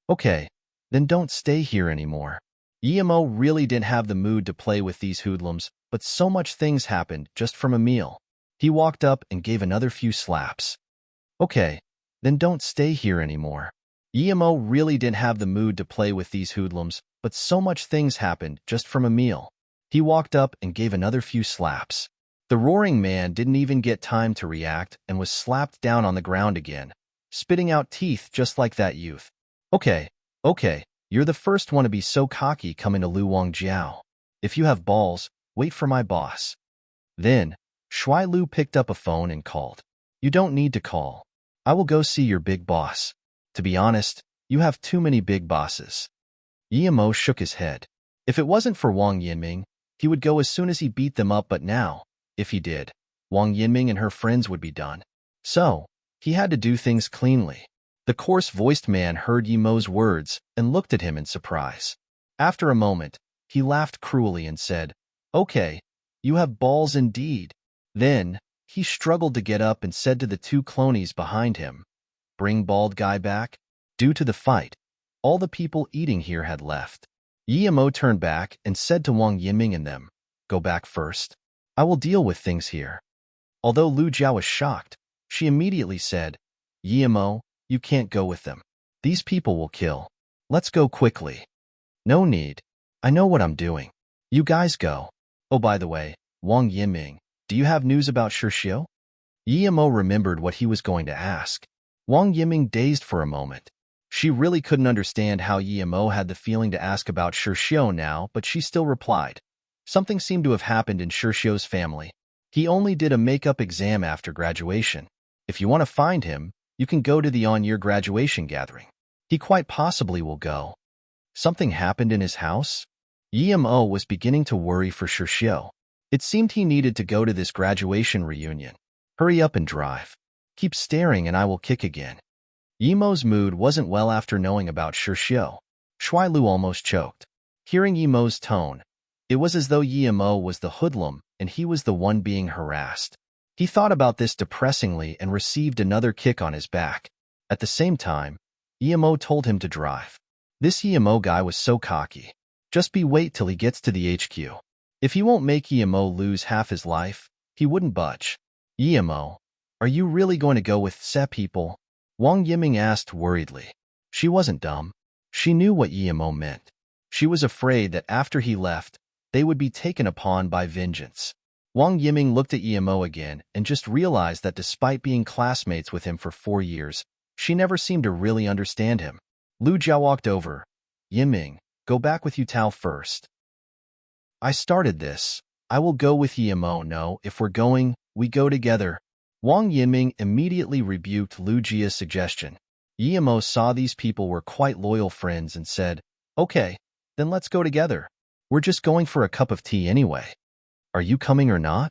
Okay, then don't stay here anymore. Yemo really didn't have the mood to play with these hoodlums, but so much things happened just from a meal. He walked up and gave another few slaps. Okay, then don't stay here anymore. Yemo really didn't have the mood to play with these hoodlums, but so much things happened just from a meal. He walked up and gave another few slaps. The roaring man didn't even get time to react and was slapped down on the ground again, spitting out teeth just like that youth. Okay, you're the first one to be so cocky coming to Luang Jiao. If you have balls, wait for my boss. Then, Shuai Lu picked up a phone and called. You don't need to call. I will go see your big boss. To be honest, you have too many big bosses. Yemo shook his head. If it wasn't for Wang Yinming, he would go as soon as he beat them up, but now, if he did, Wang Yinming and her friends would be done. So, he had to do things cleanly. The coarse-voiced man heard Yemo's words and looked at him in surprise. After a moment, he laughed cruelly and said, Okay, you have balls indeed. Then, he struggled to get up and said to the two clonies behind him, Bring bald guy back? Due to the fight, all the people eating here had left. Yemo turned back and said to Wang Yinming and them, Go back first. I will deal with things here. Although Lu Jiao was shocked, she immediately said, Yemo, you can't go with them. These people will kill. Let's go quickly. No need. I know what I'm doing. You guys go. Oh, by the way, Wang Yinming, do you have news about Shishio? Yemo remembered what he was going to ask. Wang Yinming dazed for a moment. She really couldn't understand how Yemo had the feeling to ask about Shishio now, but she still replied. Something seemed to have happened in Shishio's family. He only did a makeup exam after graduation. If you want to find him, you can go to the on-year graduation gathering. He quite possibly will go. Something happened in his house? Yemo was beginning to worry for Shishio. It seemed he needed to go to this graduation reunion. Hurry up and drive. Keep staring and I will kick again. Yemo's mood wasn't well after knowing about Shishio. Shuai Lu almost choked. Hearing Yemo's tone, it was as though Yemo was the hoodlum and he was the one being harassed. He thought about this depressingly and received another kick on his back. At the same time, Yemo told him to drive. This Yemo guy was so cocky. Just wait till he gets to the HQ. If he won't make Yemo lose half his life, he wouldn't budge. Yemo, are you really going to go with Se people? Wang Yiming asked worriedly. She wasn't dumb. She knew what Yemo meant. She was afraid that after he left, they would be taken upon by vengeance. Wang Yiming looked at Yemo again and just realized that despite being classmates with him for 4 years, she never seemed to really understand him. Lu Jiao walked over. Yiming, go back with Yutao first. I started this. I will go with Yemo. No, if we're going, we go together. Wang Yiming immediately rebuked Lu Jia's suggestion. Yemo saw these people were quite loyal friends and said, Okay, then let's go together. We're just going for a cup of tea anyway. Are you coming or not?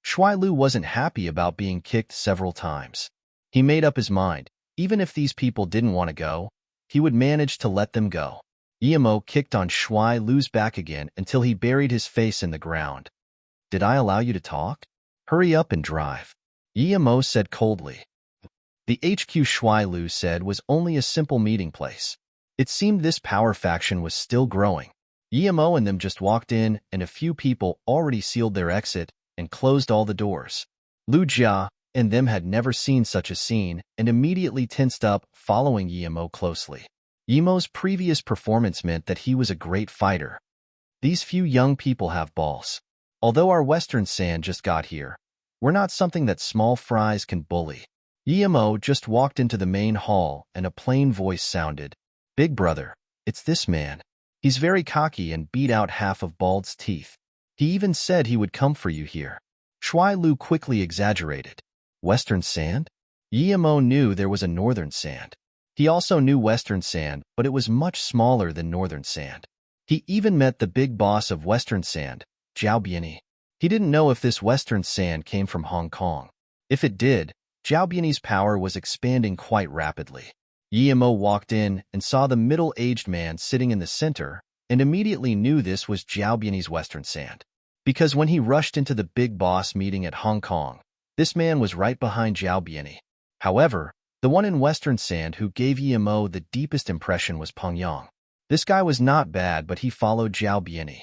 Shuai Lu wasn't happy about being kicked several times. He made up his mind, even if these people didn't want to go, he would manage to let them go. Yemo kicked on Shuai Lu's back again until he buried his face in the ground. Did I allow you to talk? Hurry up and drive. Yemo said coldly. The HQ Shuai Lu said was only a simple meeting place. It seemed this power faction was still growing. Yemo and them just walked in, and a few people already sealed their exit and closed all the doors. Lu Jia and them had never seen such a scene and immediately tensed up, following Yemo closely. Yemo's previous performance meant that he was a great fighter. These few young people have balls. Although our Western Sand just got here, we're not something that small fries can bully. Yemo just walked into the main hall and a plain voice sounded. Big brother, it's this man. He's very cocky and beat out half of Bald's teeth. He even said he would come for you here. Shuai Lu quickly exaggerated. Western Sand? Yemo knew there was a Northern Sand. He also knew Western Sand, but it was much smaller than Northern Sand. He even met the big boss of Western Sand, Zhao Biani. He didn't know if this Western Sand came from Hong Kong. If it did, Zhao Biani's power was expanding quite rapidly. Yemo walked in and saw the middle-aged man sitting in the center and immediately knew this was Zhao Biani's Western Sand. Because when he rushed into the big boss meeting at Hong Kong, this man was right behind Zhao Biani. However, The one in Western Sand who gave Emo the deepest impression was Pongyang. This guy was not bad, but he followed Zhao Biani.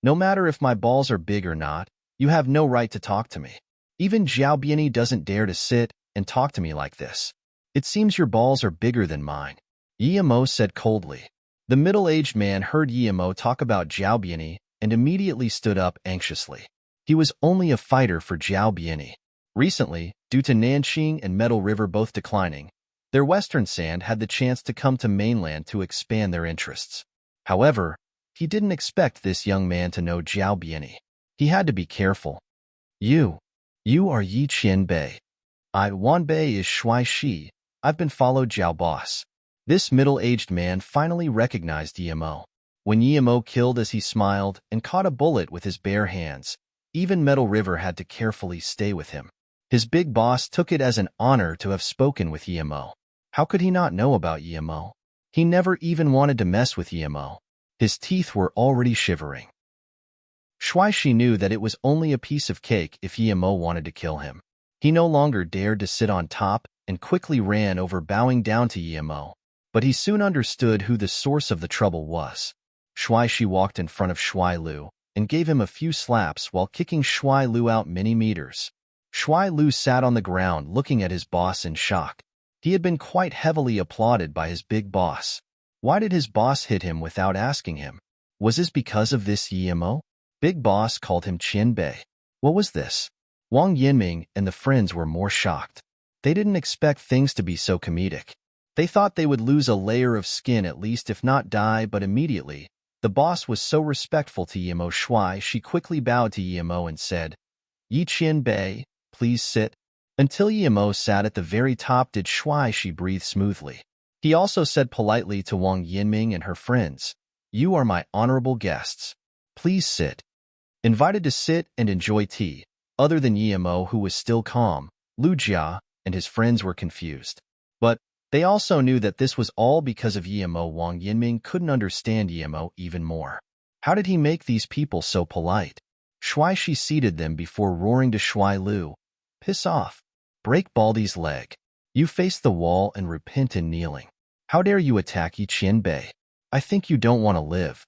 No matter if my balls are big or not, you have no right to talk to me. Even Zhao Biani doesn't dare to sit and talk to me like this. It seems your balls are bigger than mine, Emo said coldly. The middle-aged man heard Emo talk about Zhao Biani and immediately stood up anxiously. He was only a fighter for Zhao Biani. Recently, due to Nanxing and Metal River both declining, their Western Sand had the chance to come to mainland to expand their interests. However, he didn't expect this young man to know Zhao Biani. He had to be careful. You are Yi Qianbei. Wan Bei is Shui Shi. I've been followed Zhao Boss. This middle-aged man finally recognized Emo. When Emo killed as he smiled and caught a bullet with his bare hands, even Metal River had to carefully stay with him. His big boss took it as an honor to have spoken with Emo. How could he not know about Emo? He never even wanted to mess with Emo. His teeth were already shivering. Shui Shi knew that it was only a piece of cake if Emo wanted to kill him. He no longer dared to sit on top and quickly ran over, bowing down to Emo. But he soon understood who the source of the trouble was. Shui Shi walked in front of Shui Lu and gave him a few slaps while kicking Shui Lu out many meters. Shui Lu sat on the ground looking at his boss in shock. He had been quite heavily applauded by his big boss. Why did his boss hit him without asking him? Was this because of this Emo? Big boss called him Qianbei. What was this? Wang Yinming and the friends were more shocked. They didn't expect things to be so comedic. They thought they would lose a layer of skin at least, if not die, but immediately, the boss was so respectful to Emo Shui, she quickly bowed to Emo and said, Yi Qianbei, please sit. Until Emo sat at the very top did Shui Shi breathe smoothly. He also said politely to Wang Yinming and her friends, You are my honorable guests. Please sit. Invited to sit and enjoy tea, other than Emo, who was still calm, Lu Jia and his friends were confused. But they also knew that this was all because of Emo. Wang Yinming couldn't understand Emo even more. How did he make these people so polite? Shui Shi seated them before roaring to Shui Lu, Piss off. Break Baldy's leg. You face the wall and repent in kneeling. How dare you attack Yi Qianbei? I think you don't want to live.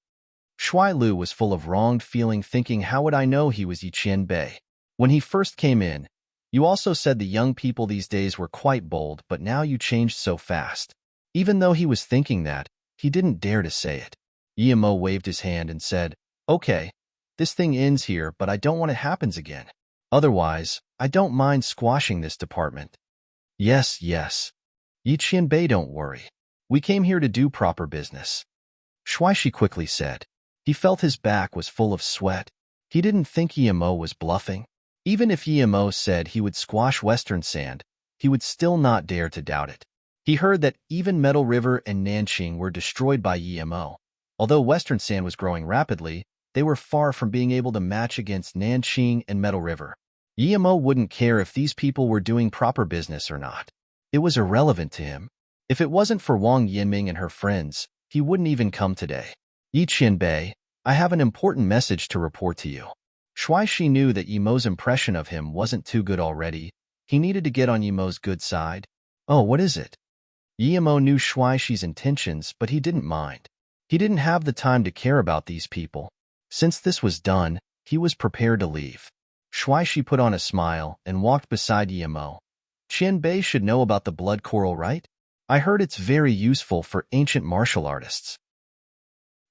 Shui Lu was full of wronged feeling, thinking, how would I know he was Yi Qianbei? When he first came in, you also said the young people these days were quite bold, but now you changed so fast. Even though he was thinking that, he didn't dare to say it. Emo waved his hand and said, Okay, this thing ends here, but I don't want it happens again. Otherwise, I don't mind squashing this department. Yes. Yi Qianbei, don't worry. We came here to do proper business. Shui Shi quickly said. He felt his back was full of sweat. He didn't think Emo was bluffing. Even if Emo said he would squash Western Sand, he would still not dare to doubt it. He heard that even Metal River and Nanxing were destroyed by Emo. Although Western Sand was growing rapidly, they were far from being able to match against Nanxing and Metal River. Emo wouldn't care if these people were doing proper business or not. It was irrelevant to him. If it wasn't for Wang Yinming and her friends, he wouldn't even come today. Yi Qianbei, I have an important message to report to you. Shui Shi knew that Emo's impression of him wasn't too good already. He needed to get on Emo's good side. Oh, what is it? Emo knew Shui Shi's intentions, but he didn't mind. He didn't have the time to care about these people. Since this was done, he was prepared to leave. Shui Shi put on a smile and walked beside Emo. Qianbei should know about the blood coral, right? I heard it's very useful for ancient martial artists.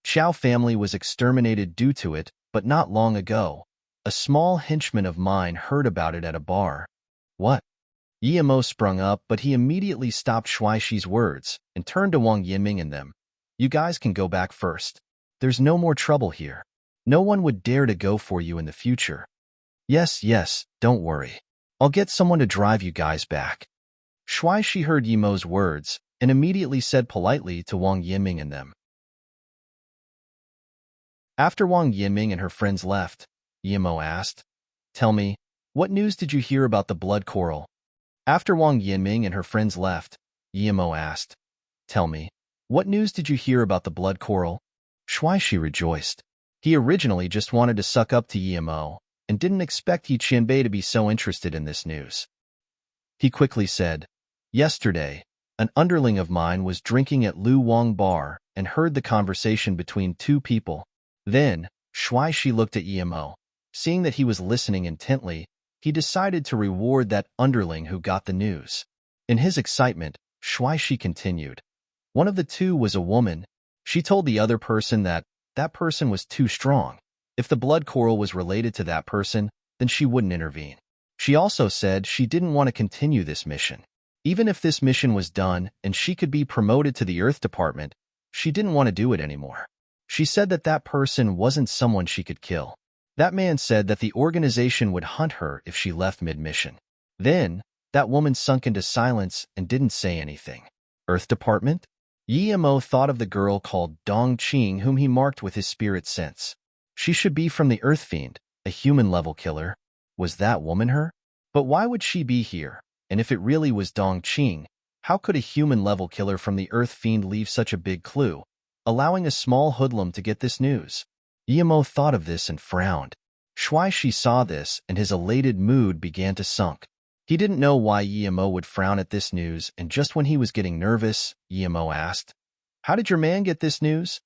Qiao family was exterminated due to it, but not long ago. A small henchman of mine heard about it at a bar. What? Emo sprung up, but he immediately stopped Shui Shi's words and turned to Wang Yinming and them. You guys can go back first. There's no more trouble here. No one would dare to go for you in the future. Yes, don't worry. I'll get someone to drive you guys back. Shui Shi heard Emo's words and immediately said politely to Wang Yinming and them. After Wang Yinming and her friends left, Emo asked, Tell me, what news did you hear about the blood coral? After Wang Yinming and her friends left, Emo asked, Tell me, what news did you hear about the blood coral? Shui Shi rejoiced. He originally just wanted to suck up to Emo and didn't expect Yi Qianbei to be so interested in this news. He quickly said, Yesterday, an underling of mine was drinking at Lu Wang Bar and heard the conversation between two people. Then, Shuai Shi looked at Emo. Seeing that he was listening intently, he decided to reward that underling who got the news. In his excitement, Shuai Shi continued. One of the two was a woman. She told the other person that person was too strong. If the blood coral was related to that person, then she wouldn't intervene. She also said she didn't want to continue this mission. Even if this mission was done and she could be promoted to the Earth Department, she didn't want to do it anymore. She said that person wasn't someone she could kill. That man said that the organization would hunt her if she left mid-mission. Then, that woman sunk into silence and didn't say anything. Earth Department? Emo thought of the girl called Dong Qing whom he marked with his spirit sense. She should be from the Earth Fiend, a human-level killer. Was that woman her? But why would she be here? And if it really was Dong Qing, how could a human-level killer from the Earth Fiend leave such a big clue, allowing a small hoodlum to get this news? Emo thought of this and frowned. Shuai Shi saw this and his elated mood began to sunk. He didn't know why Emo would frown at this news, and just when he was getting nervous, Emo asked, "How did your man get this news?"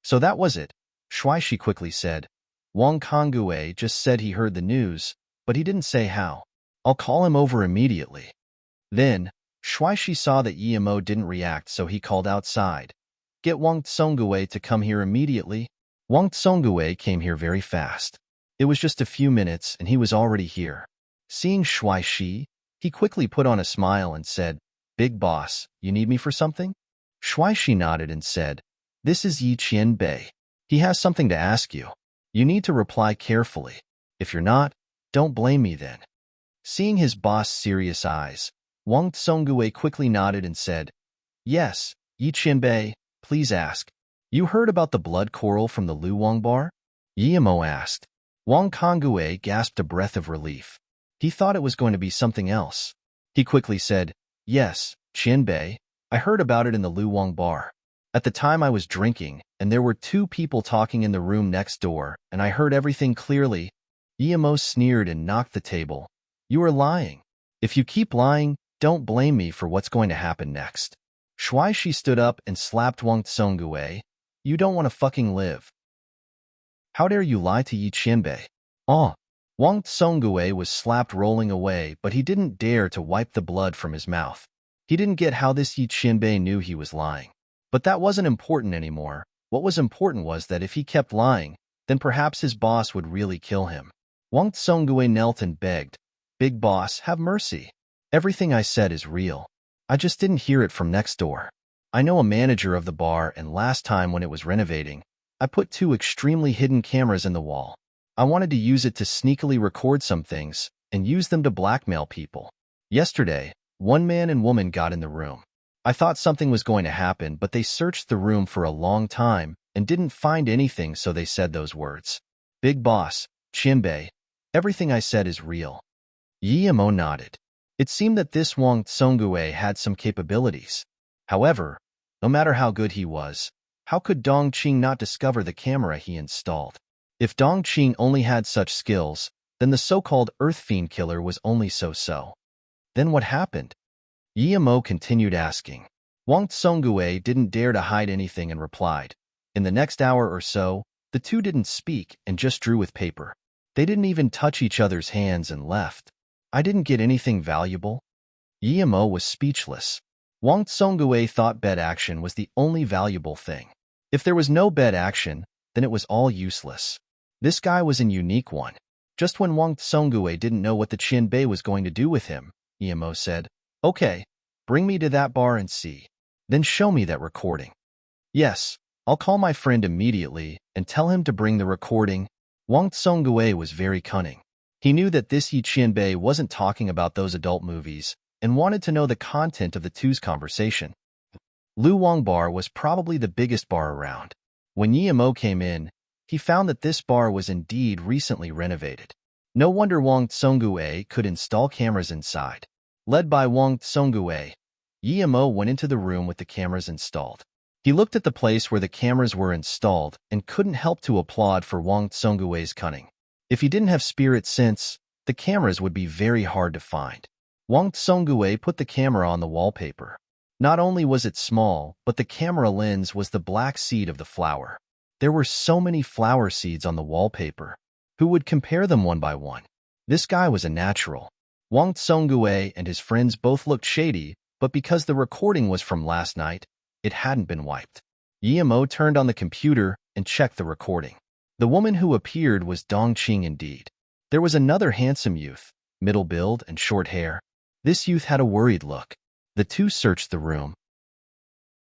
"So that was it," Shuai Shi quickly said. "Wang Kongue just said he heard the news, but he didn't say how. I'll call him over immediately." Then, Shuai Shi saw that Emo didn't react, so he called outside. "Get Wang Tsongue to come here immediately." Wang Tsongue came here very fast. It was just a few minutes and he was already here. Seeing Shuai Shi, he quickly put on a smile and said, "Big boss, you need me for something?" Shuai Shi nodded and said, "This is Yi Qianbei. He has something to ask you. You need to reply carefully. If you're not, don't blame me then." Seeing his boss' serious eyes, Wang Tsongue quickly nodded and said, "Yes, Yi Qianbei, please ask. You heard about the blood coral from the Lu Wang bar?" Emo asked. Wang Kongue gasped a breath of relief. He thought it was going to be something else. He quickly said, "Yes, Qianbei, I heard about it in the Lu Wang bar. At the time I was drinking, and there were two people talking in the room next door, and I heard everything clearly." Emo sneered and knocked the table. "You are lying. If you keep lying, don't blame me for what's going to happen next." Shuai Shi stood up and slapped Wang Tsongue. "You don't want to fucking live. How dare you lie to Yi Qianbei?" "Oh." Wang Tsongue was slapped rolling away, but he didn't dare to wipe the blood from his mouth. He didn't get how this Yi Qianbei knew he was lying. But that wasn't important anymore. What was important was that if he kept lying, then perhaps his boss would really kill him. Wang Tsongue knelt and begged, "Big boss, have mercy. Everything I said is real. I just didn't hear it from next door. I know a manager of the bar, and last time when it was renovating, I put two extremely hidden cameras in the wall. I wanted to use it to sneakily record some things and use them to blackmail people. Yesterday, one man and woman got in the room. I thought something was going to happen, but they searched the room for a long time and didn't find anything, so they said those words. Big boss, Qianbei, everything I said is real." Emo nodded. It seemed that this Wang Tsongue had some capabilities. However, no matter how good he was, how could Dong Qing not discover the camera he installed? If Dong Qing only had such skills, then the so-called Earth Fiend killer was only so-so. Then what happened? Emo continued asking. Wang Tsongue didn't dare to hide anything and replied. In the next hour or so, the two didn't speak and just drew with paper. They didn't even touch each other's hands and left. I didn't get anything valuable. Emo was speechless. Wang Tsongue thought bed action was the only valuable thing. If there was no bed action, then it was all useless. This guy was a unique one. Just when Wang Tsongue didn't know what the Qianbei was going to do with him, Emo said, "Okay, bring me to that bar and see. Then show me that recording." "Yes, I'll call my friend immediately and tell him to bring the recording." Wang Tsongue was very cunning. He knew that this Yi Qianbei wasn't talking about those adult movies and wanted to know the content of the two's conversation. Lu Wang Bar was probably the biggest bar around. When Emo came in, he found that this bar was indeed recently renovated. No wonder Wang Tsongue could install cameras inside. Led by Wang Tsongue, Emo went into the room with the cameras installed. He looked at the place where the cameras were installed and couldn't help to applaud for Wang Tsongue's cunning. If he didn't have spirit sense, the cameras would be very hard to find. Wang Tsongue put the camera on the wallpaper. Not only was it small, but the camera lens was the black seed of the flower. There were so many flower seeds on the wallpaper. Who would compare them one by one? This guy was a natural. Wang Tsongue and his friends both looked shady, but because the recording was from last night, it hadn't been wiped. Yimo turned on the computer and checked the recording. The woman who appeared was Dongqing indeed. There was another handsome youth, middle build and short hair. This youth had a worried look. The two searched the room.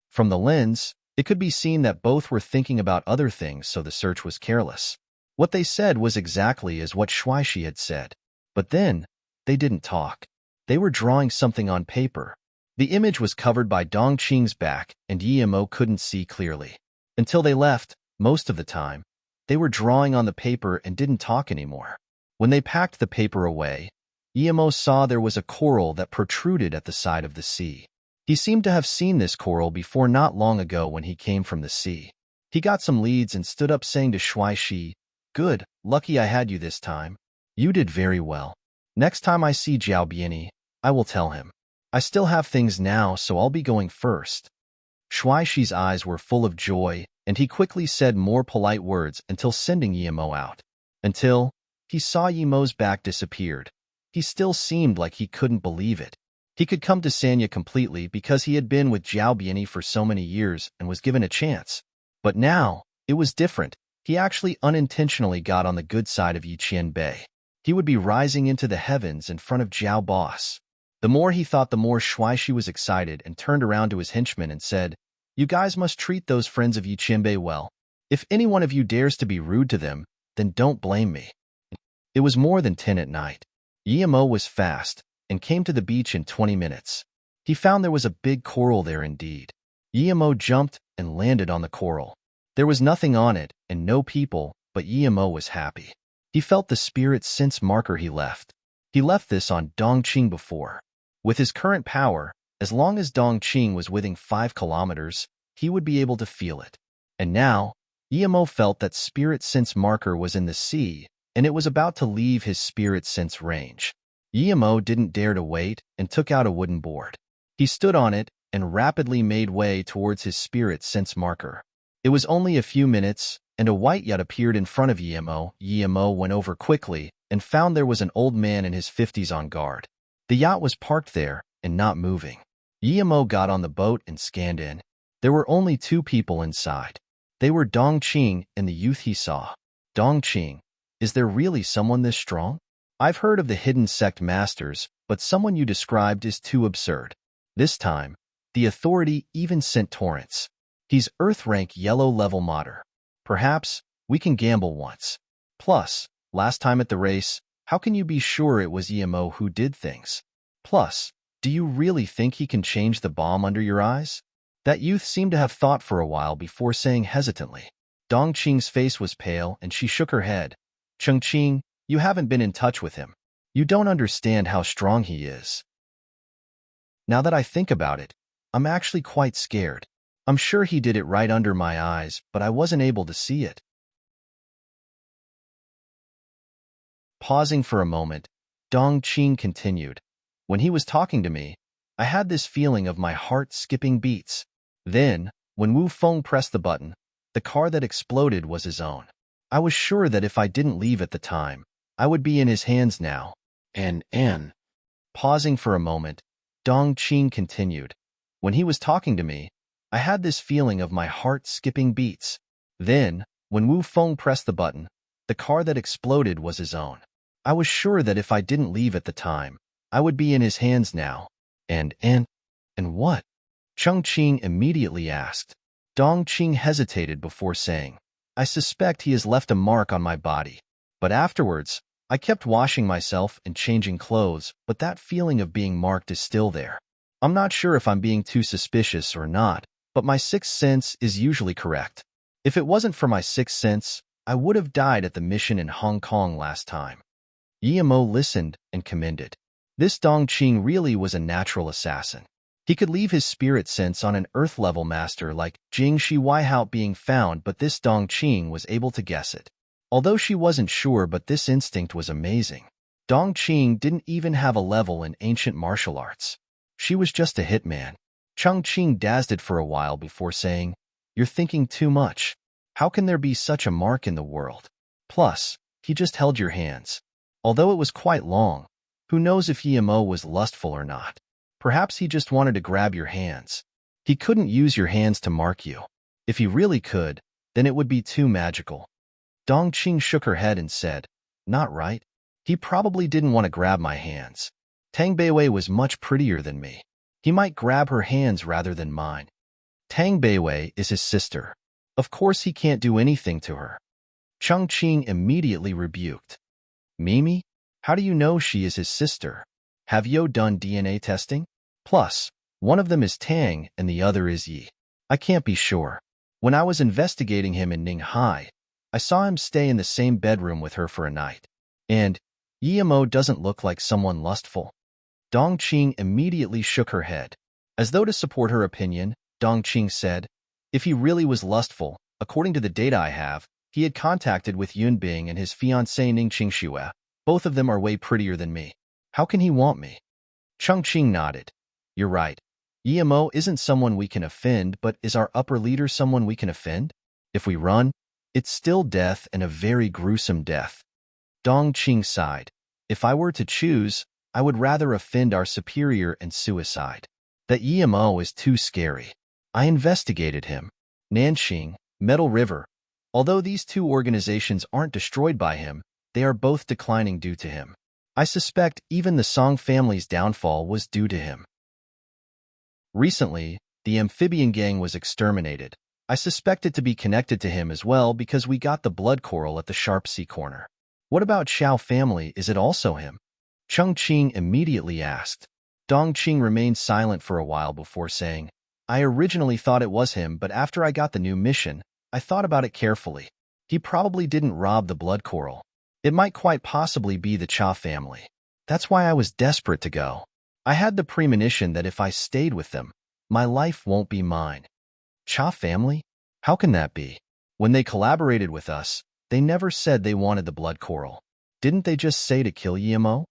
From the lens, it could be seen that both were thinking about other things, so the search was careless. What they said was exactly as what Shuaishi had said. But then, they didn't talk. They were drawing something on paper. The image was covered by Dongqing's back, and Yimo couldn't see clearly. Until they left, most of the time, they were drawing on the paper and didn't talk anymore. When they packed the paper away, Yimo saw there was a coral that protruded at the side of the sea. He seemed to have seen this coral before not long ago when he came from the sea. He got some leads and stood up saying to Shuaishi, "Good, lucky I had you this time. You did very well. Next time I see Jiao Biani, I will tell him. I still have things now, so I'll be going first." Shuaishi's eyes were full of joy, and he quickly said more polite words until sending Yimo out. Until he saw Yimo's back disappeared. He still seemed like he couldn't believe it. He could come to Sanya completely because he had been with Jiao Biani for so many years and was given a chance. But now, it was different. He actually unintentionally got on the good side of Yiqian Bei. He would be rising into the heavens in front of Jiao Boss. The more he thought, the more Shuaishi was excited and turned around to his henchmen and said, "You guys must treat those friends of Yiqian Bei well. If any one of you dares to be rude to them, then don't blame me." It was more than 10 at night. Yimo was fast and came to the beach in 20 minutes. He found there was a big coral there indeed. Yimo jumped and landed on the coral. There was nothing on it and no people, but Yimo was happy. He felt the spirit sense marker he left. He left this on Dongqing before. With his current power, as long as Dongqing was within 5 kilometers, he would be able to feel it. And now, Yimo felt that spirit sense marker was in the sea, and it was about to leave his spirit sense range. Yimo didn't dare to wait and took out a wooden board. He stood on it and rapidly made way towards his spirit sense marker. It was only a few minutes, and a white yacht appeared in front of Yimo. Yimo went over quickly and found there was an old man in his 50s on guard. The yacht was parked there and not moving. Yimo got on the boat and scanned in. There were only 2 people inside. They were Dongqing and the youth he saw. Dongqing, is there really someone this strong? I've heard of the hidden sect masters, but someone you described is too absurd. This time, the authority even sent torrents. He's Earth rank yellow level modder. Perhaps we can gamble once. Plus, last time at the race, how can you be sure it was Yimo who did things? Plus, do you really think he can change the bomb under your eyes? That youth seemed to have thought for a while before saying hesitantly. Dongqing's face was pale and she shook her head. "Chengqing, you haven't been in touch with him. You don't understand how strong he is." Now that I think about it, I'm actually quite scared. I'm sure he did it right under my eyes, but I wasn't able to see it. Pausing for a moment, Dongqing continued. When he was talking to me, I had this feeling of my heart skipping beats. Then, when Wu Feng pressed the button, the car that exploded was his own. I was sure that if I didn't leave at the time, I would be in his hands now. Pausing for a moment, Dongqing continued. When he was talking to me, I had this feeling of my heart skipping beats. Then, when Wu Feng pressed the button, the car that exploded was his own. I was sure that if I didn't leave at the time, I would be in his hands now. And what? Chengqing immediately asked. Dongqing hesitated before saying, I suspect he has left a mark on my body. But afterwards, I kept washing myself and changing clothes, but that feeling of being marked is still there. I'm not sure if I'm being too suspicious or not, but my sixth sense is usually correct. If it wasn't for my sixth sense, I would have died at the mission in Hong Kong last time. Yimo listened and commended. This Dongqing really was a natural assassin. He could leave his spirit sense on an earth-level master like Jing Shi Weihao being found, but this Dongqing was able to guess it. Although she wasn't sure, but this instinct was amazing. Dongqing didn't even have a level in ancient martial arts. She was just a hitman. Chongqing dazzled for a while before saying, "You're thinking too much. How can there be such a mark in the world? Plus, he just held your hands. Although it was quite long, who knows if Emo was lustful or not? Perhaps he just wanted to grab your hands. He couldn't use your hands to mark you. If he really could, then it would be too magical." Dongqing shook her head and said, "Not right. He probably didn't want to grab my hands. Tang Beiwei was much prettier than me. He might grab her hands rather than mine. Tang Beiwei is his sister. Of course he can't do anything to her." Chongqing immediately rebuked. "Mimi, how do you know she is his sister? Have you done DNA testing? Plus, one of them is Tang and the other is Yi. I can't be sure. When I was investigating him in Ninghai, I saw him stay in the same bedroom with her for a night. And Yimo doesn't look like someone lustful." Dongqing immediately shook her head. As though to support her opinion, Dongqing said, "If he really was lustful, according to the data I have, he had contacted with Yunbing and his fiancée Ningqing Xue. Both of them are way prettier than me. How can he want me?" Chongqing nodded. "You're right. Yimo isn't someone we can offend, but is our upper leader someone we can offend? If we run, it's still death and a very gruesome death." Dongqing sighed. "If I were to choose, I would rather offend our superior and suicide. That Yimo is too scary. I investigated him. Nanxing, Metal River. Although these two organizations aren't destroyed by him, they are both declining due to him. I suspect even the Song family's downfall was due to him. Recently, the amphibian gang was exterminated. I suspect it to be connected to him as well because we got the blood coral at the Sharp Sea corner." "What about Xiao family? Is it also him?" Chongqing immediately asked. Dongqing remained silent for a while before saying, "I originally thought it was him, but after I got the new mission, I thought about it carefully. He probably didn't rob the blood coral. It might quite possibly be the Cha family. That's why I was desperate to go. I had the premonition that if I stayed with them, my life won't be mine." "Cha family? How can that be? When they collaborated with us, they never said they wanted the blood coral. Didn't they just say to kill Yimo?"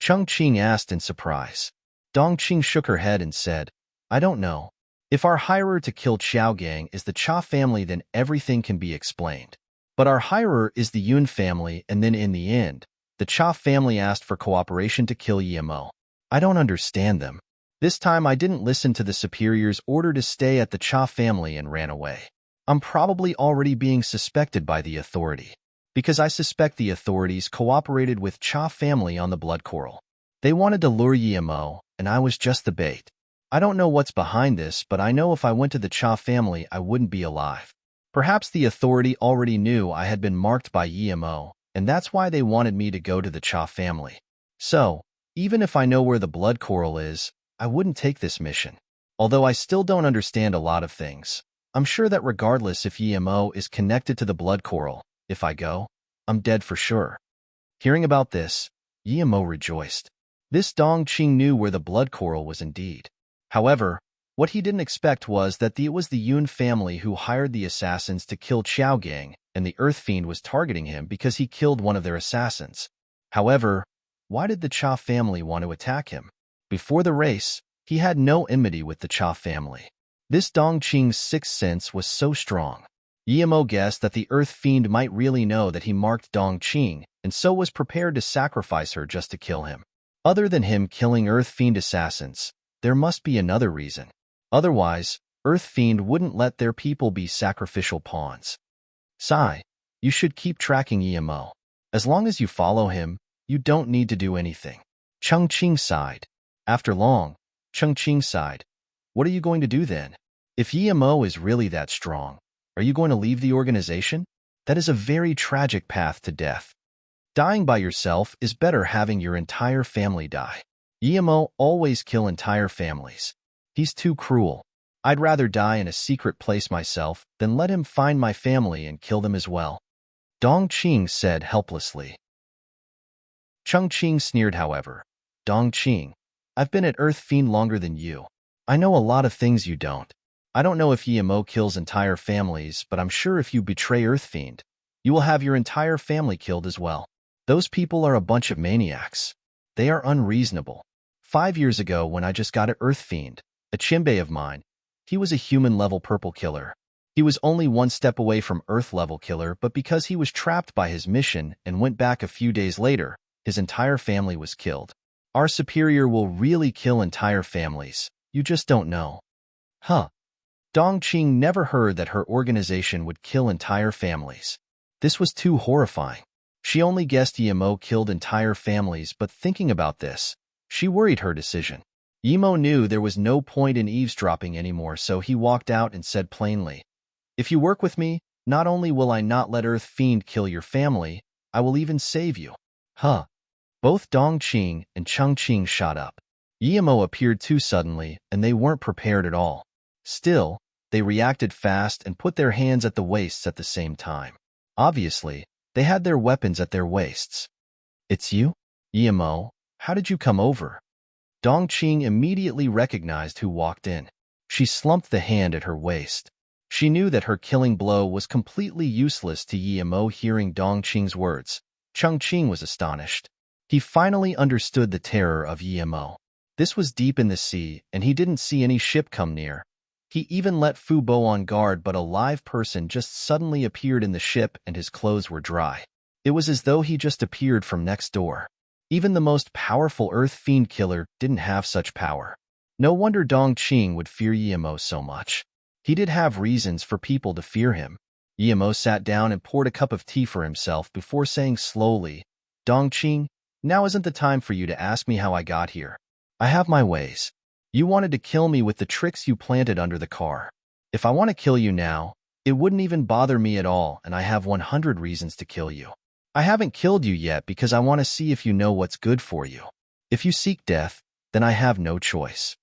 Chongqing asked in surprise. Dongqing shook her head and said, "I don't know. If our hirer to kill Qiao Gang is the Cha family, then everything can be explained. But our hirer is the Yun family, and then in the end, the Cha family asked for cooperation to kill Yimo. I don't understand them. This time I didn't listen to the superior's order to stay at the Cha family and ran away. I'm probably already being suspected by the authority, because I suspect the authorities cooperated with Cha family on the blood coral. They wanted to lure Yimo, and I was just the bait. I don't know what's behind this, but I know if I went to the Cha family, I wouldn't be alive. Perhaps the authority already knew I had been marked by Yimo, and that's why they wanted me to go to the Cha family. So, even if I know where the blood coral is, I wouldn't take this mission. Although I still don't understand a lot of things, I'm sure that regardless if Yimo is connected to the blood coral, if I go, I'm dead for sure." Hearing about this, Yimo rejoiced. This Dongqing knew where the blood coral was indeed. However, what he didn't expect was that it was the Yun family who hired the assassins to kill Qiao Gang, and the Earth Fiend was targeting him because he killed one of their assassins. However, why did the Cha family want to attack him? Before the race, he had no enmity with the Cha family. This Dongqing's sixth sense was so strong. Yimo guessed that the Earth Fiend might really know that he marked Dongqing, and so was prepared to sacrifice her just to kill him. Other than him killing Earth Fiend assassins, there must be another reason. Otherwise, Earth Fiend wouldn't let their people be sacrificial pawns. "Sai, you should keep tracking Yimo. As long as you follow him, you don't need to do anything." Chongqing sighed. After long, Chongqing sighed. "What are you going to do then? If Yimo is really that strong, are you going to leave the organization? That is a very tragic path to death. Dying by yourself is better having your entire family die. Yimo always kill entire families. He's too cruel. I'd rather die in a secret place myself than let him find my family and kill them as well." Dongqing said helplessly. Chongqing sneered, however. "Dongqing, I've been at Earth Fiend longer than you. I know a lot of things you don't. I don't know if Yimo kills entire families, but I'm sure if you betray Earth Fiend, you will have your entire family killed as well." Those people are a bunch of maniacs. They are unreasonable. 5 years ago, when I just got an Earth Fiend, a chimbe of mine, he was a human-level purple killer. He was only one step away from Earth-level killer, but because he was trapped by his mission and went back a few days later, his entire family was killed. Our superior will really kill entire families. You just don't know. Huh. Dongqing never heard that her organization would kill entire families. This was too horrifying. She only guessed Emo killed entire families, but thinking about this, she worried her decision. Emo knew there was no point in eavesdropping anymore, so he walked out and said plainly, "If you work with me, not only will I not let Earth Fiend kill your family, I will even save you." Huh. Both Dongqing and Chengqing shot up. Emo appeared too suddenly, and they weren't prepared at all. Still, they reacted fast and put their hands at the waists at the same time. Obviously, they had their weapons at their waists. "It's you? Emo, how did you come over?" Dongqing immediately recognized who walked in. She slumped the hand at her waist. She knew that her killing blow was completely useless to Emo. Hearing Dongqing's words, Chengqing was astonished. He finally understood the terror of Emo. This was deep in the sea, and he didn't see any ship come near. He even let Fu Bo on guard, but a live person just suddenly appeared in the ship and his clothes were dry. It was as though he just appeared from next door. Even the most powerful Earth Fiend killer didn't have such power. No wonder Dongqing would fear Emo so much. He did have reasons for people to fear him. Emo sat down and poured a cup of tea for himself before saying slowly, "Dongqing, now isn't the time for you to ask me how I got here. I have my ways. You wanted to kill me with the tricks you planted under the car. If I want to kill you now, it wouldn't even bother me at all, and I have 100 reasons to kill you. I haven't killed you yet because I want to see if you know what's good for you. If you seek death, then I have no choice."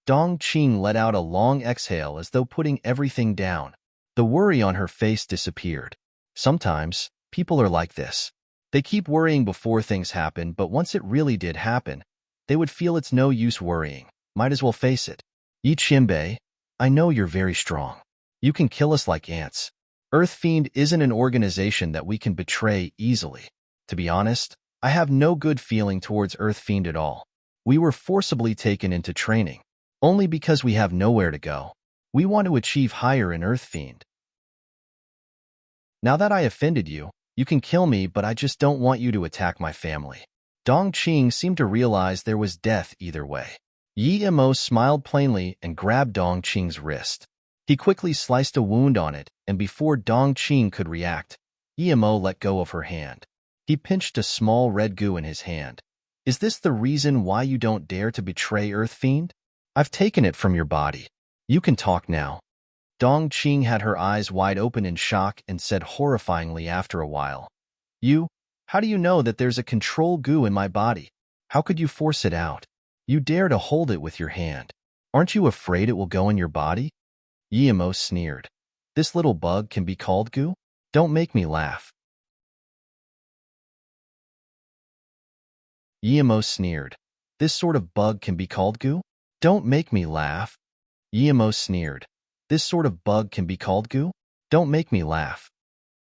Dongqing let out a long exhale as though putting everything down. The worry on her face disappeared. Sometimes, people are like this. They keep worrying before things happen, but once it really did happen, they would feel it's no use worrying. Might as well face it. "Yi Chimbe, I know you're very strong. You can kill us like ants. Earth Fiend isn't an organization that we can betray easily. To be honest, I have no good feeling towards Earth Fiend at all. We were forcibly taken into training. Only because we have nowhere to go. We want to achieve higher in Earth Fiend. Now that I offended you, you can kill me, but I just don't want you to attack my family." Dongqing seemed to realize there was death either way. Emo smiled plainly and grabbed Dongqing's wrist. He quickly sliced a wound on it, and before Dongqing could react, Emo let go of her hand. He pinched a small red goo in his hand. "Is this the reason why you don't dare to betray Earth Fiend? I've taken it from your body. You can talk now." Dongqing had her eyes wide open in shock and said horrifyingly after a while, How do you know that there's a control goo in my body? How could you force it out? You dare to hold it with your hand. Aren't you afraid it will go in your body?" Emo sneered. "This little bug can be called goo? Don't make me laugh." Emo sneered. "This sort of bug can be called goo? Don't make me laugh." Emo sneered. "This sort of bug can be called goo? Don't make me laugh."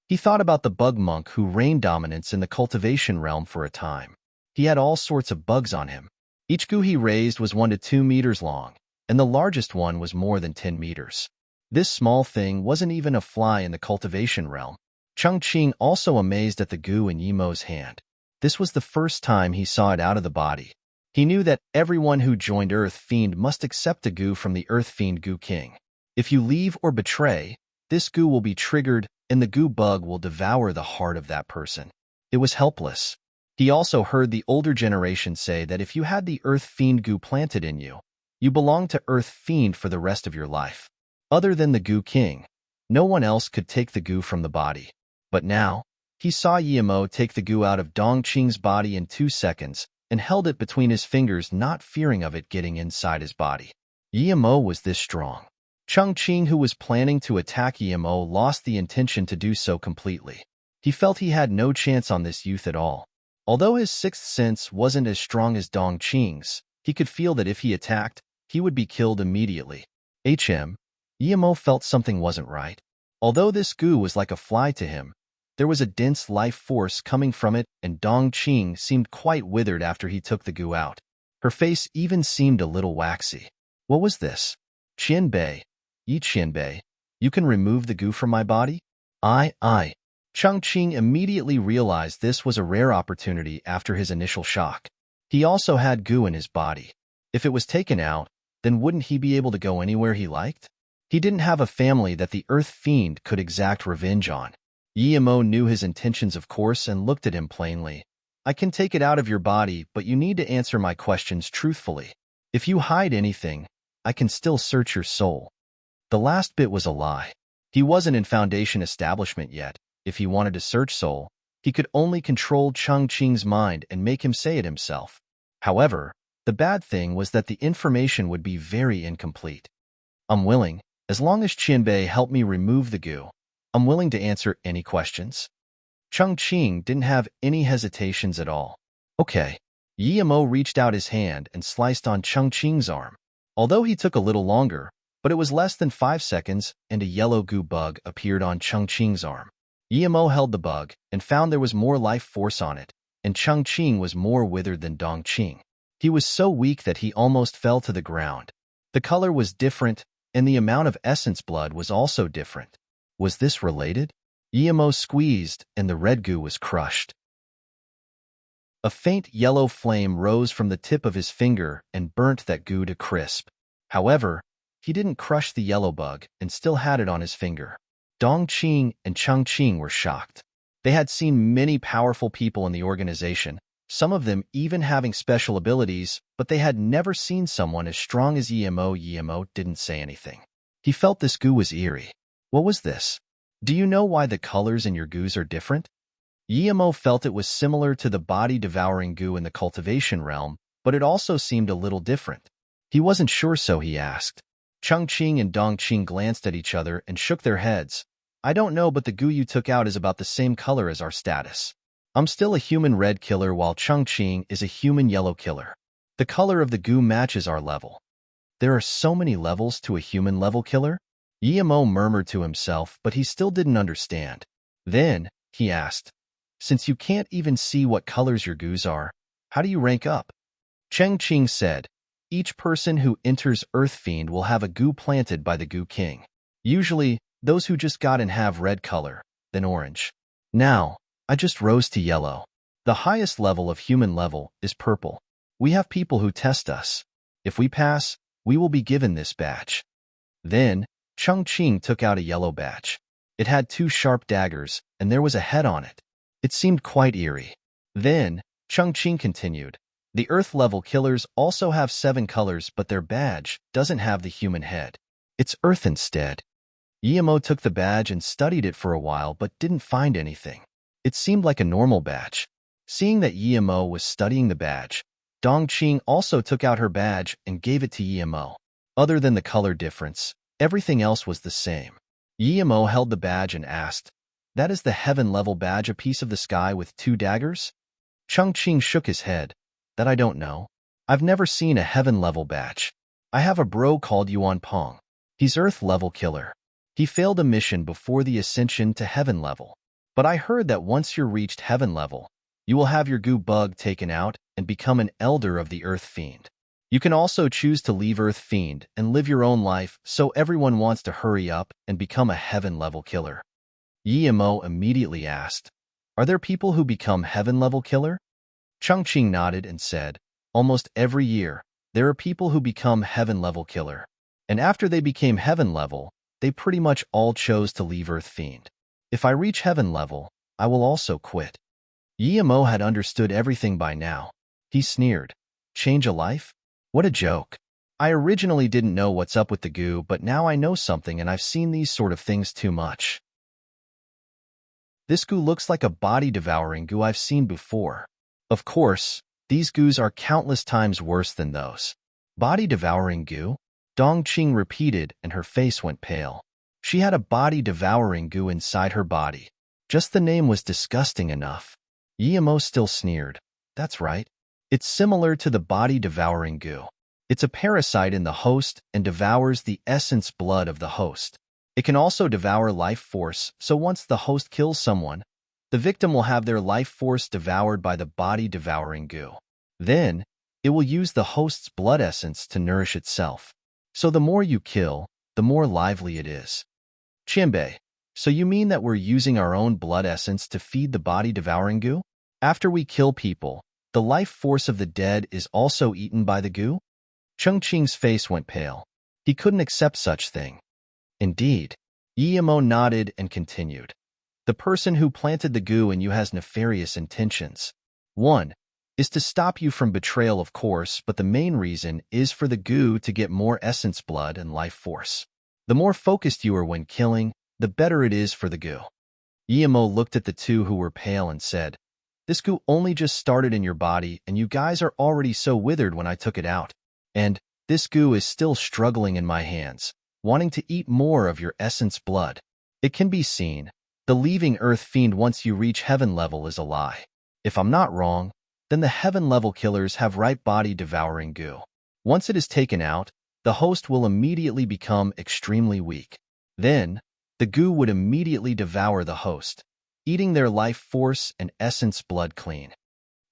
He thought about the bug monk who reigned dominance in the cultivation realm for a time. He had all sorts of bugs on him. Each goo he raised was 1 to 2 meters long, and the largest one was more than 10 meters. This small thing wasn't even a fly in the cultivation realm. Chengqing also amazed at the goo in Emo's hand. This was the first time he saw it out of the body. He knew that everyone who joined Earth Fiend must accept a goo from the Earth Fiend Goo King. If you leave or betray, this goo will be triggered and the goo bug will devour the heart of that person. It was helpless. He also heard the older generation say that if you had the Earth Fiend goo planted in you, you belonged to Earth Fiend for the rest of your life. Other than the Goo King, no one else could take the goo from the body. But now, he saw Emo take the goo out of Dongqing's body in 2 seconds and held it between his fingers, not fearing of it getting inside his body. Emo was this strong. Chengqing, who was planning to attack Emo, lost the intention to do so completely. He felt he had no chance on this youth at all. Although his sixth sense wasn't as strong as Dongqing's, he could feel that if he attacked, he would be killed immediately. Emo felt something wasn't right. Although this goo was like a fly to him, There was a dense life force coming from it, and Dongqing seemed quite withered after he took the goo out. Her face even seemed a little waxy. What was this? Qianbei, Yi Qianbei, you can remove the goo from my body? I. Chongqing immediately realized this was a rare opportunity after his initial shock. He also had goo in his body. If it was taken out, then wouldn't he be able to go anywhere he liked? He didn't have a family that the Earth Fiend could exact revenge on. Yimo knew his intentions, of course, and looked at him plainly. I can take it out of your body, but you need to answer my questions truthfully. If you hide anything, I can still search your soul. The last bit was a lie. He wasn't in Foundation establishment yet. If he wanted to search soul, he could only control Chongqing's mind and make him say it himself. However, the bad thing was that the information would be very incomplete. I'm willing, as long as Qianbei helped me remove the goo. I'm willing to answer any questions. Chongqing didn't have any hesitations at all. Okay. Yimo reached out his hand and sliced on Chongqing's arm. Although he took a little longer, but it was less than 5 seconds, and a yellow goo bug appeared on Chongqing's arm. Yimo held the bug and found there was more life force on it, and Chongqing was more withered than Dongqing. He was so weak that he almost fell to the ground. The color was different, and the amount of essence blood was also different. Was this related? Yimo squeezed, and the red goo was crushed. A faint yellow flame rose from the tip of his finger and burnt that goo to crisp. However, he didn't crush the yellow bug and still had it on his finger. Dongqing and Chongqing were shocked. They had seen many powerful people in the organization, some of them even having special abilities, but they had never seen someone as strong as Yimo. Yimo didn't say anything. He felt this goo was eerie. What was this? Do you know why the colors in your goos are different? Yimo felt it was similar to the body-devouring goo in the cultivation realm, but it also seemed a little different. He wasn't sure, so he asked. Chongqing and Dongqing glanced at each other and shook their heads. I don't know, but the goo you took out is about the same color as our status. I'm still a human red killer while Chongqing is a human yellow killer. The color of the goo matches our level. There are so many levels to a human level killer? Yimo murmured to himself, but he still didn't understand. Then, he asked, since you can't even see what colors your goos are, how do you rank up? Chongqing said, each person who enters Earth Fiend will have a goo planted by the Goo King. Usually, those who just got in have red color, then orange. Now, I just rose to yellow. The highest level of human level is purple. We have people who test us. If we pass, we will be given this badge. Then, Chongqing took out a yellow badge. It had 2 sharp daggers, and there was a head on it. It seemed quite eerie. Then, Chongqing continued. The Earth-level killers also have 7 colors, but their badge doesn't have the human head. It's Earth instead. Yimo took the badge and studied it for a while, but didn't find anything. It seemed like a normal badge. Seeing that Yimo was studying the badge, Dongqing also took out her badge and gave it to Yimo. Other than the color difference, everything else was the same. Yimo held the badge and asked, that is the heaven-level badge, a piece of the sky with 2 daggers? Chongqing shook his head. That I don't know. I've never seen a heaven-level badge. I have a bro called Yuan Pong. He's Earth-level killer. He failed a mission before the ascension to heaven level. But I heard that once you're reached heaven level, you will have your goo bug taken out and become an elder of the Earth Fiend. You can also choose to leave Earth Fiend and live your own life, so everyone wants to hurry up and become a heaven-level killer. Yimo immediately asked, are there people who become heaven-level killer? Chongqing nodded and said, almost every year, there are people who become heaven-level killer. And after they became heaven-level, they pretty much all chose to leave Earth Fiend. If I reach heaven-level, I will also quit. Yimo had understood everything by now. He sneered. Change a life? What a joke. I originally didn't know what's up with the goo, but now I know something, and I've seen these sort of things too much. This goo looks like a body-devouring goo I've seen before. Of course, these goos are countless times worse than those. Body-devouring goo? Dongqing repeated, and her face went pale. She had a body-devouring goo inside her body. Just the name was disgusting enough. Yimo still sneered. That's right. It's similar to the body-devouring goo. It's a parasite in the host and devours the essence blood of the host. It can also devour life force, so once the host kills someone, the victim will have their life force devoured by the body-devouring goo. Then, it will use the host's blood essence to nourish itself. So the more you kill, the more lively it is. Chimbe, so you mean that we're using our own blood essence to feed the body-devouring goo? After we kill people, the life force of the dead is also eaten by the goo? Chengqing's face went pale. He couldn't accept such thing. Indeed. Yimo nodded and continued. The person who planted the goo in you has nefarious intentions. 1. is to stop you from betrayal, of course, but the main reason is for the goo to get more essence blood and life force. The more focused you are when killing, the better it is for the goo. Yimo looked at the two who were pale and said, "This goo only just started in your body, and you guys are already so withered when I took it out. And this goo is still struggling in my hands, wanting to eat more of your essence blood. It can be seen. The leaving Earth Fiend once you reach heaven level is a lie. If I'm not wrong, then the heaven level killers have right body devouring goo. Once it is taken out, the host will immediately become extremely weak. Then, the goo would immediately devour the host, eating their life force and essence blood clean."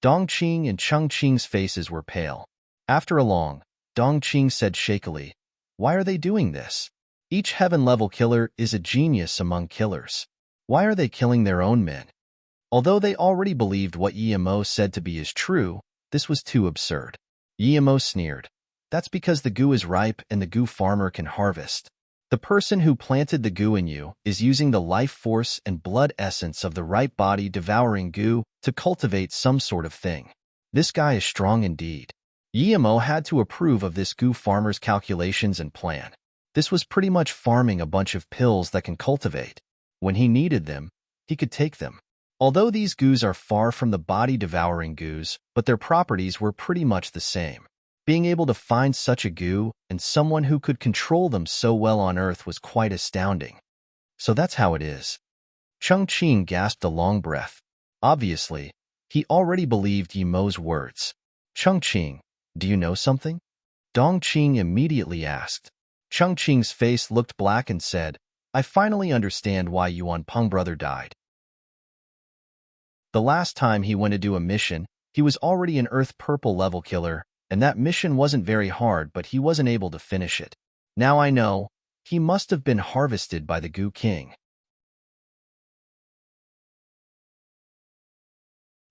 Dongqing and Chengqing's faces were pale. After a long, Dongqing said shakily, "Why are they doing this? Each heaven-level killer is a genius among killers. Why are they killing their own men?" Although they already believed what Yimo said to be is true, this was too absurd. Yimo sneered. "That's because the goo is ripe and the goo farmer can harvest. The person who planted the goo in you is using the life force and blood essence of the ripe body devouring goo to cultivate some sort of thing. This guy is strong indeed." Yimo had to approve of this goo farmer's calculations and plan. This was pretty much farming a bunch of pills that can cultivate. When he needed them, he could take them. Although these goos are far from the body-devouring goos, but their properties were pretty much the same. Being able to find such a goo and someone who could control them so well on Earth was quite astounding. So that's how it is. Chengqing gasped a long breath. Obviously, he already believed Yimo's words. "Chengqing, do you know something?" Dongqing immediately asked. Chengqing's face looked black and said, "I finally understand why Yuan Peng brother died. The last time he went to do a mission, he was already an Earth Purple level killer, and that mission wasn't very hard, but he wasn't able to finish it. Now I know, he must have been harvested by the Goo King."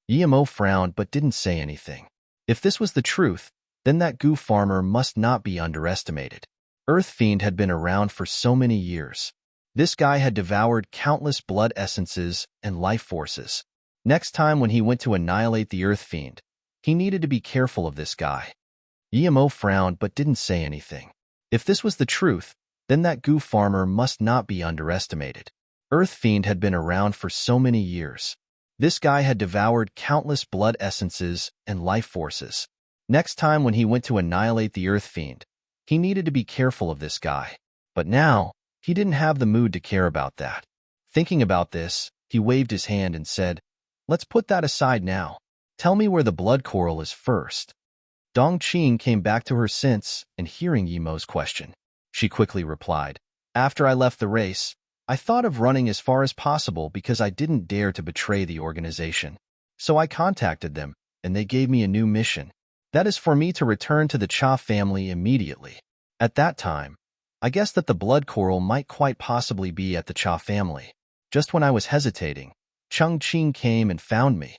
Yimo frowned but didn't say anything. If this was the truth, then that Goo farmer must not be underestimated. Earth Fiend had been around for so many years. This guy had devoured countless blood essences and life forces. Next time when he went to annihilate the Earth Fiend, he needed to be careful of this guy. Yimo frowned but didn't say anything. If this was the truth, then that Goo farmer must not be underestimated. Earth Fiend had been around for so many years. This guy had devoured countless blood essences and life forces. Next time when he went to annihilate the Earth Fiend, he needed to be careful of this guy. But now, he didn't have the mood to care about that. Thinking about this, he waved his hand and said, "Let's put that aside now. Tell me where the blood coral is first." Dongqing came back to her sense and hearing Yimo's question. She quickly replied, "After I left the race, I thought of running as far as possible because I didn't dare to betray the organization. So I contacted them, and they gave me a new mission. That is for me to return to the Cha family immediately. At that time, I guessed that the blood coral might quite possibly be at the Cha family. Just when I was hesitating, Chengqing came and found me."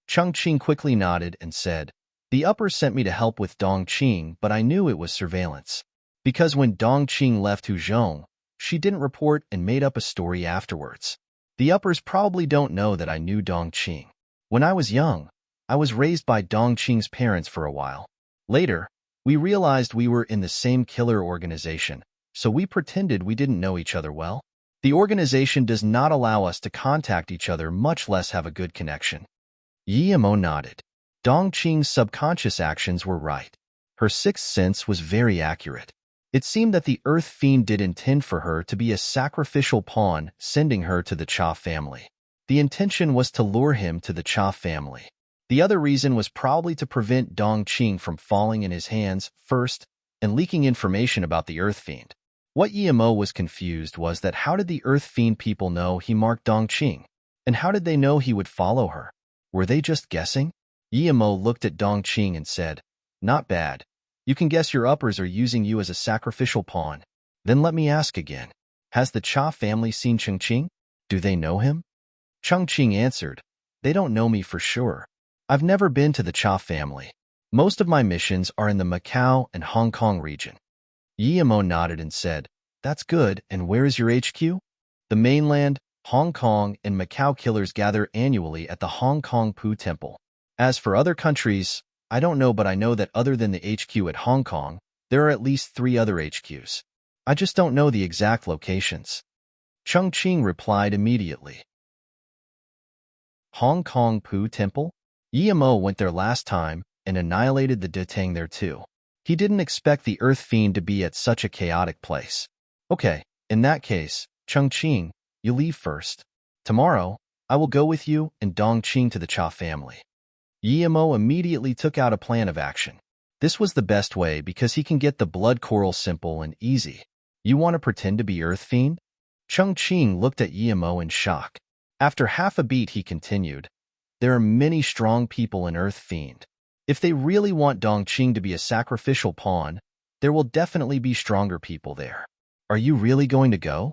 Chengqing quickly nodded and said, "The uppers sent me to help with Dongqing, but I knew it was surveillance. Because when Dongqing left Huzhong, she didn't report and made up a story afterwards. The uppers probably don't know that I knew Dongqing. When I was young, I was raised by Dongqing's parents for a while. Later, we realized we were in the same killer organization, so we pretended we didn't know each other well. The organization does not allow us to contact each other, much less have a good connection." Yimo nodded. Dongqing's subconscious actions were right. Her sixth sense was very accurate. It seemed that the Earth Fiend did intend for her to be a sacrificial pawn, sending her to the Cha family. The intention was to lure him to the Cha family. The other reason was probably to prevent Dongqing from falling in his hands first and leaking information about the Earth Fiend. What Yimo was confused was that how did the Earth Fiend people know he marked Dongqing? And how did they know he would follow her? Were they just guessing? Yimo looked at Dongqing and said, "Not bad. You can guess your uppers are using you as a sacrificial pawn. Then let me ask again. Has the Cha family seen Chengqing? Do they know him?" Chengqing answered, "They don't know me for sure. I've never been to the Cha family. Most of my missions are in the Macau and Hong Kong region." Yimo nodded and said, "That's good, and where is your HQ?" "The mainland, Hong Kong, and Macau killers gather annually at the Hong Kong Pu Temple. As for other countries, I don't know, but I know that other than the HQ at Hong Kong, there are at least 3 other HQs. I just don't know the exact locations." Chengqing replied immediately. Hong Kong Pu Temple? Yimo went there last time and annihilated the Detang there too. He didn't expect the Earth Fiend to be at such a chaotic place. "Okay, in that case, Chengqing, you leave first. Tomorrow, I will go with you and Dongqing to the Cha family." Yimo immediately took out a plan of action. This was the best way because he can get the blood coral simple and easy. "You want to pretend to be Earth Fiend?" Chengqing looked at Yimo in shock. After half a beat, he continued, "There are many strong people in Earth Fiend. If they really want Dongqing to be a sacrificial pawn, there will definitely be stronger people there. Are you really going to go?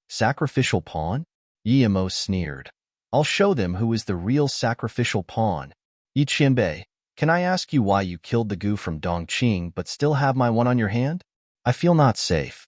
Sacrificial pawn?" Yimo sneered. "I'll show them who is the real sacrificial pawn. Yi Qianbei, can I ask you why you killed the gu from Dongqing but still have my one on your hand? I feel not safe."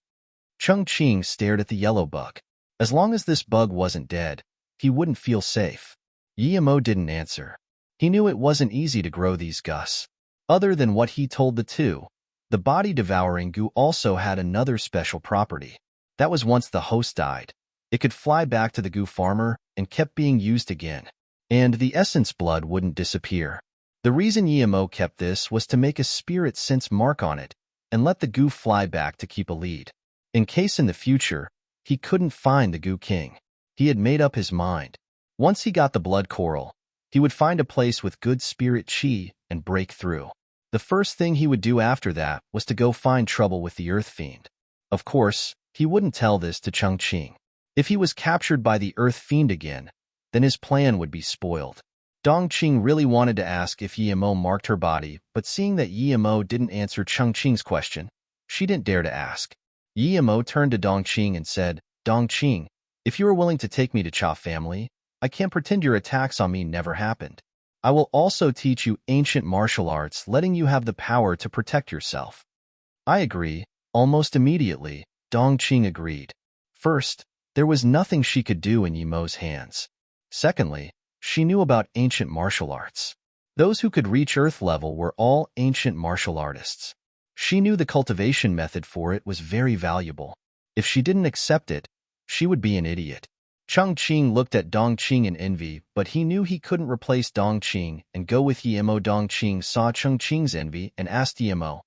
Chengqing stared at the yellow bug. As long as this bug wasn't dead, he wouldn't feel safe. Yimo didn't answer. He knew it wasn't easy to grow these gus. Other than what he told the two, the body-devouring gu also had another special property. That was once the host died, it could fly back to the gu farmer and kept being used again. And the essence blood wouldn't disappear. The reason Yimo kept this was to make a spirit sense mark on it and let the gu fly back to keep a lead. In case in the future, he couldn't find the gu king. He had made up his mind. Once he got the blood coral, he would find a place with good spirit chi and break through. The first thing he would do after that was to go find trouble with the Earth Fiend. Of course, he wouldn't tell this to Chengqing. If he was captured by the Earth Fiend again, then his plan would be spoiled. Dongqing really wanted to ask if Yimo marked her body, but seeing that Yimo didn't answer Chengqing's question, she didn't dare to ask. Yimo turned to Dongqing and said, "Dongqing, if you are willing to take me to Cha family, I can't pretend your attacks on me never happened. I will also teach you ancient martial arts, letting you have the power to protect yourself." "I agree." Almost immediately, Dongqing agreed. First, there was nothing she could do in Yimo's hands. Secondly, she knew about ancient martial arts. Those who could reach Earth level were all ancient martial artists. She knew the cultivation method for it was very valuable. If she didn't accept it, she would be an idiot. Chengqing looked at Dongqing in envy, but he knew he couldn't replace Dongqing and go with Yimo. Dongqing saw Chengqing's envy and asked Yimo,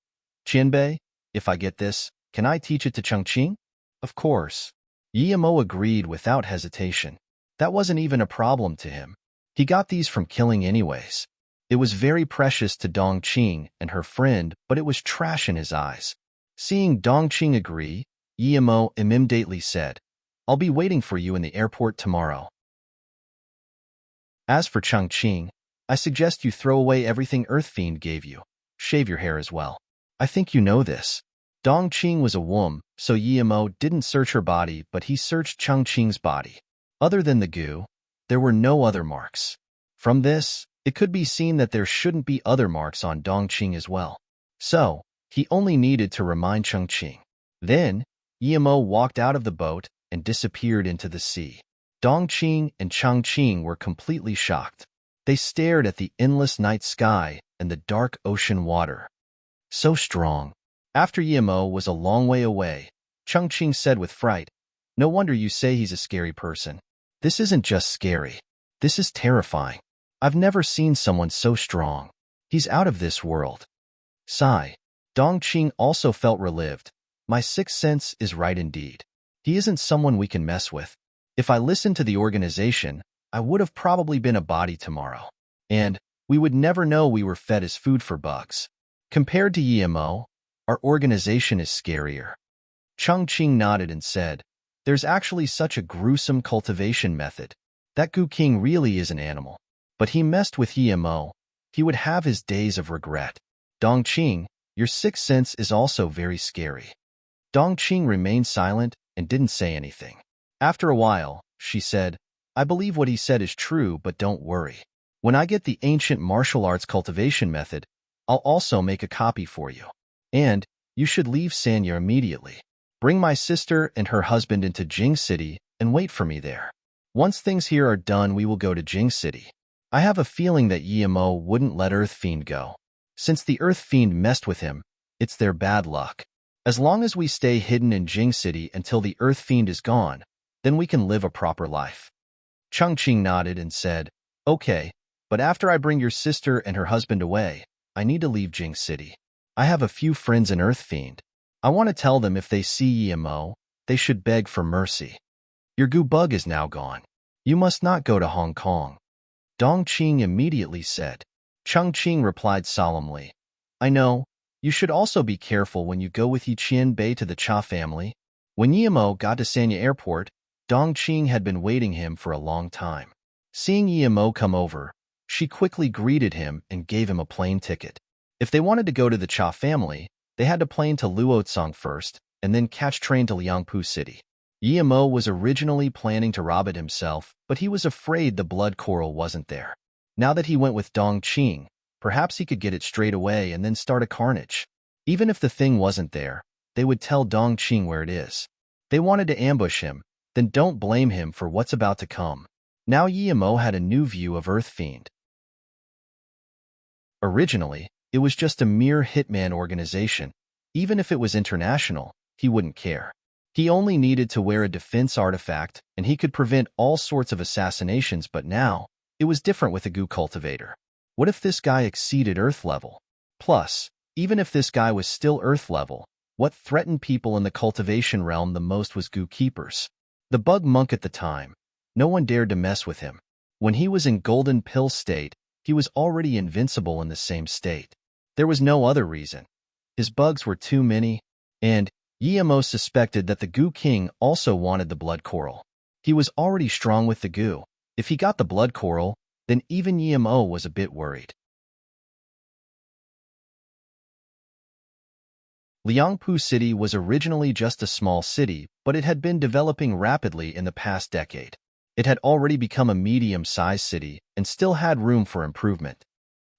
"Qianbei, if I get this, can I teach it to Chengqing?" "Of course." Yimo agreed without hesitation. That wasn't even a problem to him. He got these from killing anyways. It was very precious to Dongqing and her friend, but it was trash in his eyes. Seeing Dongqing agree, Yimo immediately said, "I'll be waiting for you in the airport tomorrow. As for Chengqing, I suggest you throw away everything Earth Fiend gave you. Shave your hair as well. I think you know this." Dongqing was a womb, so Yimo didn't search her body, but he searched Chengqing's body. Other than the gu, there were no other marks. From this, it could be seen that there shouldn't be other marks on Dongqing as well. So, he only needed to remind Chengqing. Then, Yimo walked out of the boat and disappeared into the sea. Dongqing and Chengqing were completely shocked. They stared at the endless night sky and the dark ocean water. So strong. After Yimo was a long way away, Chengqing said with fright, "No wonder you say he's a scary person. This isn't just scary. This is terrifying. I've never seen someone so strong. He's out of this world." Sigh. Dongqing also felt relieved. My sixth sense is right indeed. He isn't someone we can mess with. If I listened to the organization, I would have probably been a body tomorrow. And we would never know we were fed as food for bugs. Compared to Yimo, our organization is scarier. Chengqing nodded and said, "There's actually such a gruesome cultivation method. That Gu King really is an animal. But he messed with Yemo. He would have his days of regret. Dongqing, your sixth sense is also very scary. Dongqing remained silent and didn't say anything. After a while, she said, I believe what he said is true, but don't worry. When I get the ancient martial arts cultivation method, I'll also make a copy for you. And you should leave Sanya immediately. Bring my sister and her husband into Jing City and wait for me there. Once things here are done, we will go to Jing City. I have a feeling that Yemo wouldn't let Earth Fiend go. Since the Earth Fiend messed with him, it's their bad luck. As long as we stay hidden in Jing City until the Earth Fiend is gone, then we can live a proper life. Changqing nodded and said, Okay, but after I bring your sister and her husband away, I need to leave Jing City. I have a few friends in Earth Fiend. I want to tell them if they see Yemo, they should beg for mercy. Your goo bug is now gone. You must not go to Hong Kong. Dongqing immediately said. Changqing replied solemnly, I know. You should also be careful when you go with Yiqian Bei to the Cha family. When Yemo got to Sanya Airport, Dongqing had been waiting him for a long time. Seeing Yemo come over, she quickly greeted him and gave him a plane ticket. If they wanted to go to the Cha family, they had to plane to Luotsang first, and then catch train to Liangpu City. Yemo was originally planning to rob it himself, but he was afraid the blood coral wasn't there. Now that he went with Dongqing, perhaps he could get it straight away and then start a carnage. Even if the thing wasn't there, they would tell Dongqing where it is. They wanted to ambush him, then don't blame him for what's about to come. Now Yemo had a new view of Earth Fiend. Originally, it was just a mere hitman organization. Even if it was international, he wouldn't care. He only needed to wear a defense artifact, and he could prevent all sorts of assassinations, but now, it was different with a goo cultivator. What if this guy exceeded Earth level? Plus, even if this guy was still Earth level, what threatened people in the cultivation realm the most was goo keepers. The bug monk at the time, no one dared to mess with him. When he was in golden pill state, he was already invincible in the same state. There was no other reason. His bugs were too many, and Yemo suspected that the Goo King also wanted the blood coral. He was already strong with the goo. If he got the blood coral, then even Yemo was a bit worried. Liangpu City was originally just a small city, but it had been developing rapidly in the past decade. It had already become a medium-sized city and still had room for improvement.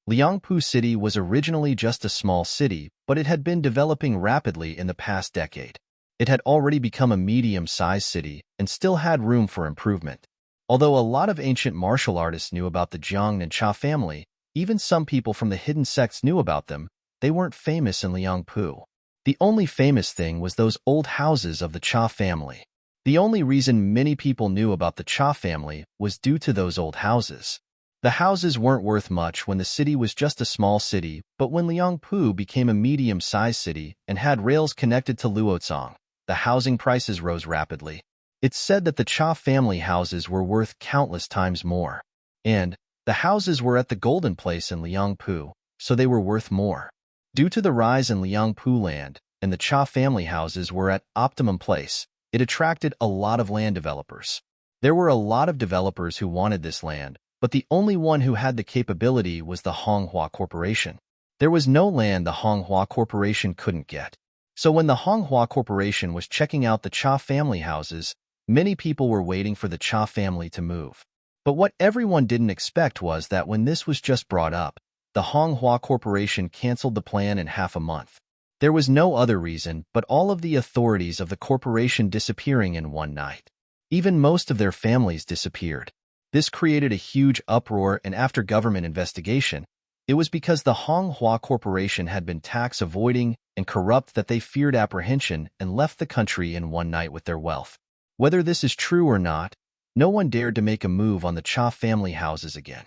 Liangpu City was originally just a small city, but it had been developing rapidly in the past decade. It had already become a medium-sized city and still had room for improvement. Although a lot of ancient martial artists knew about the Jiang and Cha family, even some people from the hidden sects knew about them, they weren't famous in Liangpu. The only famous thing was those old houses of the Cha family. The only reason many people knew about the Cha family was due to those old houses. The houses weren't worth much when the city was just a small city, but when Liangpu became a medium-sized city and had rails connected to Luotsang, the housing prices rose rapidly. It's said that the Cha family houses were worth countless times more. And the houses were at the Golden Place in Liangpu, so they were worth more. Due to the rise in Liangpu land, and the Cha family houses were at Optimum Place, it attracted a lot of land developers. There were a lot of developers who wanted this land, but the only one who had the capability was the Honghua Corporation. There was no land the Honghua Corporation couldn't get. So when the Honghua Corporation was checking out the Cha family houses, many people were waiting for the Cha family to move. But what everyone didn't expect was that when this was just brought up, the Honghua Corporation canceled the plan in half a month. There was no other reason but all of the authorities of the corporation disappearing in one night. Even most of their families disappeared. This created a huge uproar, and after government investigation, it was because the Honghua Corporation had been tax avoiding and corrupt that they feared apprehension and left the country in one night with their wealth. Whether this is true or not, no one dared to make a move on the Cha family houses again.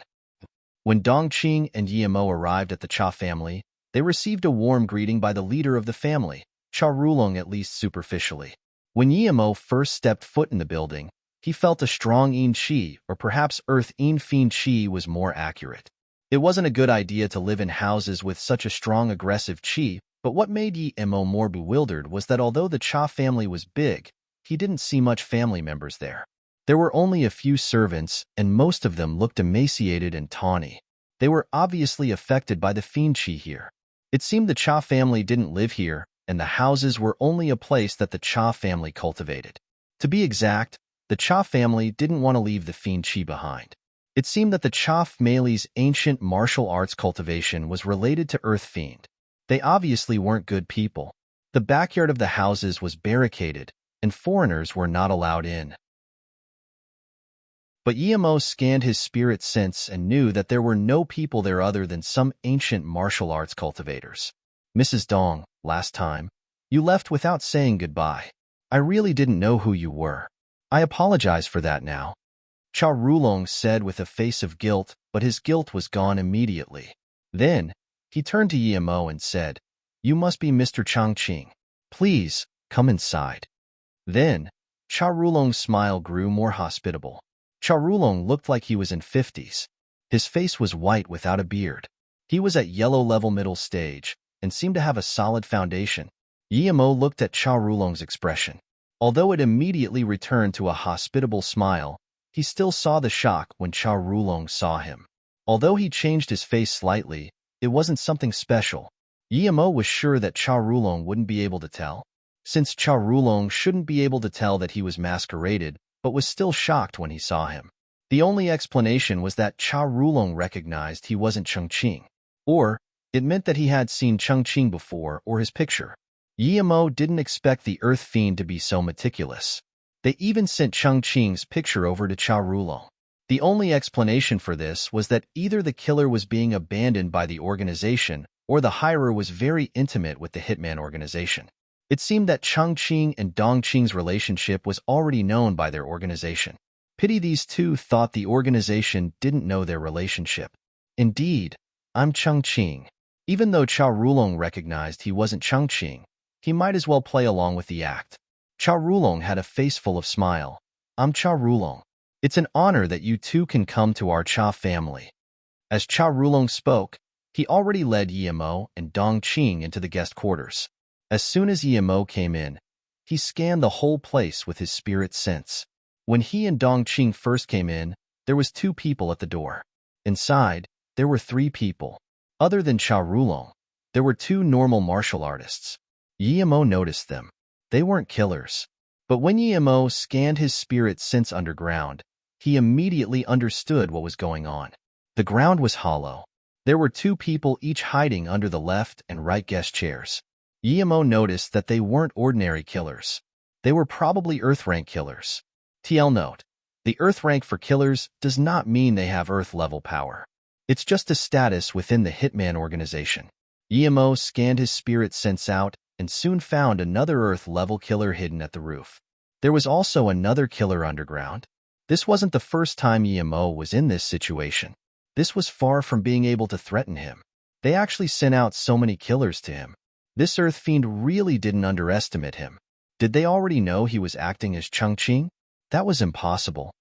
When Dongqing and Yemo arrived at the Cha family, they received a warm greeting by the leader of the family, Cha Rulong, at least superficially. When Yemo first stepped foot in the building, he felt a strong Yin Qi, or perhaps Earth Yin Fiend Qi was more accurate. It wasn't a good idea to live in houses with such a strong aggressive Qi, but what made Yemo more bewildered was that although the Cha family was big, he didn't see much family members there. There were only a few servants, and most of them looked emaciated and tawny. They were obviously affected by the fiend chi here. It seemed the Cha family didn't live here, and the houses were only a place that the Cha family cultivated. To be exact, the Cha family didn't want to leave the fiend chi behind. It seemed that the Cha family's ancient martial arts cultivation was related to Earth Fiend. They obviously weren't good people. The backyard of the houses was barricaded, and foreigners were not allowed in. But Yemo scanned his spirit sense and knew that there were no people there other than some ancient martial arts cultivators. Mrs. Dong, last time, you left without saying goodbye. I really didn't know who you were. I apologize for that now. Cha Rulong said with a face of guilt, but his guilt was gone immediately. Then, he turned to Yemo and said, You must be Mr. Changqing. Please, come inside. Then, Cha Rulong's smile grew more hospitable. Cha Rulong looked like he was in 50s. His face was white without a beard. He was at yellow-level middle stage and seemed to have a solid foundation. Yemo looked at Cha Rulong's expression. Although it immediately returned to a hospitable smile, he still saw the shock when Cha Rulong saw him. Although he changed his face slightly, it wasn't something special. Yemo was sure that Cha Rulong wouldn't be able to tell. Since Cha Rulong shouldn't be able to tell that he was masqueraded, but was still shocked when he saw him. The only explanation was that Cha Rulong recognized he wasn't Changqing. Or, it meant that he had seen Changqing before or his picture. Yemo didn't expect the Earth Fiend to be so meticulous. They even sent Changqing's picture over to Cha Rulong. The only explanation for this was that either the killer was being abandoned by the organization or the hirer was very intimate with the hitman organization. It seemed that Changqing and Dongqing's relationship was already known by their organization. Pity these two thought the organization didn't know their relationship. Indeed, I'm Changqing. Even though Cha Rulong recognized he wasn't Changqing, he might as well play along with the act. Cha Rulong had a face full of smile. I'm Cha Rulong. It's an honor that you two can come to our Cha family. As Cha Rulong spoke, he already led Yemo and Dongqing into the guest quarters. As soon as Yemo came in, he scanned the whole place with his spirit sense. When he and Dongqing first came in, there was 2 people at the door. Inside, there were 3 people. Other than Cha Rulong, there were 2 normal martial artists. Yemo noticed them. They weren't killers. But when Yemo scanned his spirit sense underground, he immediately understood what was going on. The ground was hollow. There were 2 people each hiding under the left and right guest chairs. Yemo noticed that they weren't ordinary killers. They were probably Earth rank killers. TL note: the Earth rank for killers does not mean they have Earth level power. It's just a status within the Hitman organization. Yemo scanned his spirit sense out and soon found another Earth-level killer hidden at the roof. There was also another killer underground. This wasn't the first time Yemo was in this situation. This was far from being able to threaten him. They actually sent out so many killers to him. This Earth Fiend really didn't underestimate him. Did they already know he was acting as Changqing? That was impossible.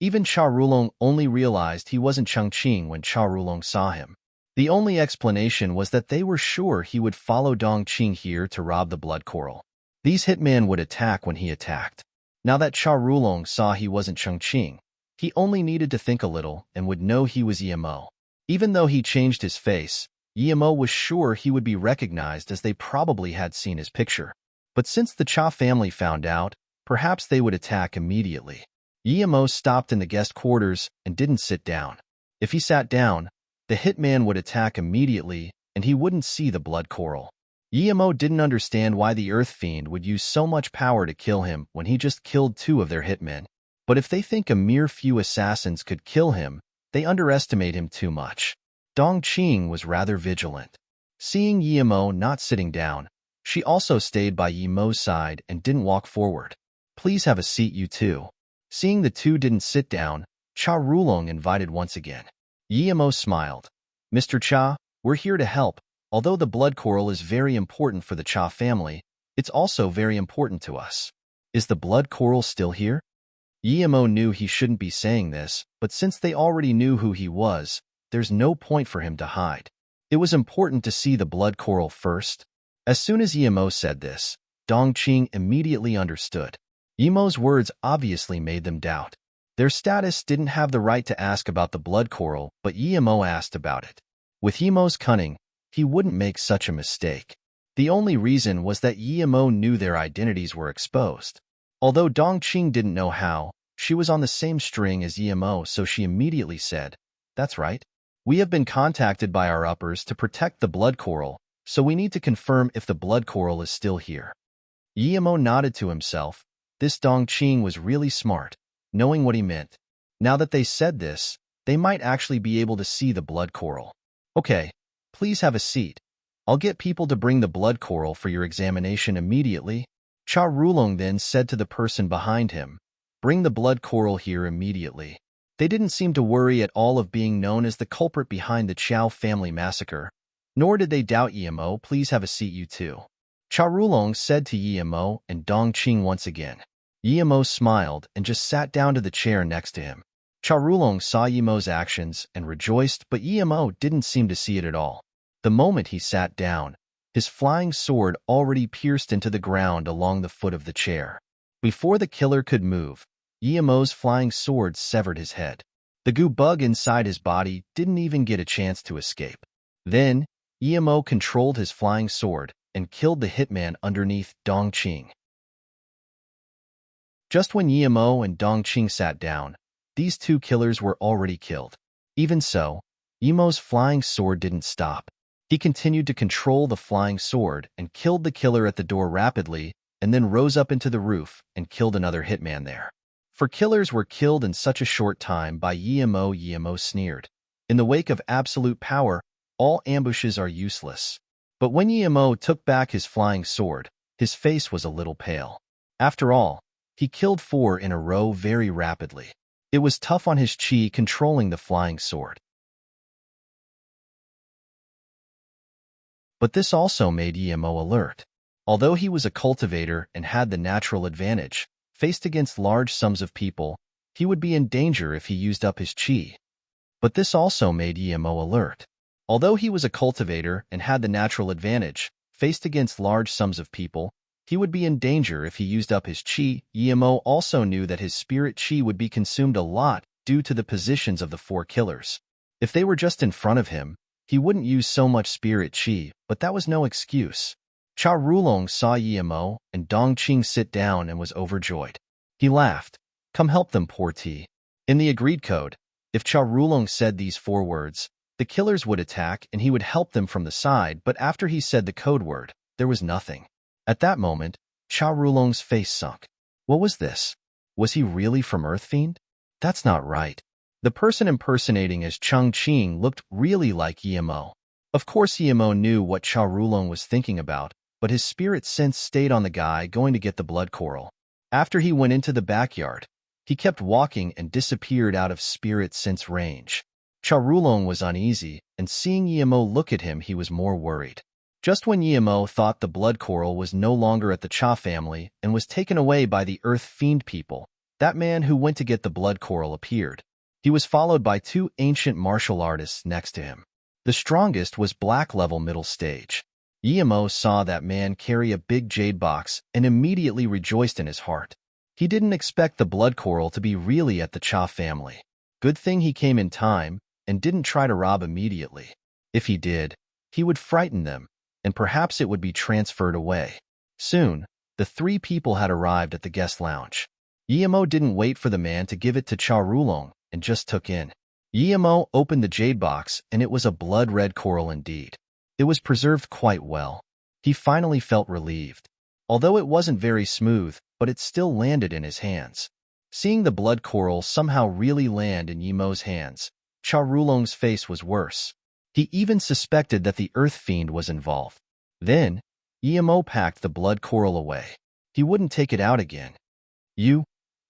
Even Cha Rulong only realized he wasn't Changqing when Cha Rulong saw him. The only explanation was that they were sure he would follow Dongqing here to rob the blood coral. These hitmen would attack when he attacked. Now that Cha Rulong saw he wasn't Changqing, he only needed to think a little and would know he was Yemo. Even though he changed his face, Yemo was sure he would be recognized as they probably had seen his picture. But since the Cha family found out, perhaps they would attack immediately. Yemo stopped in the guest quarters and didn't sit down. If he sat down, the hitman would attack immediately and he wouldn't see the blood coral. Yemo didn't understand why the Earth Fiend would use so much power to kill him when he just killed 2 of their hitmen. But if they think a mere few assassins could kill him, they underestimate him too much. Dongqing was rather vigilant. Seeing Yemo not sitting down, she also stayed by Yemo's side and didn't walk forward. Please have a seat, you two. Seeing the 2 didn't sit down, Cha Rulong invited once again. Yemo smiled. Mr. Cha, we're here to help. Although the blood coral is very important for the Cha family, it's also very important to us. Is the blood coral still here? Yemo knew he shouldn't be saying this, but since they already knew who he was, there's no point for him to hide. It was important to see the blood coral first. As soon as Yemo said this, Dongqing immediately understood. Yemo's words obviously made them doubt. Their status didn't have the right to ask about the blood coral, but Yemo asked about it. With Yemo's cunning, he wouldn't make such a mistake. The only reason was that Yemo knew their identities were exposed. Although Dongqing didn't know how, she was on the same string as Yemo, so she immediately said, "That's right. We have been contacted by our uppers to protect the blood coral, so we need to confirm if the blood coral is still here." Yemo nodded to himself. This Dongqing was really smart, knowing what he meant. Now that they said this, they might actually be able to see the blood coral. "Okay, please have a seat. I'll get people to bring the blood coral for your examination immediately." Cha Rulong then said to the person behind him, "Bring the blood coral here immediately." They didn't seem to worry at all of being known as the culprit behind the Chow family massacre, nor did they doubt Yemo. "Please have a seat, you two," Cha Rulong said to Yemo and Dongqing once again. Yemo smiled and just sat down to the chair next to him. Cha Rulong saw Yemo's actions and rejoiced, but Yemo didn't seem to see it at all. The moment he sat down, his flying sword already pierced into the ground along the foot of the chair. Before the killer could move, Yemo's flying sword severed his head. The goo bug inside his body didn't even get a chance to escape. Then, Yemo controlled his flying sword and killed the hitman underneath Dongqing. Just when Yemo and Dongqing sat down, these two killers were already killed. Even so, Yemo's flying sword didn't stop. He continued to control the flying sword and killed the killer at the door rapidly, and then rose up into the roof and killed another hitman there. For killers were killed in such a short time by Yemo, Yemo sneered. In the wake of absolute power, all ambushes are useless. But when Yemo took back his flying sword, his face was a little pale. After all, he killed 4 in a row very rapidly. It was tough on his chi controlling the flying sword. But this also made Yemo alert. Although he was a cultivator and had the natural advantage, faced against large sums of people, he would be in danger if he used up his chi. But this also made Yemo alert. Although he was a cultivator and had the natural advantage, faced against large sums of people, he would be in danger if he used up his chi. Yemo also knew that his spirit chi would be consumed a lot due to the positions of the 4 killers. If they were just in front of him, he wouldn't use so much spirit chi, but that was no excuse. Cha Rulong saw Yemo and Dongqing sit down and was overjoyed. He laughed. "Come help them, poor T." In the agreed code, if Cha Rulong said these 4 words, the killers would attack and he would help them from the side, but after he said the code word, there was nothing. At that moment, Cha Rulong's face sunk. What was this? Was he really from Earthfiend? That's not right. The person impersonating as Chung Qing looked really like Yemo. Of course Yemo knew what Cha Rulong was thinking about, but his spirit sense stayed on the guy going to get the blood coral. After he went into the backyard, he kept walking and disappeared out of spirit sense range. Cha Rulong was uneasy, and seeing Yemo look at him, he was more worried. Just when Yemo thought the blood coral was no longer at the Cha family and was taken away by the Earth Fiend people, that man who went to get the blood coral appeared. He was followed by 2 ancient martial artists next to him. The strongest was black level middle stage. Yemo saw that man carry a big jade box and immediately rejoiced in his heart. He didn't expect the blood coral to be really at the Cha family. Good thing he came in time and didn't try to rob immediately. If he did, he would frighten them, and perhaps it would be transferred away. Soon, the 3 people had arrived at the guest lounge. Yemo didn't wait for the man to give it to Cha Rulong and just took in. Yemo opened the jade box and it was a blood-red coral indeed. It was preserved quite well. He finally felt relieved. Although it wasn't very smooth, but it still landed in his hands. Seeing the blood coral somehow really land in Yemo's hands, Cha Rulong's face was worse. He even suspected that the Earth Fiend was involved. Then, Yemo packed the blood coral away. He wouldn't take it out again.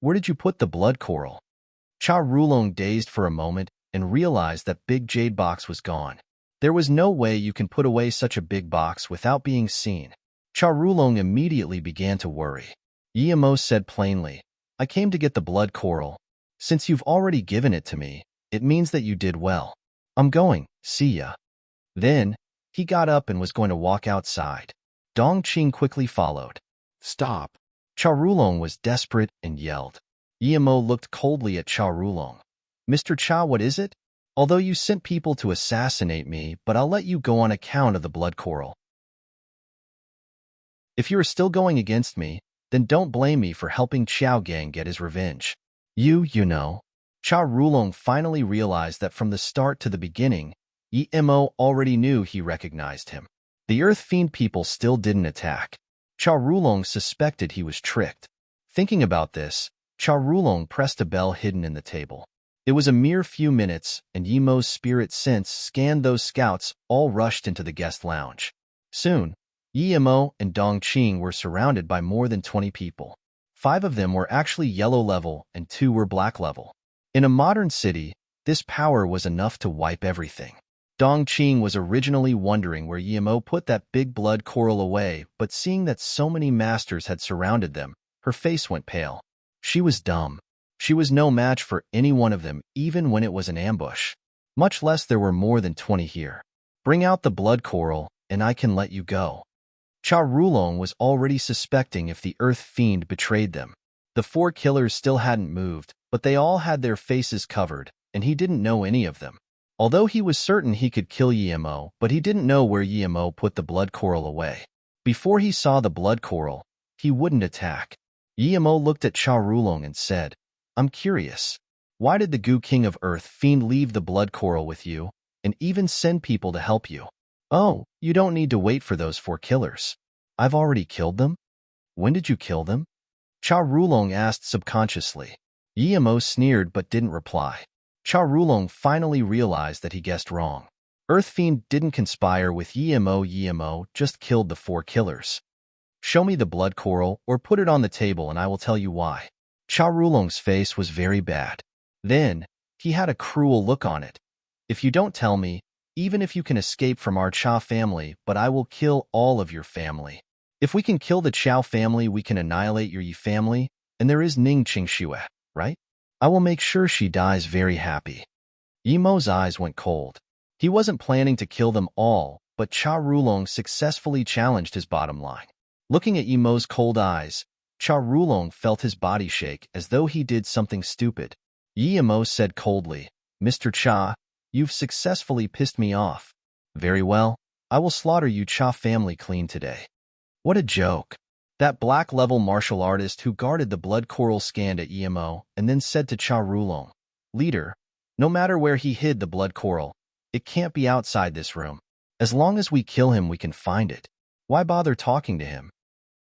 Where did you put the blood coral?" Cha Rulong dazed for a moment and realized that big jade box was gone. There was no way you can put away such a big box without being seen. Cha Rulong immediately began to worry. Yemo said plainly, "I came to get the blood coral. Since you've already given it to me, it means that you did well. I'm going, see ya." Then, he got up and was going to walk outside. Dongqing quickly followed. "Stop. Cha Rulong was desperate and yelled. Emo looked coldly at Cha Rulong. Mr. Cha, what is it? Although you sent people to assassinate me, but I'll let you go on account of the blood coral. If you are still going against me, then don't blame me for helping Xiao Gang get his revenge. You know. Cha Rulong finally realized that from the start to the beginning, Emo already knew he recognized him. The Earth Fiend people still didn't attack. Cha Rulong suspected he was tricked. Thinking about this, Cha Rulong pressed a bell hidden in the table. It was a mere few minutes, and Emo's spirit sense scanned those scouts all rushed into the guest lounge. Soon, Emo and Dong Qing were surrounded by more than 20 people. 5 of them were actually yellow level and 2 were black level. In a modern city, this power was enough to wipe everything. Dong Qing was originally wondering where Emo put that big blood coral away, but seeing that so many masters had surrounded them, her face went pale. She was dumb. She was no match for any one of them, even when it was an ambush. Much less there were more than 20 here. Bring out the blood coral, and I can let you go. Cha Rulong was already suspecting if the Earth Fiend betrayed them. The 4 killers still hadn't moved, but they all had their faces covered, and he didn't know any of them. Although he was certain he could kill Emo, but he didn't know where Emo put the blood coral away. Before he saw the blood coral, he wouldn't attack. Emo looked at Cha Rulong and said, I'm curious. Why did the Goo King of Earth Fiend leave the blood coral with you, and even send people to help you? Oh, you don't need to wait for those 4 killers. I've already killed them? When did you kill them? Cha Rulong asked subconsciously. Emo sneered but didn't reply. Cha Rulong finally realized that he guessed wrong. Earth Fiend didn't conspire with Emo just killed the 4 killers. Show me the blood coral or put it on the table and I will tell you why. Cha Rulong's face was very bad. Then, he had a cruel look on it. If you don't tell me, even if you can escape from our Cha family, but I will kill all of your family. If we can kill the Chao family, we can annihilate your Yi family, and there is Ning Qingxue, right? I will make sure she dies very happy. Emo's eyes went cold. He wasn't planning to kill them all, but Cha Rulong successfully challenged his bottom line. Looking at Emo's cold eyes, Cha Rulong felt his body shake as though he did something stupid. Emo said coldly, Mr. Cha, you've successfully pissed me off. Very well, I will slaughter you Cha family clean today. What a joke. That black-level martial artist who guarded the blood coral scanned at Emo and then said to Cha Rulong, Leader, no matter where he hid the blood coral, it can't be outside this room. As long as we kill him, we can find it. Why bother talking to him?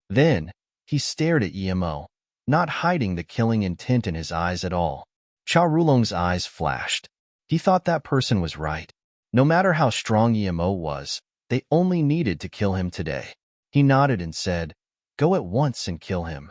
Then, he stared at Emo, not hiding the killing intent in his eyes at all. Cha Rulong's eyes flashed. He thought that person was right. No matter how strong Emo was, they only needed to kill him today. He nodded and said, Go at once and kill him.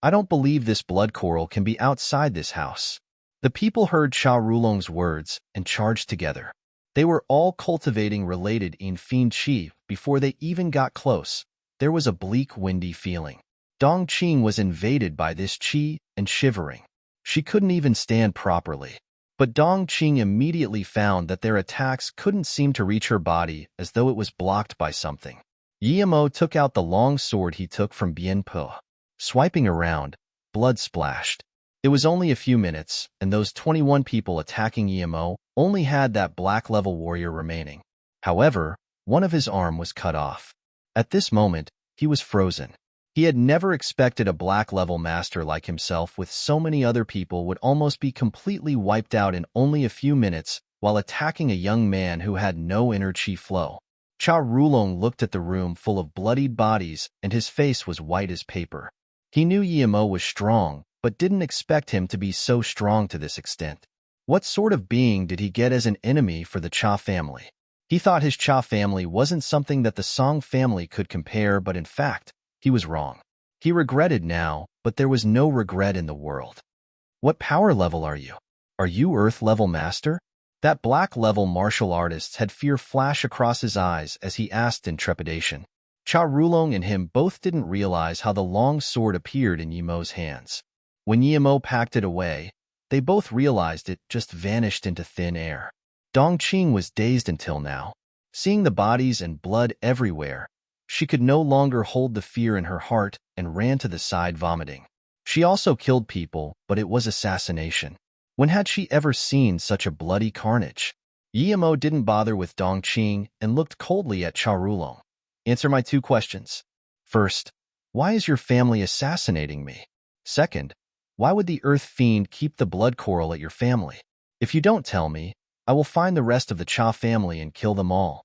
I don't believe this blood coral can be outside this house. The people heard Cha Rulong's words and charged together. They were all cultivating related in Fiend Chi before they even got close. There was a bleak, windy feeling. Dong Qing was invaded by this chi and shivering. She couldn't even stand properly. But Dong Qing immediately found that their attacks couldn't seem to reach her body as though it was blocked by something. Emo took out the long sword he took from Bien Po. Swiping around, blood splashed. It was only a few minutes, and those 21 people attacking Emo only had that black-level warrior remaining. However, one of his arm was cut off. At this moment, he was frozen. He had never expected a black-level master like himself with so many other people would almost be completely wiped out in only a few minutes while attacking a young man who had no inner chi flow. Cha Rulong looked at the room full of bloodied bodies and his face was white as paper. He knew Emo was strong, but didn't expect him to be so strong to this extent. What sort of being did he get as an enemy for the Cha family? He thought his Cha family wasn't something that the Song family could compare, but in fact, he was wrong. He regretted now, but there was no regret in the world. What power level are you? Are you Earth level master? That black level martial artist had fear flash across his eyes as he asked in trepidation. Cha Rulong and him both didn't realize how the long sword appeared in Yemo's hands. When Emo packed it away, they both realized it just vanished into thin air. Dong Qing was dazed until now. Seeing the bodies and blood everywhere, She could no longer hold the fear in her heart and ran to the side vomiting. She also killed people, but it was assassination. When had she ever seen such a bloody carnage? Yimo didn't bother with Dongqing and looked coldly at Charulong. Answer my 2 questions. First, why is your family assassinating me? Second, why would the Earth Fiend keep the blood coral at your family? If you don't tell me, I will find the rest of the Cha family and kill them all.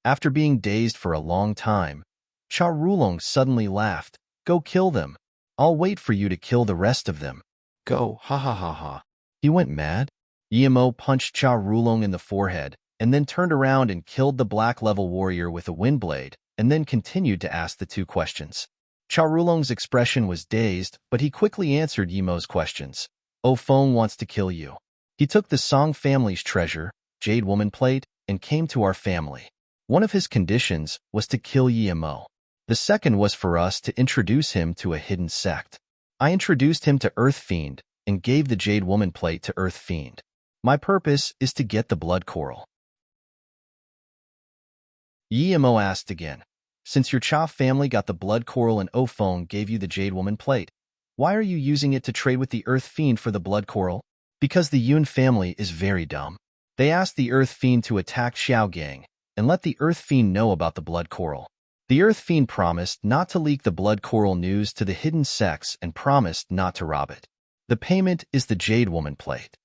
After being dazed for a long time, Charulong suddenly laughed. Go kill them. I'll wait for you to kill the rest of them. Go, ha ha ha ha. He went mad. Yimo punched Charulong in the forehead, and then turned around and killed the black-level warrior with a wind blade, and then continued to ask the 2 questions. Charulong's expression was dazed, but he quickly answered Yimo's questions. O Feng wants to kill you. He took the Song family's treasure, Jade Woman Plate, and came to our family. One of his conditions was to kill Yimo. The second was for us to introduce him to a hidden sect. I introduced him to Earth Fiend and gave the Jade Woman Plate to Earth Fiend. My purpose is to get the blood coral. Yimo asked again. Since your Cha family got the blood coral and O Feng gave you the Jade Woman Plate, why are you using it to trade with the Earth Fiend for the blood coral? Because the Yun family is very dumb. They asked the Earth Fiend to attack Xiaogang and let the Earth Fiend know about the blood coral. The Earth Fiend promised not to leak the blood coral news to the hidden sects and promised not to rob it. The payment is the Jade Woman Plate.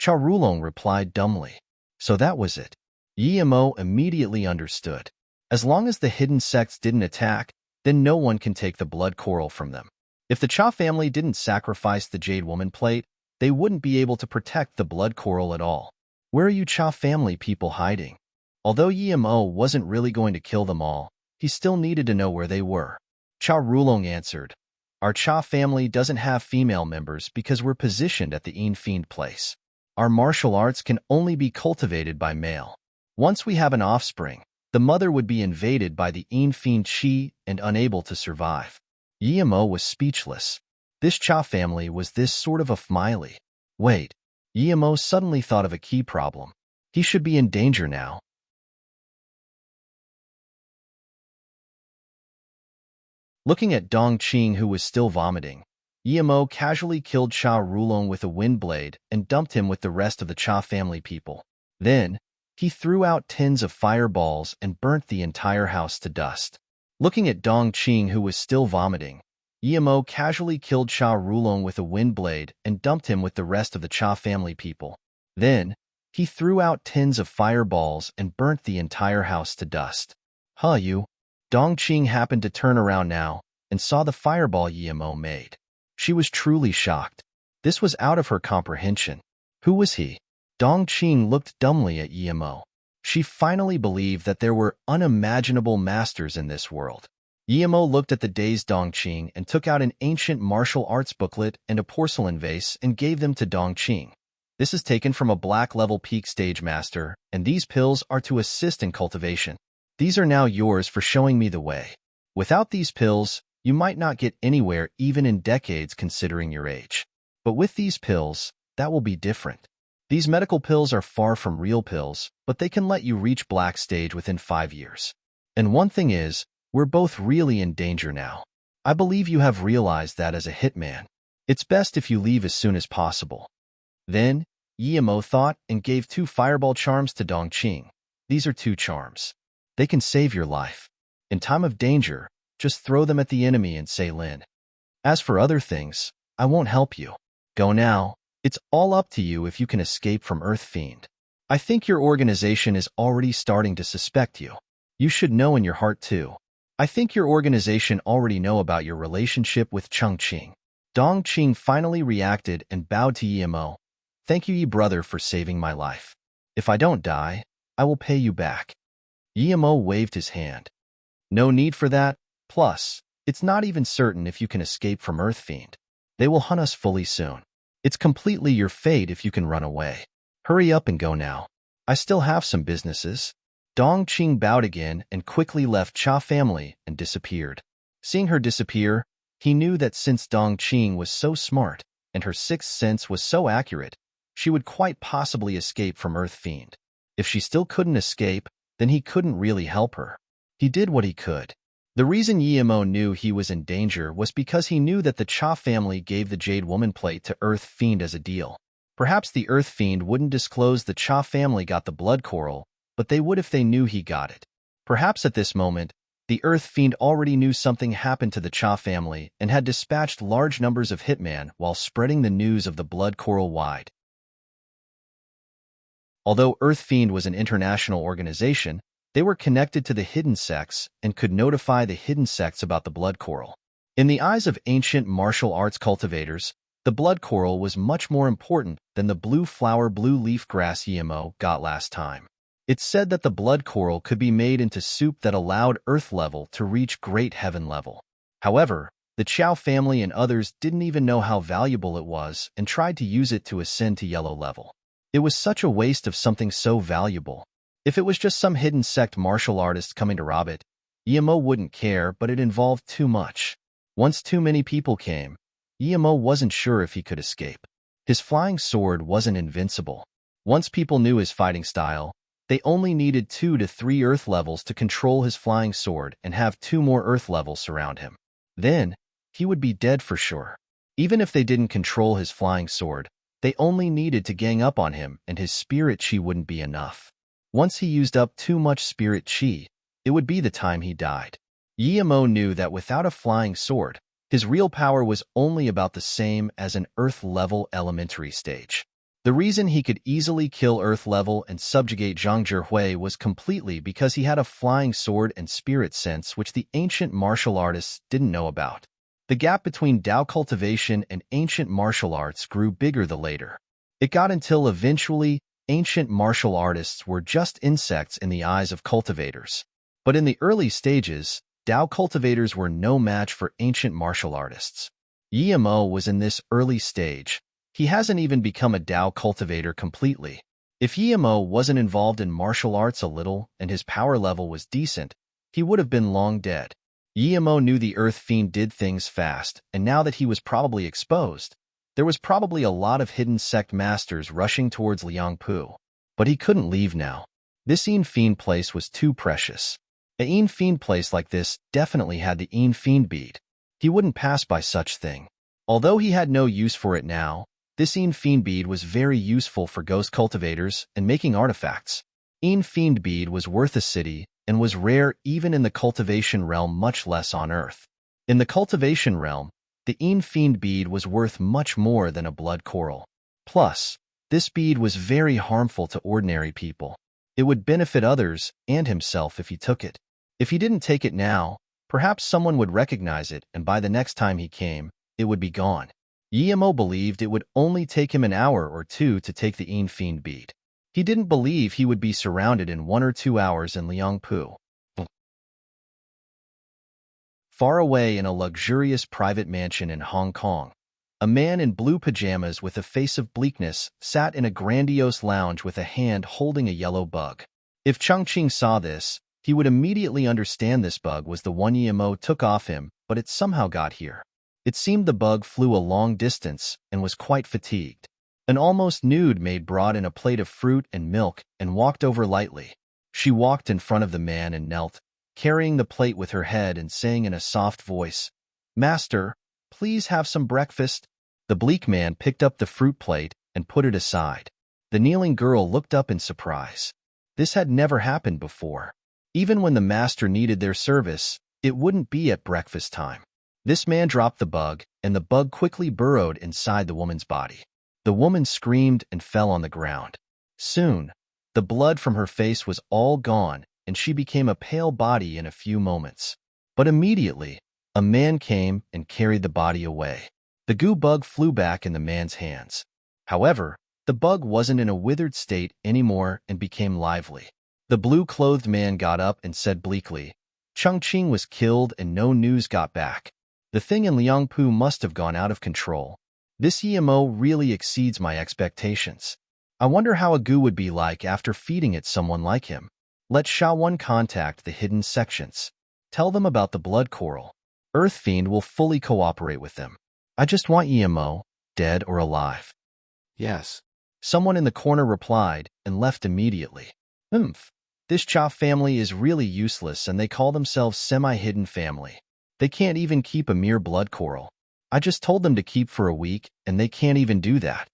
Charulong replied dumbly. So that was it. Yimo immediately understood. As long as the hidden sects didn't attack, then no one can take the blood coral from them. If the Cha family didn't sacrifice the Jade Woman Plate, they wouldn't be able to protect the blood coral at all. Where are you Cha family people hiding? Although Yimo wasn't really going to kill them all, he still needed to know where they were. Charulong answered, Our Cha family doesn't have female members because we're positioned at the Yin Fiend place. Our martial arts can only be cultivated by male. Once we have an offspring, the mother would be invaded by the Yin Fiend Qi and unable to survive. Yimo was speechless. This Cha family was this sort of a family. Wait, Yimo suddenly thought of a key problem. He should be in danger now. Looking at Dongqing, who was still vomiting, Yimo casually killed Charulong with a wind blade and dumped him with the rest of the Cha family people. Then, he threw out tins of fireballs and burnt the entire house to dust. Looking at Dongqing, who was still vomiting, Yimo casually killed Charulong with a wind blade and dumped him with the rest of the Cha family people. Then, he threw out tins of fireballs and burnt the entire house to dust. Huh, you? Dongqing happened to turn around now and saw the fireball Yimo made. She was truly shocked. This was out of her comprehension. Who was he? Dongqing looked dumbly at Yimo. She finally believed that there were unimaginable masters in this world. Yimo looked at the dazed Dongqing and took out an ancient martial arts booklet and a porcelain vase and gave them to Dongqing. This is taken from a black-level peak stage master, and these pills are to assist in cultivation. These are now yours for showing me the way. Without these pills, you might not get anywhere even in decades considering your age. But with these pills, that will be different. These medical pills are far from real pills, but they can let you reach black stage within 5 years. And one thing is, we're both really in danger now. I believe you have realized that as a hitman. It's best if you leave as soon as possible. Then, Yimo thought and gave 2 fireball charms to Dongqing. These are 2 charms. They can save your life. In time of danger, just throw them at the enemy and say Lin. As for other things, I won't help you. Go now. It's all up to you if you can escape from Earth Fiend. I think your organization is already starting to suspect you. You should know in your heart too. I think your organization already know about your relationship with Chongqing. Dongqing finally reacted and bowed to Yimo. Thank you, ye brother, for saving my life. If I don't die, I will pay you back. Yimo waved his hand. No need for that. Plus, it's not even certain if you can escape from Earth Fiend. They will hunt us fully soon. It's completely your fate if you can run away. Hurry up and go now. I still have some businesses. Dongqing bowed again and quickly left Cha family and disappeared. Seeing her disappear, he knew that since Dongqing was so smart and her sixth sense was so accurate, she would quite possibly escape from Earth Fiend. If she still couldn't escape, then he couldn't really help her. He did what he could. The reason Yemo knew he was in danger was because he knew that the Cha family gave the Jade Woman plate to Earth Fiend as a deal. Perhaps the Earth Fiend wouldn't disclose the Cha family got the blood coral, but they would if they knew he got it. Perhaps at this moment, the Earth Fiend already knew something happened to the Cha family and had dispatched large numbers of hitmen while spreading the news of the blood coral wide. Although Earth Fiend was an international organization, they were connected to the hidden sects and could notify the hidden sects about the blood coral. In the eyes of ancient martial arts cultivators, the blood coral was much more important than the blue flower blue leaf grass Yemo got last time. It's said that the blood coral could be made into soup that allowed earth level to reach great heaven level. However, the Chow family and others didn't even know how valuable it was and tried to use it to ascend to yellow level. It was such a waste of something so valuable. If it was just some hidden sect martial artist coming to rob it, Yemo wouldn't care, but it involved too much. Once too many people came, Yemo wasn't sure if he could escape. His flying sword wasn't invincible. Once people knew his fighting style, they only needed 2 to 3 earth levels to control his flying sword and have 2 more earth levels surround him. Then, he would be dead for sure. Even if they didn't control his flying sword, they only needed to gang up on him and his spirit chi wouldn't be enough. Once he used up too much spirit chi, it would be the time he died. Yemo knew that without a flying sword, his real power was only about the same as an Earth-level elementary stage. The reason he could easily kill Earth-level and subjugate Zhang Zhihui was completely because he had a flying sword and spirit sense which the ancient martial artists didn't know about. The gap between Dao cultivation and ancient martial arts grew bigger the later. It got until eventually, ancient martial artists were just insects in the eyes of cultivators. But in the early stages, Dao cultivators were no match for ancient martial artists. Yemo was in this early stage. He hasn't even become a Dao cultivator completely. If Yemo wasn't involved in martial arts a little and his power level was decent, he would have been long dead. Yemo knew the Earth Fiend did things fast, and now that he was probably exposed, there was probably a lot of hidden sect masters rushing towards Liangpu. But he couldn't leave now. This Een Fiend place was too precious. A Een Fiend place like this definitely had the Een Fiend bead. He wouldn't pass by such thing. Although he had no use for it now, this Een Fiend bead was very useful for ghost cultivators and making artifacts. Een Fiend bead was worth a city and was rare even in the cultivation realm, much less on Earth. In the cultivation realm, the Een Fiend bead was worth much more than a blood coral. Plus, this bead was very harmful to ordinary people. It would benefit others and himself if he took it. If he didn't take it now, perhaps someone would recognize it, and by the next time he came, it would be gone. Yemo believed it would only take him an hour or 2 to take the Een Fiend bead. He didn't believe he would be surrounded in 1 or 2 hours in Liangpu. Far away in a luxurious private mansion in Hong Kong, a man in blue pajamas with a face of bleakness sat in a grandiose lounge with a hand holding a yellow bug. If Chongqing saw this, he would immediately understand this bug was the one Yemo took off him, but it somehow got here. It seemed the bug flew a long distance and was quite fatigued. An almost nude maid brought in a plate of fruit and milk and walked over lightly. She walked in front of the man and knelt, carrying the plate with her head and saying in a soft voice, "Master, please have some breakfast." The bleak man picked up the fruit plate and put it aside. The kneeling girl looked up in surprise. This had never happened before. Even when the master needed their service, it wouldn't be at breakfast time. This man dropped the bug, and the bug quickly burrowed inside the woman's body. The woman screamed and fell on the ground. Soon, the blood from her face was all gone, and she became a pale body in a few moments. But immediately, a man came and carried the body away. The goo bug flew back in the man's hands. However, the bug wasn't in a withered state anymore and became lively. The blue-clothed man got up and said bleakly, "Chongqing was killed and no news got back. The thing in Liangpu must have gone out of control. This Yemo really exceeds my expectations. I wonder how a goo would be like after feeding it someone like him. Let Sha1 contact the hidden sections. Tell them about the blood coral. Earth Fiend will fully cooperate with them. I just want Yemo, dead or alive." "Yes." Someone in the corner replied and left immediately. This Cha family is really useless and they call themselves semi-hidden family. They can't even keep a mere blood coral. I just told them to keep for a week and they can't even do that.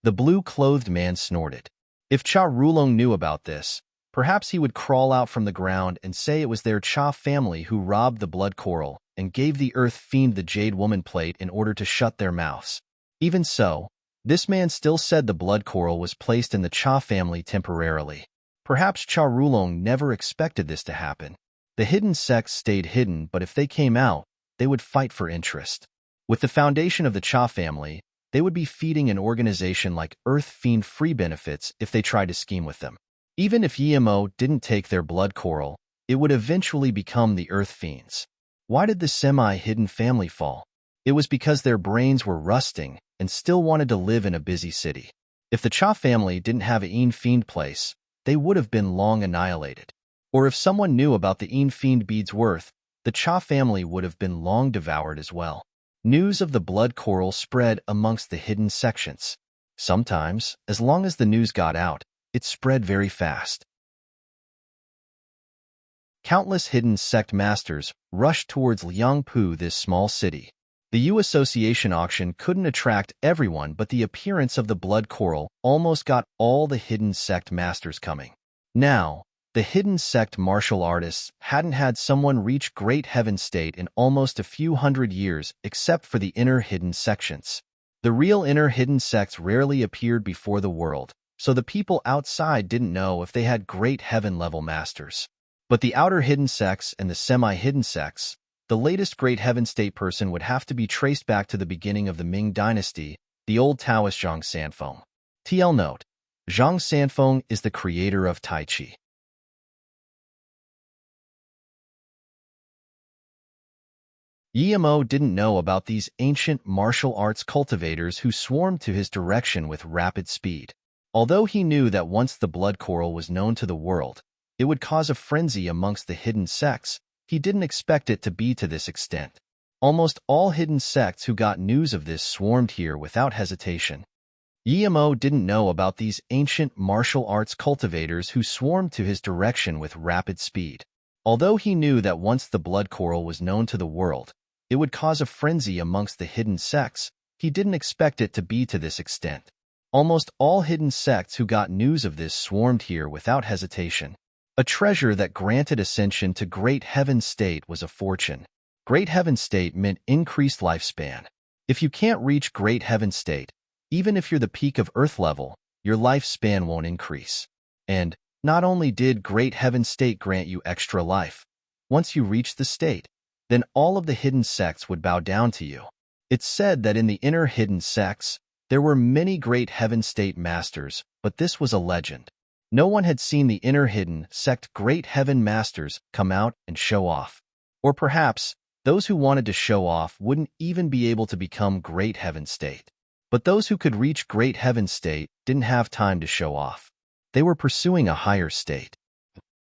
The blue-clothed man snorted. If Cha Rulong knew about this, perhaps he would crawl out from the ground and say it was their Cha family who robbed the blood coral and gave the earth fiend the jade woman plate in order to shut their mouths. Even so, this man still said the blood coral was placed in the Cha family temporarily. Perhaps Cha Rulong never expected this to happen. The hidden sects stayed hidden, but if they came out, they would fight for interest. With the foundation of the Cha family, they would be feeding an organization like Earth Fiend free benefits if they tried to scheme with them. Even if Yemo didn't take their blood coral, it would eventually become the Earth Fiends. Why did the semi-hidden family fall? It was because their brains were rusting and still wanted to live in a busy city. If the Cha family didn't have a Een Fiend place, they would have been long annihilated. Or if someone knew about the Een Fiend bead's worth, the Cha family would have been long devoured as well. News of the blood coral spread amongst the hidden sections. Sometimes, as long as the news got out, it spread very fast. Countless hidden sect masters rushed towards Liangpu, this small city. The U Association auction couldn't attract everyone, but the appearance of the blood coral almost got all the hidden sect masters coming. Now, the hidden sect martial artists hadn't had someone reach Great Heaven State in almost a few hundred years, except for the inner hidden sections. The real inner hidden sects rarely appeared before the world, so the people outside didn't know if they had Great Heaven level masters. But the outer hidden sects and the semi-hidden sects, the latest Great Heaven State person would have to be traced back to the beginning of the Ming Dynasty, the old Taoist Zhang Sanfeng. TL note: Zhang Sanfeng is the creator of Tai Chi. Yemo didn't know about these ancient martial arts cultivators who swarmed to his direction with rapid speed. Although he knew that once the blood coral was known to the world, it would cause a frenzy amongst the hidden sects, he didn't expect it to be to this extent. Almost all hidden sects who got news of this swarmed here without hesitation. Yemo didn't know about these ancient martial arts cultivators who swarmed to his direction with rapid speed. Although he knew that once the blood coral was known to the world, it would cause a frenzy amongst the hidden sects, he didn't expect it to be to this extent. Almost all hidden sects who got news of this swarmed here without hesitation. A treasure that granted ascension to Great Heaven State was a fortune. Great Heaven State meant increased lifespan. If you can't reach Great Heaven State, even if you're the peak of Earth level, your lifespan won't increase. And not only did Great Heaven State grant you extra life, once you reached the state, then all of the hidden sects would bow down to you. It's said that in the inner hidden sects, there were many Great Heaven State masters, but this was a legend. No one had seen the inner hidden sect Great Heaven Masters come out and show off. Or perhaps, those who wanted to show off wouldn't even be able to become Great Heaven State. But those who could reach Great Heaven State didn't have time to show off. They were pursuing a higher state.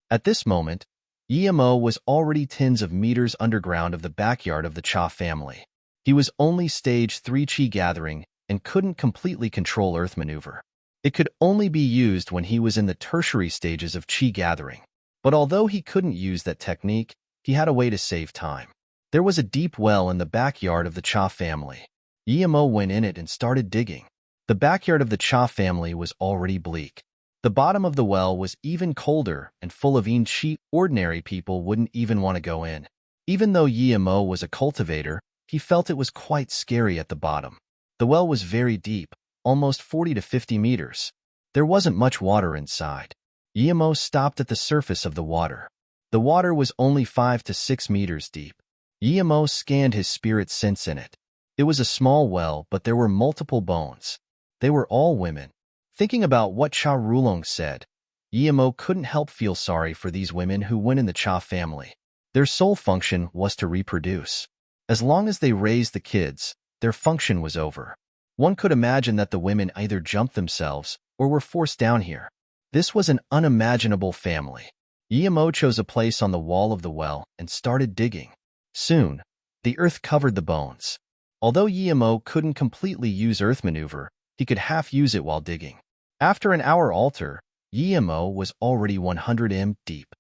At this moment, Yemo was already tens of meters underground of the backyard of the Cha family. He was only stage 3 Qi gathering and couldn't completely control Earth maneuver. It could only be used when he was in the tertiary stages of Qi gathering. But although he couldn't use that technique, he had a way to save time. There was a deep well in the backyard of the Cha family. Yemo went in it and started digging. The backyard of the Cha family was already bleak. The bottom of the well was even colder and full of Een Qi. Ordinary people wouldn't even want to go in. Even though Yemo was a cultivator, he felt it was quite scary at the bottom. The well was very deep, almost 40 to 50 meters. There wasn't much water inside. Yemo stopped at the surface of the water. The water was only 5 to 6 meters deep. Yemo scanned his spirit sense in it. It was a small well, but there were multiple bones. They were all women. Thinking about what Cha Rulong said, Yemo couldn't help feel sorry for these women who went in the Cha family. Their sole function was to reproduce. As long as they raised the kids, their function was over. One could imagine that the women either jumped themselves or were forced down here. This was an unimaginable family. Yemo chose a place on the wall of the well and started digging. Soon, the earth covered the bones. Although Yemo couldn't completely use earth maneuver, he could half use it while digging. After an hour altar, Yemo was already 100 m deep.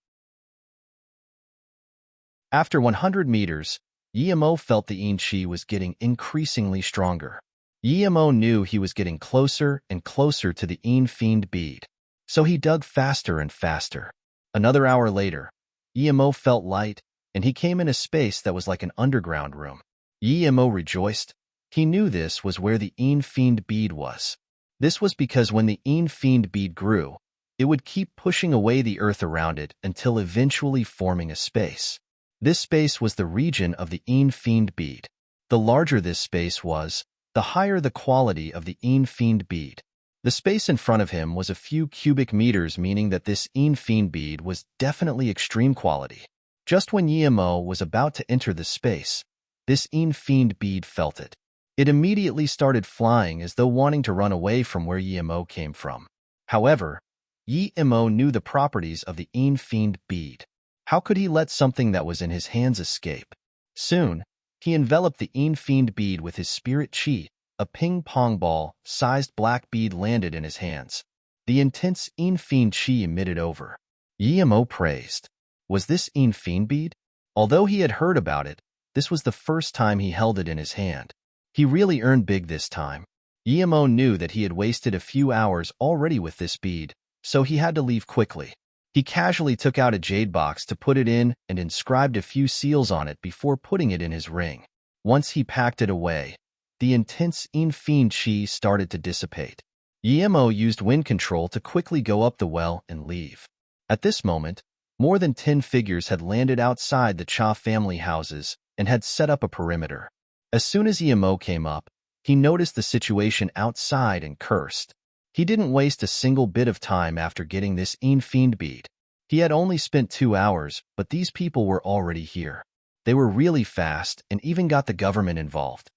After 100 meters, Yemo felt the Inchi was getting increasingly stronger. Yemo knew he was getting closer and closer to the fiend bead, so he dug faster and faster. Another hour later, Yemo felt light, and he came in a space that was like an underground room. Yemo rejoiced. He knew this was where the fiend bead was. This was because when the fiend bead grew, it would keep pushing away the earth around it until eventually forming a space. This space was the region of the fiend bead. The larger this space was, the higher the quality of the fiend bead. The space in front of him was a few cubic meters, meaning that this fiend bead was definitely extreme quality. Just when Yemo was about to enter the space, this fiend bead felt it. It immediately started flying as though wanting to run away from where Yemo came from. However, Yemo knew the properties of the fiend bead. How could he let something that was in his hands escape? Soon, he enveloped the fiend bead with his spirit chi. A ping-pong ball-sized black bead landed in his hands. The intense fiend chi emitted over. Yemo praised. Was this fiend bead? Although he had heard about it, this was the first time he held it in his hand. He really earned big this time. Yemo knew that he had wasted a few hours already with this bead, so he had to leave quickly. He casually took out a jade box to put it in and inscribed a few seals on it before putting it in his ring. Once he packed it away, the intense fiend chi started to dissipate. Yemo used wind control to quickly go up the well and leave. At this moment, more than 10 figures had landed outside the Cha family houses and had set up a perimeter. As soon as Yemo came up, he noticed the situation outside and cursed. He didn't waste a single bit of time after getting this fiend bead. He had only spent 2 hours, but these people were already here. They were really fast and even got the government involved.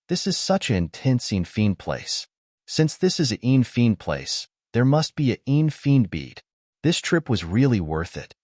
This is such an intense fiend place. Since this is a fiend place, there must be a fiend bead. This trip was really worth it.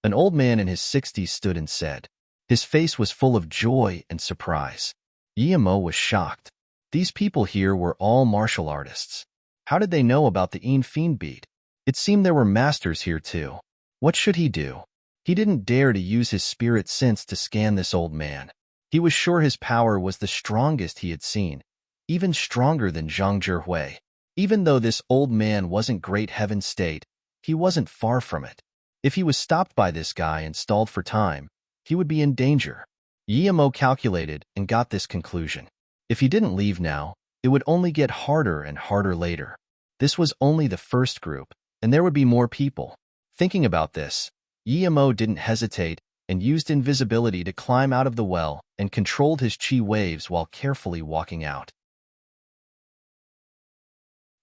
An old man in his 60s stood and said. His face was full of joy and surprise. Yemo was shocked. These people here were all martial artists. How did they know about the fiend bead? It seemed there were masters here too. What should he do? He didn't dare to use his spirit sense to scan this old man. He was sure his power was the strongest he had seen, even stronger than Zhang Zhihui. Even though this old man wasn't great heaven state, he wasn't far from it. If he was stopped by this guy and stalled for time, he would be in danger. Yemo calculated and got this conclusion. If he didn't leave now, it would only get harder and harder later. This was only the first group, and there would be more people. Thinking about this, Yemo didn't hesitate and used invisibility to climb out of the well and controlled his chi waves while carefully walking out.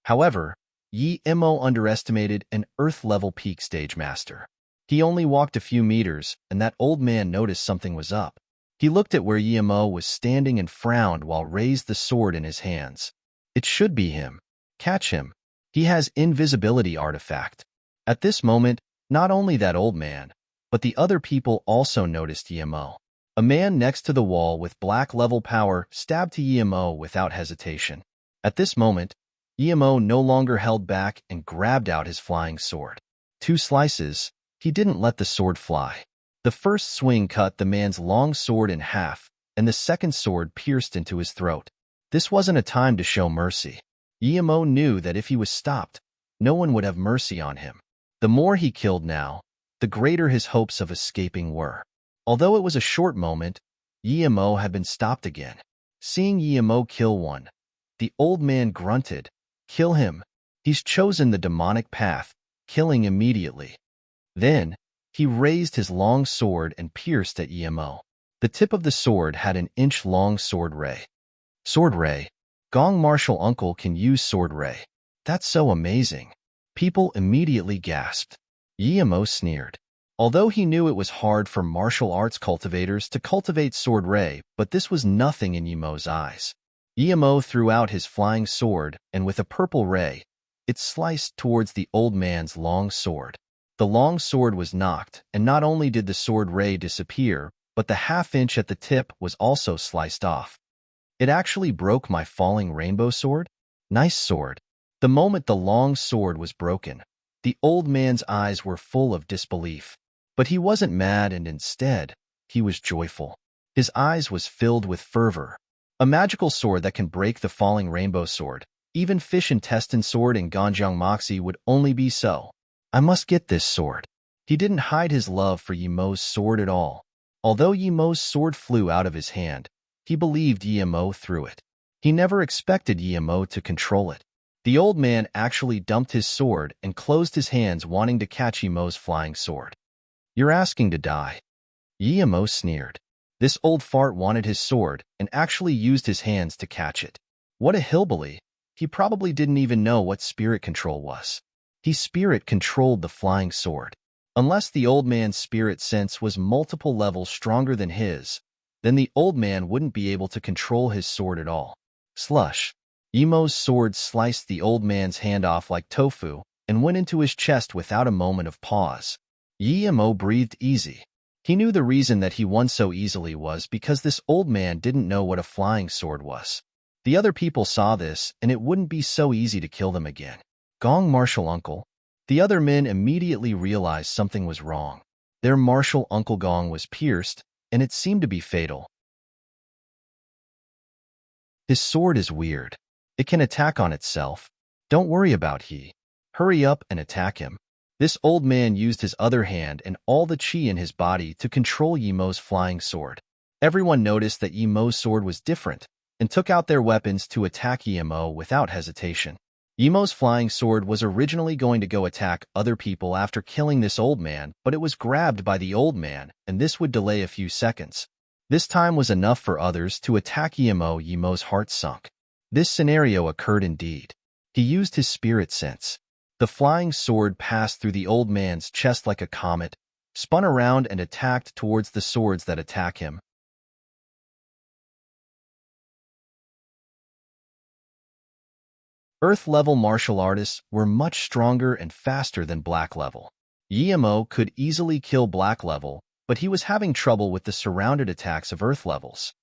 However, Yemo underestimated an Earth-level peak stage master. He only walked a few meters, and that old man noticed something was up. He looked at where Yemo was standing and frowned while raised the sword in his hands. It should be him. Catch him. He has invisibility artifact. At this moment, not only that old man, but the other people also noticed Yemo. A man next to the wall with black level power stabbed to Yemo without hesitation. At this moment, Yemo no longer held back and grabbed out his flying sword. 2 slices, he didn't let the sword fly. The first swing cut the man's long sword in half, and the second sword pierced into his throat. This wasn't a time to show mercy. Yemo knew that if he was stopped, no one would have mercy on him. The more he killed now, the greater his hopes of escaping were. Although it was a short moment, Yemo had been stopped again. Seeing Yemo kill one, the old man grunted, "Kill him. He's chosen the demonic path," killing immediately. Then, he raised his long sword and pierced at Yemo. The tip of the sword had an inch-long sword ray. Sword ray. Gong martial uncle can use sword ray. That's so amazing. People immediately gasped. Yemo sneered. Although he knew it was hard for martial arts cultivators to cultivate sword ray, but this was nothing in Yemo's eyes. Yemo threw out his flying sword, and with a purple ray, it sliced towards the old man's long sword. The long sword was knocked, and not only did the sword ray disappear, but the half-inch at the tip was also sliced off. It actually broke my falling rainbow sword? Nice sword. The moment the long sword was broken, the old man's eyes were full of disbelief. But he wasn't mad, and instead, he was joyful. His eyes was filled with fervor. A magical sword that can break the falling rainbow sword. Even fish intestine sword and Ganjiang Moxie would only be so. I must get this sword. He didn't hide his love for Yimo's sword at all. Although Yimo's sword flew out of his hand, he believed Yimo threw it. He never expected Yimo to control it. The old man actually dumped his sword and closed his hands, wanting to catch Yimo's flying sword. You're asking to die. Yimo sneered. This old fart wanted his sword and actually used his hands to catch it. What a hillbilly. He probably didn't even know what spirit control was. He spirit controlled the flying sword. Unless the old man's spirit sense was multiple levels stronger than his, then the old man wouldn't be able to control his sword at all. Slush. Yimo's sword sliced the old man's hand off like tofu and went into his chest without a moment of pause. Yimo breathed easy. He knew the reason that he won so easily was because this old man didn't know what a flying sword was. The other people saw this, and it wouldn't be so easy to kill them again. Gong martial uncle. The other men immediately realized something was wrong. Their martial uncle Gong was pierced, and it seemed to be fatal. His sword is weird. It can attack on itself. Don't worry about he. Hurry up and attack him. This old man used his other hand and all the chi in his body to control Yimo's flying sword. Everyone noticed that Yimo's sword was different and took out their weapons to attack Yimo without hesitation. Yimo's flying sword was originally going to go attack other people after killing this old man, but it was grabbed by the old man, and this would delay a few seconds. This time was enough for others to attack Yimo. Yimo's heart sunk. This scenario occurred indeed. He used his spirit sense. The flying sword passed through the old man's chest like a comet, spun around and attacked towards the swords that attack him. Earth-level martial artists were much stronger and faster than Black-level. Yimo could easily kill Black-level, but he was having trouble with the surrounded attacks of Earth-levels.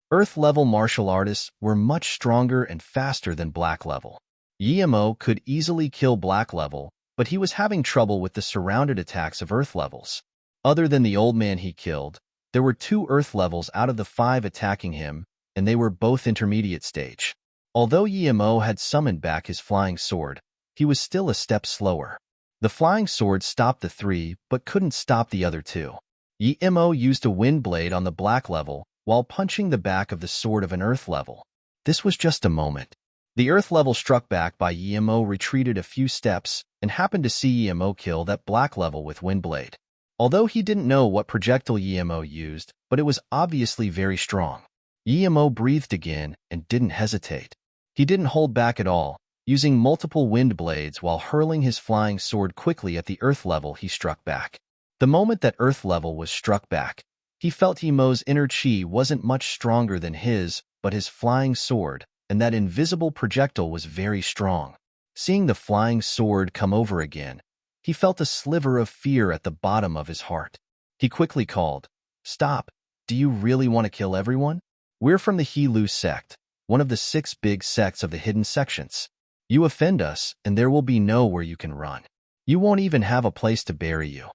Earth-level martial artists were much stronger and faster than Black-level. Yimo could easily kill Black-level, but he was having trouble with the surrounded attacks of Earth-levels. Other than the old man he killed, there were 2 Earth-levels out of the 5 attacking him, and they were both intermediate stage. Although Yimo had summoned back his flying sword, he was still a step slower. The flying sword stopped the 3, but couldn't stop the other 2. Yimo used a wind blade on the Black level while punching the back of the sword of an Earth level. This was just a moment. The Earth level struck back by Yimo retreated a few steps and happened to see Yimo kill that Black level with wind blade. Although he didn't know what projectile Yimo used, but it was obviously very strong. Yimo breathed again and didn't hesitate. He didn't hold back at all, using multiple wind blades while hurling his flying sword quickly at the Earth level he struck back. The moment that Earth level was struck back, he felt Yimo's inner chi wasn't much stronger than his, but his flying sword, and that invisible projectile was very strong. Seeing the flying sword come over again, he felt a sliver of fear at the bottom of his heart. He quickly called, "Stop! Do you really want to kill everyone? We're from the He-Lu sect, one of the 6 big sects of the hidden sections. You offend us, and there will be nowhere you can run. You won't even have a place to bury you."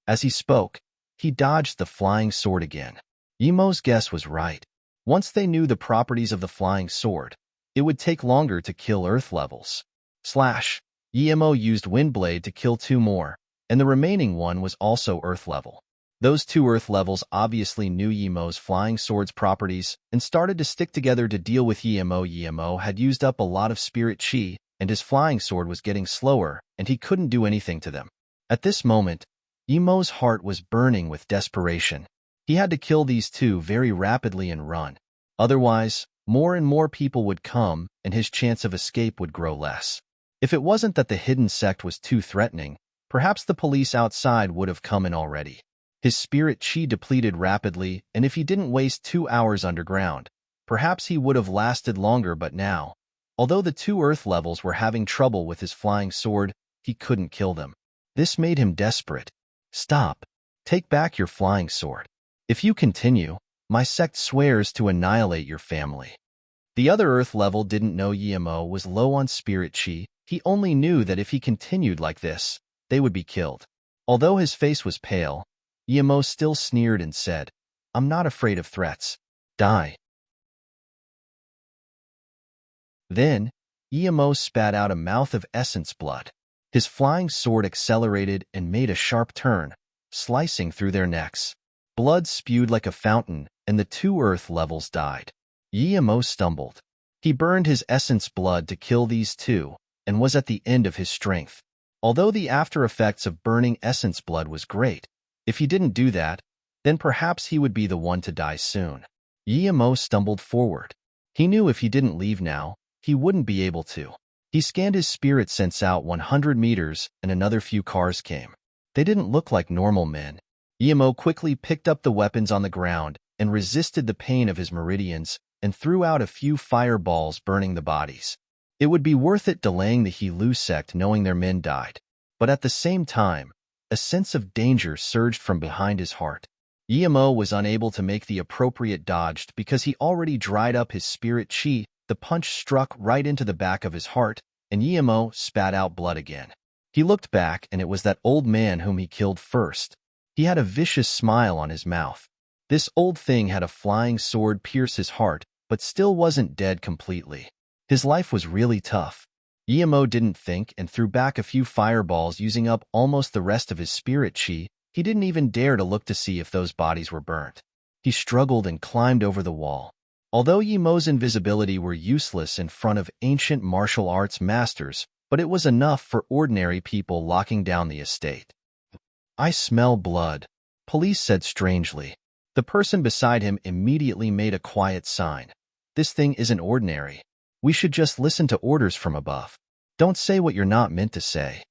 As he spoke, he dodged the flying sword again. Yimo's guess was right. Once they knew the properties of the flying sword, it would take longer to kill Earth levels. Slash. Yimo used Windblade to kill 2 more, and the remaining one was also Earth level. Those 2 Earth levels obviously knew Yimo's flying sword's properties and started to stick together to deal with Yimo. Yimo had used up a lot of spirit chi, and his flying sword was getting slower, and he couldn't do anything to them. At this moment, Yimo's heart was burning with desperation. He had to kill these 2 very rapidly and run. Otherwise, more and more people would come, and his chance of escape would grow less. If it wasn't that the hidden sect was too threatening, perhaps the police outside would have come in already. His spirit chi depleted rapidly, and if he didn't waste 2 hours underground, perhaps he would have lasted longer. But now, although the 2 Earth levels were having trouble with his flying sword, he couldn't kill them. This made him desperate. "Stop. Take back your flying sword. If you continue, my sect swears to annihilate your family." The other Earth level didn't know Yimo was low on spirit chi. He only knew that if he continued like this, they would be killed. Although his face was pale, Emo still sneered and said, "I'm not afraid of threats. Die." Then, Emo spat out a mouth of essence blood. His flying sword accelerated and made a sharp turn, slicing through their necks. Blood spewed like a fountain, and the two earth levels died. Emo stumbled. He burned his essence blood to kill these two, and was at the end of his strength. Although the after effects of burning essence blood was great, if he didn't do that, then perhaps he would be the one to die soon. Emo stumbled forward. He knew if he didn't leave now, he wouldn't be able to. He scanned his spirit sense out 100 meters, and another few cars came. They didn't look like normal men. Emo quickly picked up the weapons on the ground and resisted the pain of his meridians and threw out a few fireballs burning the bodies. It would be worth it delaying the He-Lu sect knowing their men died. But at the same time, a sense of danger surged from behind his heart. Emo was unable to make the appropriate dodge because he already dried up his spirit chi. The punch struck right into the back of his heart, and Emo spat out blood again. He looked back, and it was that old man whom he killed first. He had a vicious smile on his mouth. This old thing had a flying sword pierce his heart, but still wasn't dead completely. His life was really tough. Emo didn't think and threw back a few fireballs, using up almost the rest of his spirit chi. He didn't even dare to look to see if those bodies were burnt. He struggled and climbed over the wall. Although Emo's invisibility were useless in front of ancient martial arts masters, but it was enough for ordinary people locking down the estate. "I smell blood," police said strangely. The person beside him immediately made a quiet sign. "This thing isn't ordinary. We should just listen to orders from above. Don't say what you're not meant to say."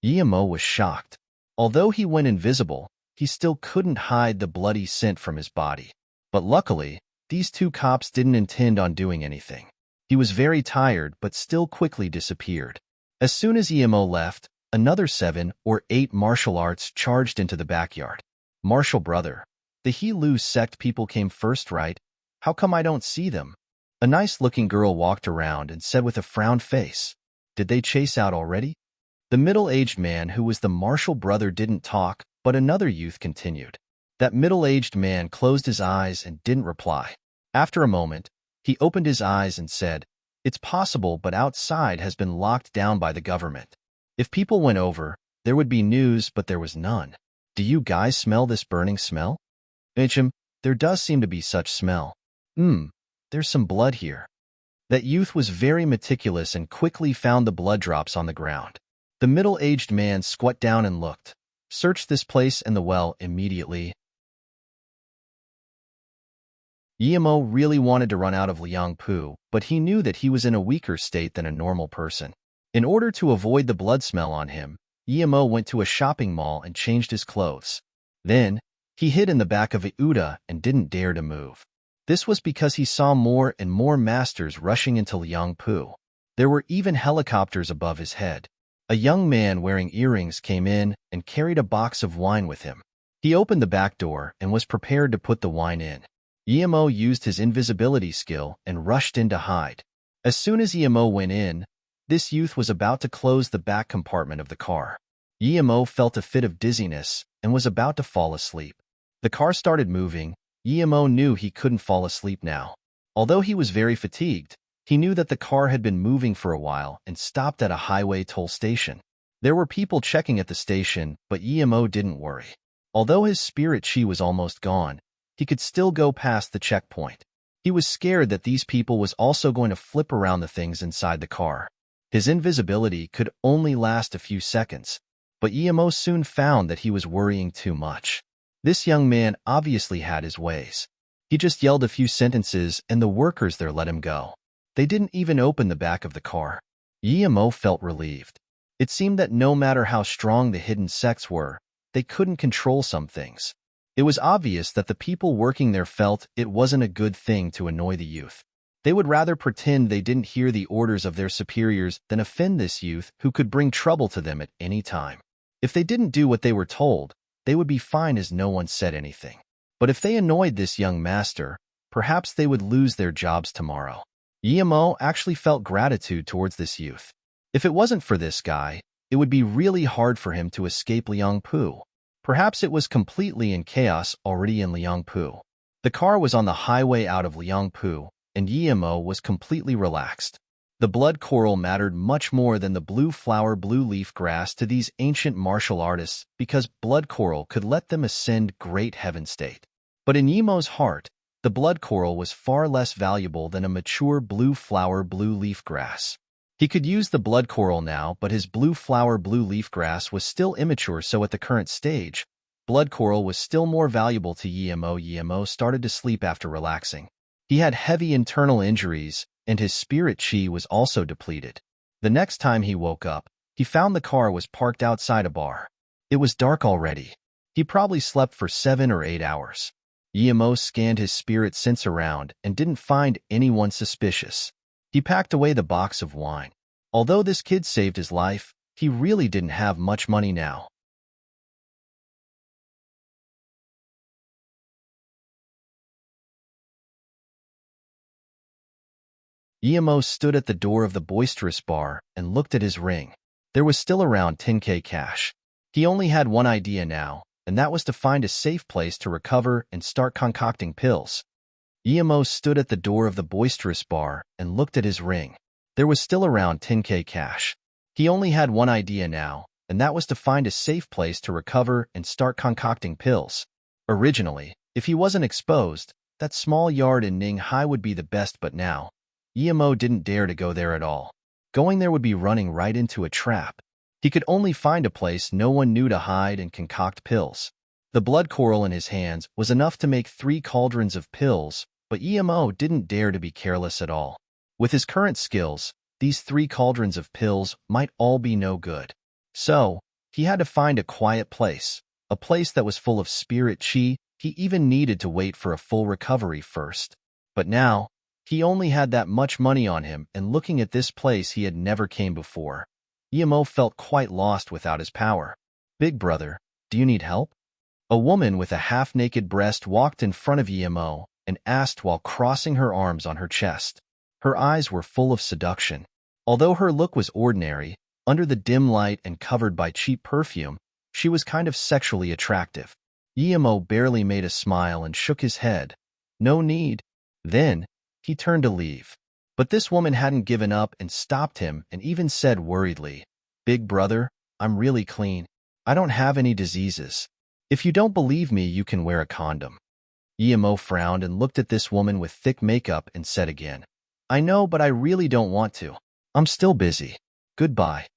Emo was shocked. Although he went invisible, he still couldn't hide the bloody scent from his body. But luckily, these two cops didn't intend on doing anything. He was very tired, but still quickly disappeared. As soon as Emo left, another 7 or 8 martial arts charged into the backyard. "Martial brother, the He-Lu sect people came first, right? How come I don't see them?" A nice-looking girl walked around and said with a frowned face, "Did they chase out already?" The middle-aged man who was the martial brother didn't talk, but another youth continued. That middle-aged man closed his eyes and didn't reply. After a moment, he opened his eyes and said, "It's possible, but outside has been locked down by the government. If people went over, there would be news, but there was none. Do you guys smell this burning smell?" There does seem to be such smell. There's some blood here." That youth was very meticulous and quickly found the blood drops on the ground. The middle-aged man squat down and looked. "Search this place and the well immediately." Emo really wanted to run out of Liangpu, but he knew that he was in a weaker state than a normal person. In order to avoid the blood smell on him, Emo went to a shopping mall and changed his clothes. Then, he hid in the back of Uda and didn't dare to move. This was because he saw more and more masters rushing into Liangpu. There were even helicopters above his head. A young man wearing earrings came in and carried a box of wine with him. He opened the back door and was prepared to put the wine in. Emo used his invisibility skill and rushed in to hide. As soon as Emo went in, this youth was about to close the back compartment of the car. Emo felt a fit of dizziness and was about to fall asleep. The car started moving. Emo knew he couldn't fall asleep now. Although he was very fatigued, he knew that the car had been moving for a while and stopped at a highway toll station. There were people checking at the station, but Emo didn't worry. Although his spirit chi was almost gone, he could still go past the checkpoint. He was scared that these people was also going to flip around the things inside the car. His invisibility could only last a few seconds, but Emo soon found that he was worrying too much. This young man obviously had his ways. He just yelled a few sentences and the workers there let him go. They didn't even open the back of the car. Emo felt relieved. It seemed that no matter how strong the hidden sects were, they couldn't control some things. It was obvious that the people working there felt it wasn't a good thing to annoy the youth. They would rather pretend they didn't hear the orders of their superiors than offend this youth who could bring trouble to them at any time. If they didn't do what they were told, they would be fine as no one said anything. But if they annoyed this young master, perhaps they would lose their jobs tomorrow. Emo actually felt gratitude towards this youth. If it wasn't for this guy, it would be really hard for him to escape Liangpu. Perhaps it was completely in chaos already in Liangpu. The car was on the highway out of Liangpu, and Yimo was completely relaxed. The blood coral mattered much more than the blue flower blue leaf grass to these ancient martial artists because blood coral could let them ascend great heaven state. But in Yimo's heart, the blood coral was far less valuable than a mature blue flower blue leaf grass. He could use the blood coral now, but his blue flower blue leaf grass was still immature, so at the current stage, blood coral was still more valuable to Yimo. Yimo started to sleep after relaxing. He had heavy internal injuries, and his spirit chi was also depleted. The next time he woke up, he found the car was parked outside a bar. It was dark already. He probably slept for 7 or 8 hours. Yimo scanned his spirit sense around and didn't find anyone suspicious. He packed away the box of wine. Although this kid saved his life, he really didn't have much money now. Yimo stood at the door of the boisterous bar and looked at his ring. There was still around 10K cash. He only had one idea now, and that was to find a safe place to recover and start concocting pills. Yimo stood at the door of the boisterous bar and looked at his ring. There was still around 10K cash. He only had one idea now, and that was to find a safe place to recover and start concocting pills. Originally, if he wasn't exposed, that small yard in Ninghai would be the best, but now, Yimo didn't dare to go there at all. Going there would be running right into a trap. He could only find a place no one knew to hide and concoct pills. The blood coral in his hands was enough to make 3 cauldrons of pills, but Yimo didn't dare to be careless at all. With his current skills, these 3 cauldrons of pills might all be no good. So, he had to find a quiet place, a place that was full of spirit chi. He even needed to wait for a full recovery first. But now, he only had that much money on him, and looking at this place he had never came before. Yimo felt quite lost without his power. "Big brother, do you need help?" A woman with a half-naked breast walked in front of Yimo and asked while crossing her arms on her chest. Her eyes were full of seduction. Although her look was ordinary, under the dim light and covered by cheap perfume, she was kind of sexually attractive. Yimo barely made a smile and shook his head. "No need." Then, he turned to leave. But this woman hadn't given up and stopped him and even said worriedly, "Big brother, I'm really clean. I don't have any diseases. If you don't believe me, you can wear a condom." Yimo frowned and looked at this woman with thick makeup and said again, "I know, but I really don't want to. I'm still busy. Goodbye."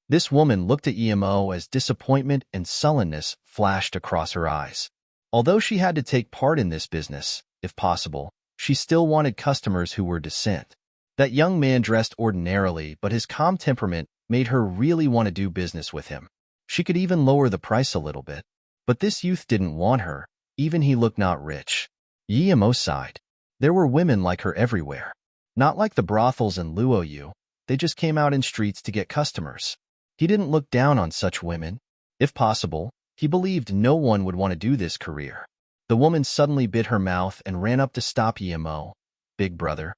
This woman looked at Yimo as disappointment and sullenness flashed across her eyes. Although she had to take part in this business, if possible, she still wanted customers who were decent. That young man dressed ordinarily, but his calm temperament made her really want to do business with him. She could even lower the price a little bit. But this youth didn't want her, even he looked not rich. Yimo sighed. There were women like her everywhere. Not like the brothels in Luoyu, they just came out in streets to get customers. He didn't look down on such women. If possible, he believed no one would want to do this career. The woman suddenly bit her mouth and ran up to stop Yimo. "Big brother,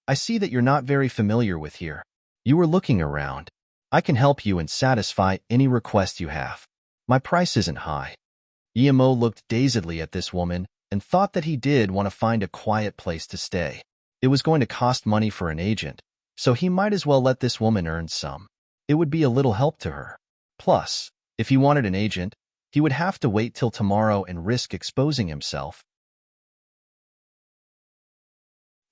I see that you're not very familiar with here. You were looking around. I can help you and satisfy any request you have. My price isn't high." Yimo looked dazedly at this woman and thought that he did want to find a quiet place to stay. It was going to cost money for an agent, so he might as well let this woman earn some. It would be a little help to her. Plus, if he wanted an agent, he would have to wait till tomorrow and risk exposing himself.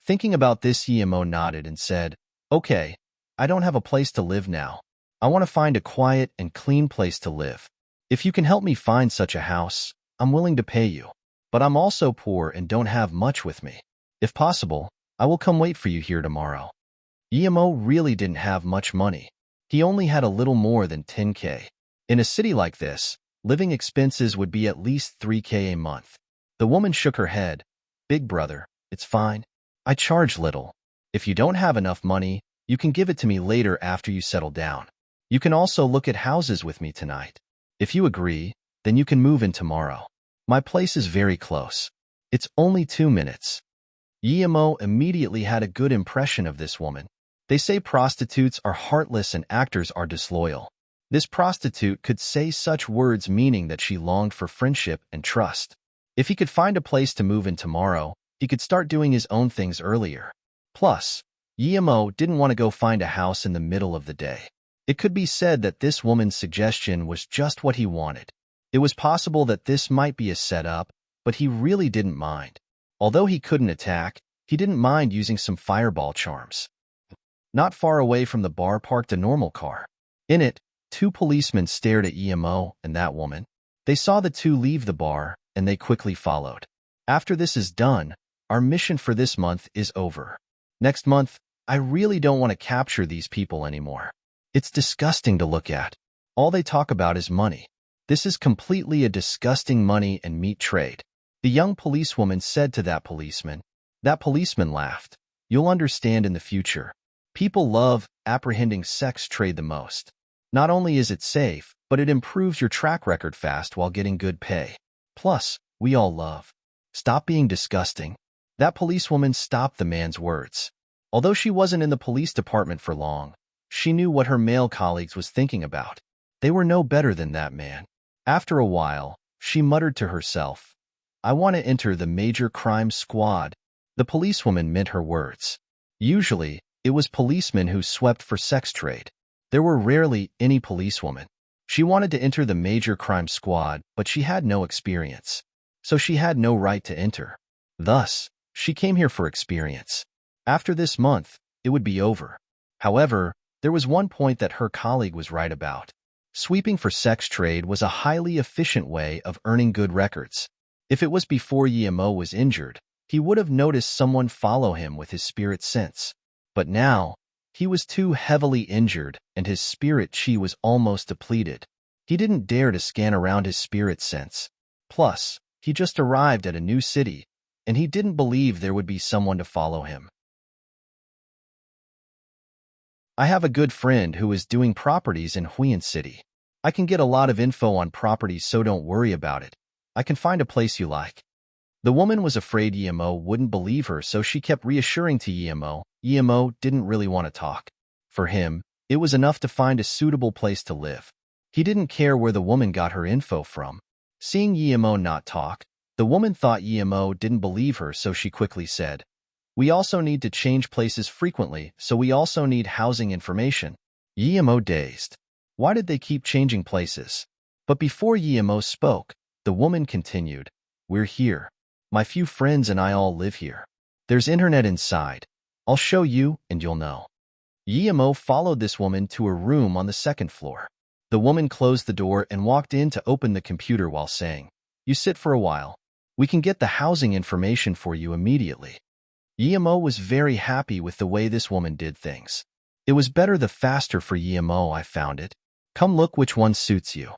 Thinking about this, Yimo nodded and said, "Okay, I don't have a place to live now. I want to find a quiet and clean place to live. If you can help me find such a house, I'm willing to pay you. But I'm also poor and don't have much with me. If possible, I will come wait for you here tomorrow." Yimo really didn't have much money. He only had a little more than 10K. In a city like this, living expenses would be at least 3K a month. The woman shook her head. "Big brother, it's fine. I charge little. If you don't have enough money, you can give it to me later after you settle down. You can also look at houses with me tonight. If you agree, then you can move in tomorrow. My place is very close. It's only 2 minutes." Yimo immediately had a good impression of this woman. They say prostitutes are heartless and actors are disloyal. This prostitute could say such words meaning that she longed for friendship and trust. If he could find a place to move in tomorrow, he could start doing his own things earlier. Plus, Yemo didn't want to go find a house in the middle of the day. It could be said that this woman's suggestion was just what he wanted. It was possible that this might be a setup, but he really didn't mind. Although he couldn't attack, he didn't mind using some fireball charms. Not far away from the bar parked a normal car. In it, 2 policemen stared at Emo and that woman. They saw the 2 leave the bar, and they quickly followed. After this is done, our mission for this month is over. Next month, I really don't want to capture these people anymore. It's disgusting to look at. All they talk about is money. This is completely a disgusting money and meat trade. The young policewoman said to that policeman. That policeman laughed. You'll understand in the future. People love apprehending sex trade the most. Not only is it safe, but it improves your track record fast while getting good pay. Plus, we all love. Stop being disgusting. That policewoman stopped the man's words. Although she wasn't in the police department for long, she knew what her male colleagues was thinking about. They were no better than that man. After a while, she muttered to herself, I want to enter the major crime squad. The policewoman meant her words. Usually, it was policemen who swept for sex trade. There were rarely any policewomen. She wanted to enter the major crime squad, but she had no experience. So she had no right to enter. Thus, she came here for experience. After this month, it would be over. However, there was one point that her colleague was right about. Sweeping for sex trade was a highly efficient way of earning good records. If it was before Yemo was injured, he would have noticed someone follow him with his spirit sense. But now, he was too heavily injured and his spirit chi was almost depleted. He didn't dare to scan around his spirit sense. Plus, he just arrived at a new city, and he didn't believe there would be someone to follow him. I have a good friend who is doing properties in Huiyan City. I can get a lot of info on properties, so don't worry about it. I can find a place you like. The woman was afraid Yemo wouldn't believe her, so she kept reassuring to Yemo. Yemo didn't really want to talk. For him, it was enough to find a suitable place to live. He didn't care where the woman got her info from. Seeing Yemo not talk, the woman thought Yemo didn't believe her, so she quickly said, We also need to change places frequently, so we also need housing information. Yemo dazed. Why did they keep changing places? But before Yemo spoke, the woman continued, We're here. My few friends and I all live here. There's internet inside. I'll show you, and you'll know. Yemo followed this woman to a room on the 2nd floor. The woman closed the door and walked in to open the computer while saying, You sit for a while. We can get the housing information for you immediately. Yemo was very happy with the way this woman did things. It was better the faster for Yemo I found it. Come look which one suits you.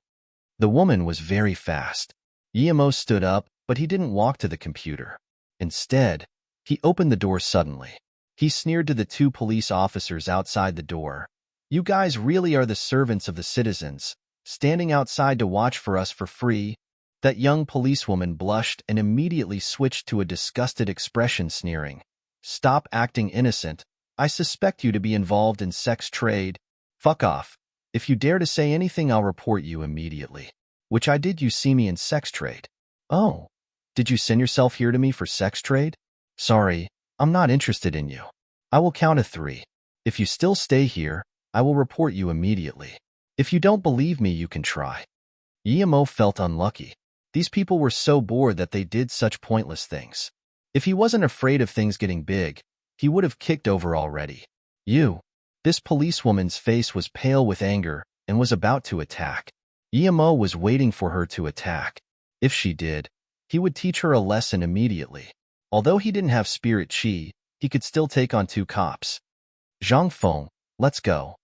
The woman was very fast. Yemo stood up, but he didn't walk to the computer. Instead, he opened the door suddenly. He sneered to the 2 police officers outside the door. You guys really are the servants of the citizens, standing outside to watch for us for free. That young policewoman blushed and immediately switched to a disgusted expression, sneering. Stop acting innocent. I suspect you to be involved in sex trade. Fuck off. If you dare to say anything, I'll report you immediately. Which I did. You see me in sex trade. Oh, did you send yourself here to me for sex trade? Sorry, I'm not interested in you. I will count to 3. If you still stay here, I will report you immediately. If you don't believe me, you can try. Yemo felt unlucky. These people were so bored that they did such pointless things. If he wasn't afraid of things getting big, he would have kicked over already. This policewoman's face was pale with anger and was about to attack. Yemo was waiting for her to attack. If she did, he would teach her a lesson immediately. Although he didn't have spirit chi, he could still take on 2 cops. Zhang Feng, let's go.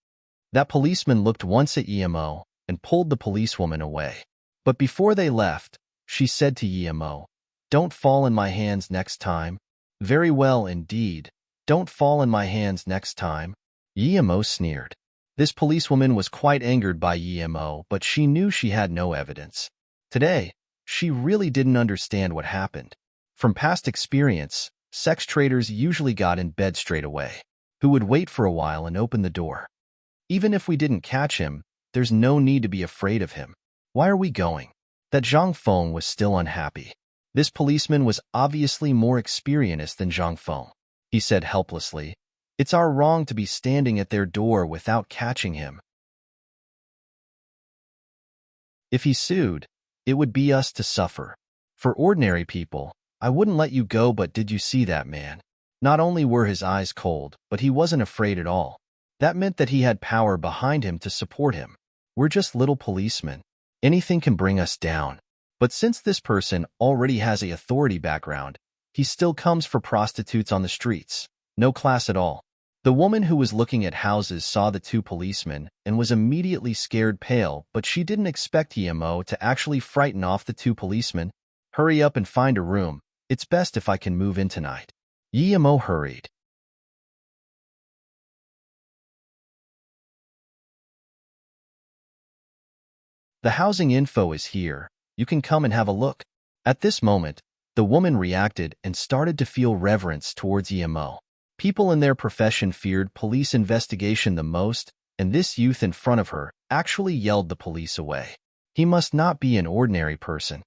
That policeman looked once at Yemo and pulled the policewoman away. But before they left, she said to Yemo, Don't fall in my hands next time. Very well indeed. Don't fall in my hands next time. Yemo sneered. This policewoman was quite angered by Yemo, but she knew she had no evidence. Today, she really didn't understand what happened. From past experience, sex traders usually got in bed straight away. who would wait for a while and open the door. Even if we didn't catch him, there's no need to be afraid of him. Why are we going? That Zhang Feng was still unhappy. This policeman was obviously more experienced than Zhang Feng. He said helplessly, "It's our wrong to be standing at their door without catching him. If he sued, it would be us to suffer. For ordinary people, I wouldn't let you go, but did you see that man? Not only were his eyes cold, but he wasn't afraid at all. That meant that he had power behind him to support him. We're just little policemen. Anything can bring us down. But since this person already has a authority background, he still comes for prostitutes on the streets. No class at all." The woman who was looking at houses saw the two policemen and was immediately scared pale, but she didn't expect Emo to actually frighten off the two policemen. "Hurry up and find a room. It's best if I can move in tonight." Emo hurried. "The housing info is here. You can come and have a look." At this moment, the woman reacted and started to feel reverence towards Emo. People in their profession feared police investigation the most, and this youth in front of her actually yelled the police away. He must not be an ordinary person.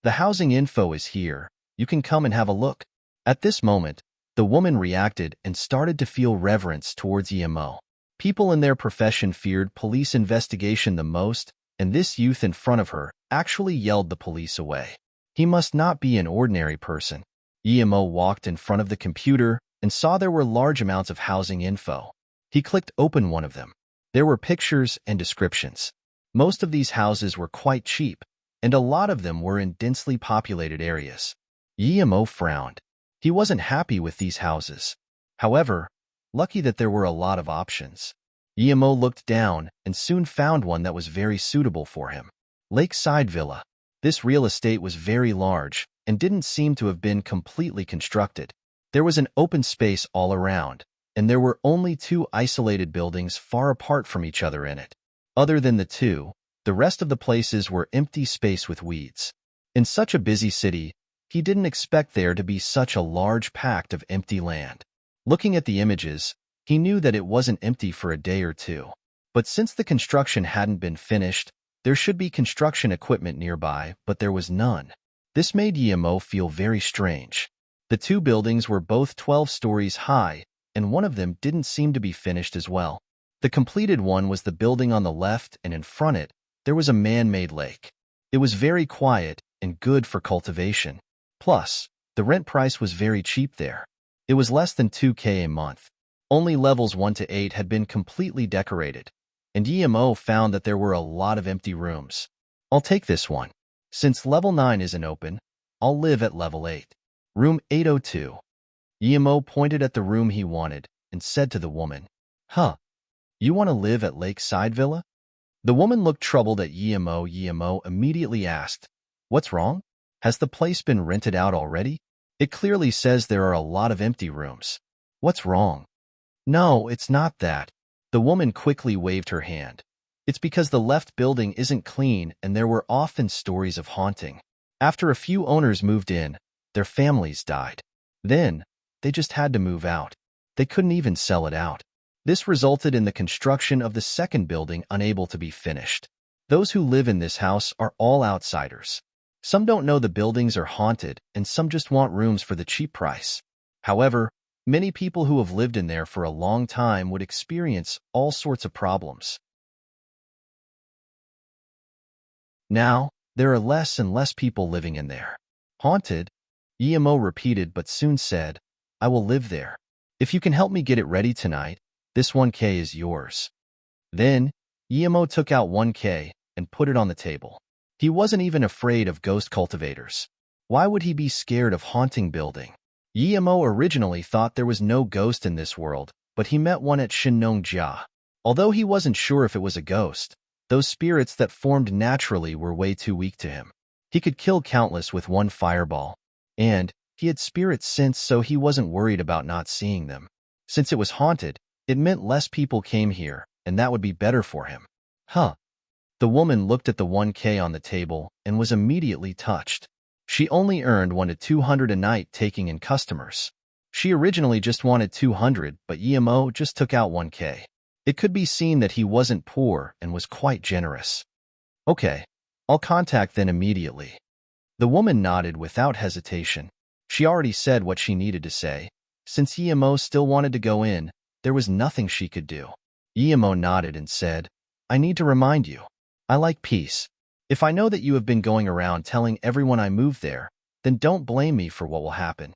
"The housing info is here. You can come and have a look." At this moment, the woman reacted and started to feel reverence towards Emo. People in their profession feared police investigation the most, and this youth in front of her actually yelled the police away. He must not be an ordinary person. Emo walked in front of the computer and saw there were large amounts of housing info. He clicked open one of them. There were pictures and descriptions. Most of these houses were quite cheap, and a lot of them were in densely populated areas. Emo frowned. He wasn't happy with these houses. However, lucky that there were a lot of options. Emo looked down and soon found one that was very suitable for him. Lakeside Villa. This real estate was very large and didn't seem to have been completely constructed. There was an open space all around, and there were only two isolated buildings far apart from each other in it. Other than the two, the rest of the places were empty space with weeds. In such a busy city, he didn't expect there to be such a large patch of empty land. Looking at the images, he knew that it wasn't empty for a day or two. But since the construction hadn't been finished, there should be construction equipment nearby, but there was none. This made Emo feel very strange. The two buildings were both 12 stories high, and one of them didn't seem to be finished as well. The completed one was the building on the left, and in front of it, there was a man-made lake. It was very quiet and good for cultivation. Plus, the rent price was very cheap there. It was less than 2K a month. Only levels 1 to 8 had been completely decorated, and Emo found that there were a lot of empty rooms. "I'll take this one. Since level 9 isn't open, I'll live at level 8. Room 802. Emo pointed at the room he wanted and said to the woman, "Huh, you want to live at Lakeside Villa?" The woman looked troubled at Emo. Emo immediately asked, "What's wrong? Has the place been rented out already? It clearly says there are a lot of empty rooms. What's wrong?" "No, it's not that." The woman quickly waved her hand. "It's because the left building isn't clean and there were often stories of haunting. After a few owners moved in, their families died. Then, they just had to move out. They couldn't even sell it out. This resulted in the construction of the second building unable to be finished. Those who live in this house are all outsiders. Some don't know the buildings are haunted, and some just want rooms for the cheap price. However, many people who have lived in there for a long time would experience all sorts of problems. Now, there are less and less people living in there." "Haunted?" Emo repeated but soon said, "I will live there. If you can help me get it ready tonight, this 1K is yours." Then, Emo took out 1K and put it on the table. He wasn't even afraid of ghost cultivators. Why would he be scared of haunting building? Emo originally thought there was no ghost in this world, but he met one at Shinongjia. Although he wasn't sure if it was a ghost, those spirits that formed naturally were way too weak to him. He could kill countless with one fireball, and he had spirit sense, so he wasn't worried about not seeing them. Since it was haunted, it meant less people came here, and that would be better for him. "Huh." The woman looked at the 1K on the table and was immediately touched. She only earned 1 to 200 a night taking in customers. She originally just wanted 200, but Emo just took out 1K. It could be seen that he wasn't poor and was quite generous. Okay, I'll contact them immediately. The woman nodded without hesitation. She already said what she needed to say. Since Emo still wanted to go in, there was nothing she could do. Emo nodded and said, I need to remind you. I like peace. If I know that you have been going around telling everyone I moved there, then don't blame me for what will happen.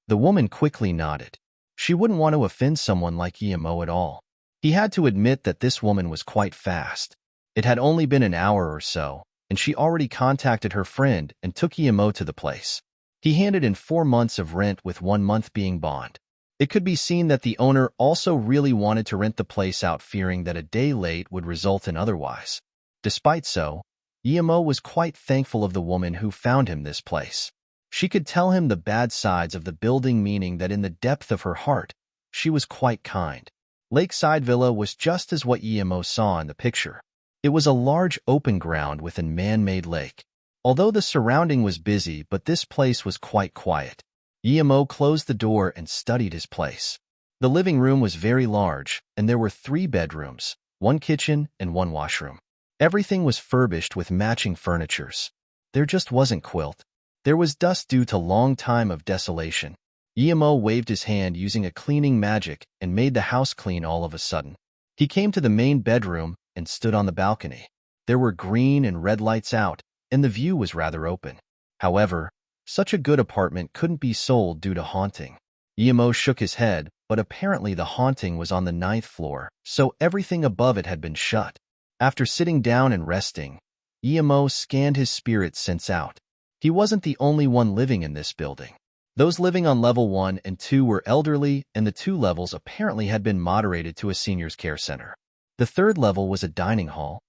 The woman quickly nodded. She wouldn't want to offend someone like Emo at all. He had to admit that this woman was quite fast. It had only been an hour or so, and she already contacted her friend and took Emo to the place. He handed in 4 months of rent with 1 month being bond. It could be seen that the owner also really wanted to rent the place out, fearing that a day late would result in otherwise. Despite so, Emo was quite thankful of the woman who found him this place. She could tell him the bad sides of the building, meaning that in the depth of her heart, she was quite kind. Lakeside Villa was just as what Emo saw in the picture. It was a large open ground with a man-made lake. Although the surrounding was busy, but this place was quite quiet. Emo closed the door and studied his place. The living room was very large, and there were 3 bedrooms, 1 kitchen, and 1 washroom. Everything was furbished with matching furnitures. There just wasn't quilt. There was dust due to long time of desolation. Emo waved his hand using a cleaning magic and made the house clean all of a sudden. He came to the main bedroom and stood on the balcony. There were green and red lights out, and the view was rather open. However, such a good apartment couldn't be sold due to haunting. Emo shook his head, but apparently the haunting was on the 9th floor, so everything above it had been shut. After sitting down and resting, Emo scanned his spirit sense out. He wasn't the only one living in this building. Those living on level 1 and 2 were elderly, and the 2 levels apparently had been moderated to a seniors care center. The 3rd level was a dining hall.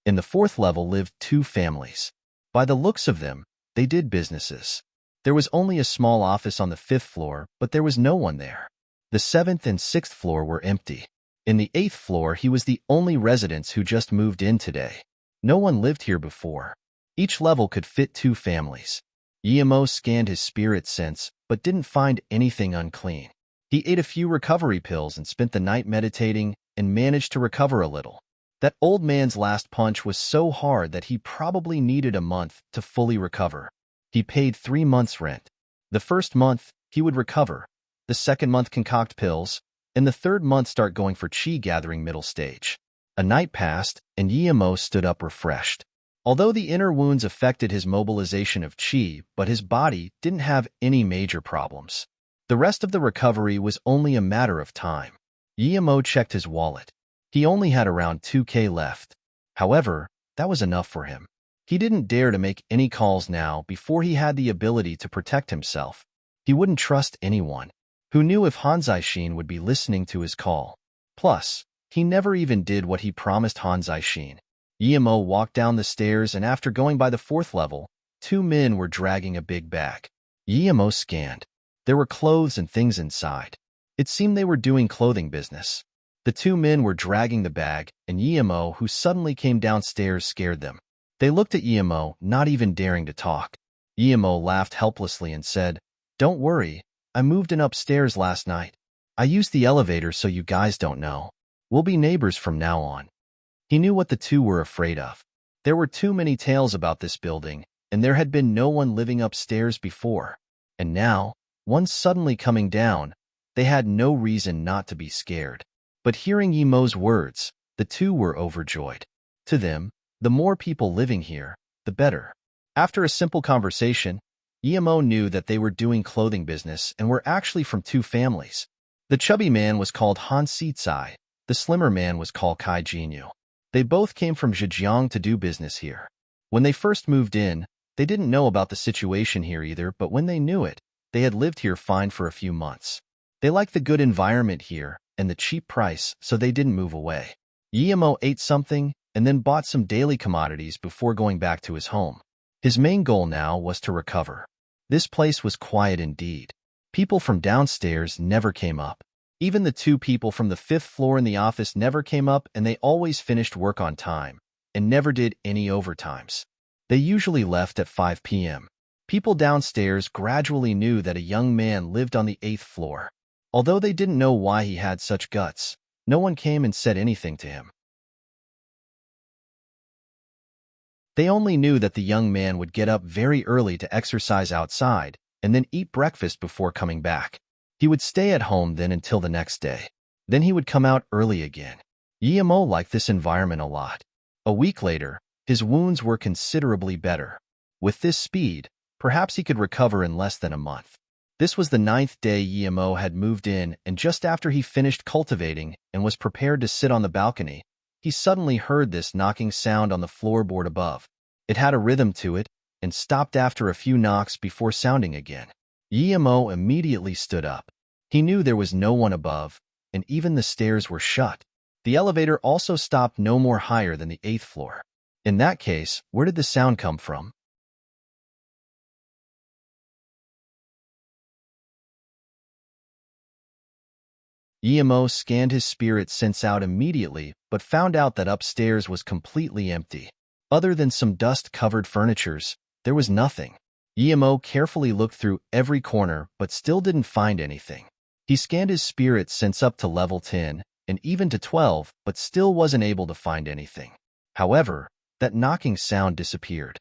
In the 4th level lived 2 families. By the looks of them, they did businesses. There was only a small office on the 5th floor, but there was no one there. The 7th and 6th floor were empty. In the 8th floor, he was the only residents who just moved in today. No one lived here before. Each level could fit 2 families. Emo scanned his spirit sense, but didn't find anything unclean. He ate a few recovery pills and spent the night meditating and managed to recover a little. That old man's last punch was so hard that he probably needed a month to fully recover. He paid 3 months' rent. The first month, he would recover. The second month concoct pills, and the 3rd month start going for chi gathering middle stage. A night passed, and Emo stood up refreshed. Although the inner wounds affected his mobilization of chi, but his body didn't have any major problems. The rest of the recovery was only a matter of time. Emo checked his wallet. He only had around 2K left. However, that was enough for him. He didn't dare to make any calls now before he had the ability to protect himself. He wouldn't trust anyone. Who knew if Hanzaishin would be listening to his call? Plus, he never even did what he promised Hanzaishin. Emo walked down the stairs, and after going by the 4th level, 2 men were dragging a big bag. Emo scanned. There were clothes and things inside. It seemed they were doing clothing business. The 2 men were dragging the bag, and Emo, who suddenly came downstairs, scared them. They looked at Emo, not even daring to talk. Emo laughed helplessly and said, "Don't worry, I moved in upstairs last night. I used the elevator so you guys don't know. We'll be neighbors from now on." He knew what the 2 were afraid of. There were too many tales about this building, and there had been no one living upstairs before. And now, one suddenly coming down, they had no reason not to be scared. But hearing Emo's words, the 2 were overjoyed. To them, the more people living here, the better. After a simple conversation, Emo knew that they were doing clothing business and were actually from 2 families. The chubby man was called Han Sitsai. The slimmer man was called Kai Jinyu. They both came from Zhejiang to do business here. When they first moved in, they didn't know about the situation here either, but when they knew it, they had lived here fine for a few months. They liked the good environment here and the cheap price, so they didn't move away. Emo ate something and then bought some daily commodities before going back to his home. His main goal now was to recover. This place was quiet indeed. People from downstairs never came up. Even the 2 people from the 5th floor in the office never came up, and they always finished work on time and never did any overtimes. They usually left at 5 p.m. People downstairs gradually knew that a young man lived on the 8th floor. Although they didn't know why he had such guts, no one came and said anything to him. They only knew that the young man would get up very early to exercise outside and then eat breakfast before coming back. He would stay at home then until the next day. Then he would come out early again. Emo liked this environment a lot. A week later, his wounds were considerably better. With this speed, perhaps he could recover in less than a month. This was the 9th day Emo had moved in, and just after he finished cultivating and was prepared to sit on the balcony, he suddenly heard this knocking sound on the floorboard above. It had a rhythm to it and stopped after a few knocks before sounding again. Emo immediately stood up. He knew there was no one above, and even the stairs were shut. The elevator also stopped no more higher than the 8th floor. In that case, where did the sound come from? Emo scanned his spirit sense out immediately, but found out that upstairs was completely empty. Other than some dust-covered furnitures, there was nothing. Emo carefully looked through every corner, but still didn't find anything. He scanned his spirit sense up to level 10 and even to 12, but still wasn't able to find anything. However, that knocking sound disappeared.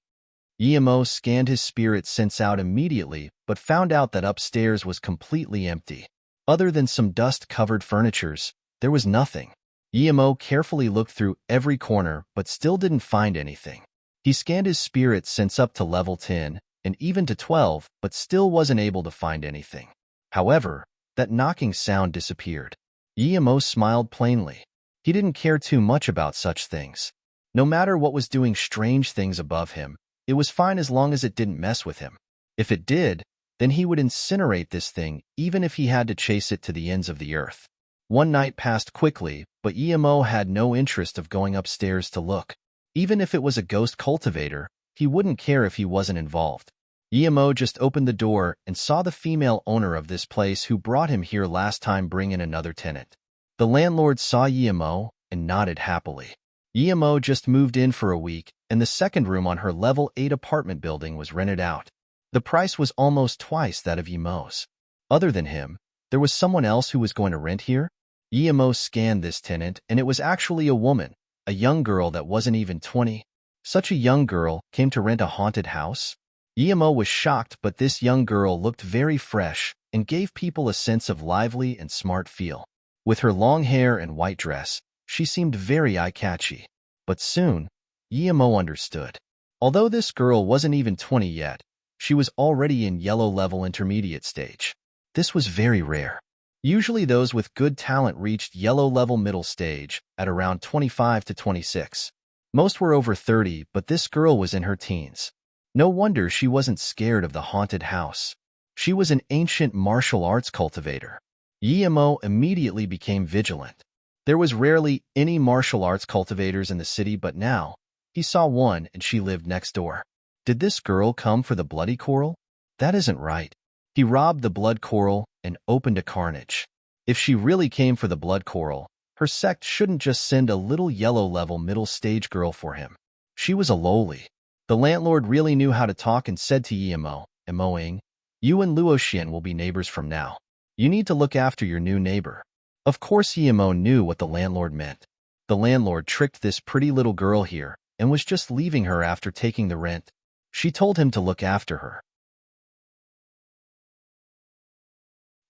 Emo scanned his spirit sense out immediately, but found out that upstairs was completely empty. Other than some dust-covered furnitures, there was nothing. Emo carefully looked through every corner, but still didn't find anything. He scanned his spirit sense up to level 10 and even to 12, but still wasn't able to find anything. However, that knocking sound disappeared. Emo smiled plainly. He didn't care too much about such things. No matter what was doing strange things above him, it was fine as long as it didn't mess with him. If it did, then he would incinerate this thing, even if he had to chase it to the ends of the earth. One night passed quickly, but Emo had no interest of going upstairs to look. Even if it was a ghost cultivator, he wouldn't care if he wasn't involved. Emo just opened the door and saw the female owner of this place who brought him here last time bring in another tenant. The landlord saw Emo and nodded happily. Emo just moved in for a week, and the second room on her level 8 apartment building was rented out. The price was almost twice that of Emo's. Other than him, there was someone else who was going to rent here? Emo scanned this tenant, and it was actually a woman, a young girl that wasn't even 20. Such a young girl came to rent a haunted house? Emo was shocked, but this young girl looked very fresh and gave people a sense of lively and smart feel. With her long hair and white dress, she seemed very eye-catchy. But soon, Emo understood. Although this girl wasn't even 20 yet, she was already in yellow level intermediate stage. This was very rare. Usually those with good talent reached yellow level middle stage at around 25 to 26. Most were over 30, but this girl was in her teens. No wonder she wasn't scared of the haunted house. She was an ancient martial arts cultivator. Emo immediately became vigilant. There was rarely any martial arts cultivators in the city, but now he saw one, and she lived next door. Did this girl come for the bloody coral? That isn't right. He robbed the blood coral and opened a carnage. If she really came for the blood coral, her sect shouldn't just send a little yellow-level middle-stage girl for him. She was a lowly. The landlord really knew how to talk and said to Emo, "Emoing, you and Luoxian will be neighbors from now. You need to look after your new neighbor." Of course Emo knew what the landlord meant. The landlord tricked this pretty little girl here and was just leaving her after taking the rent. She told him to look after her.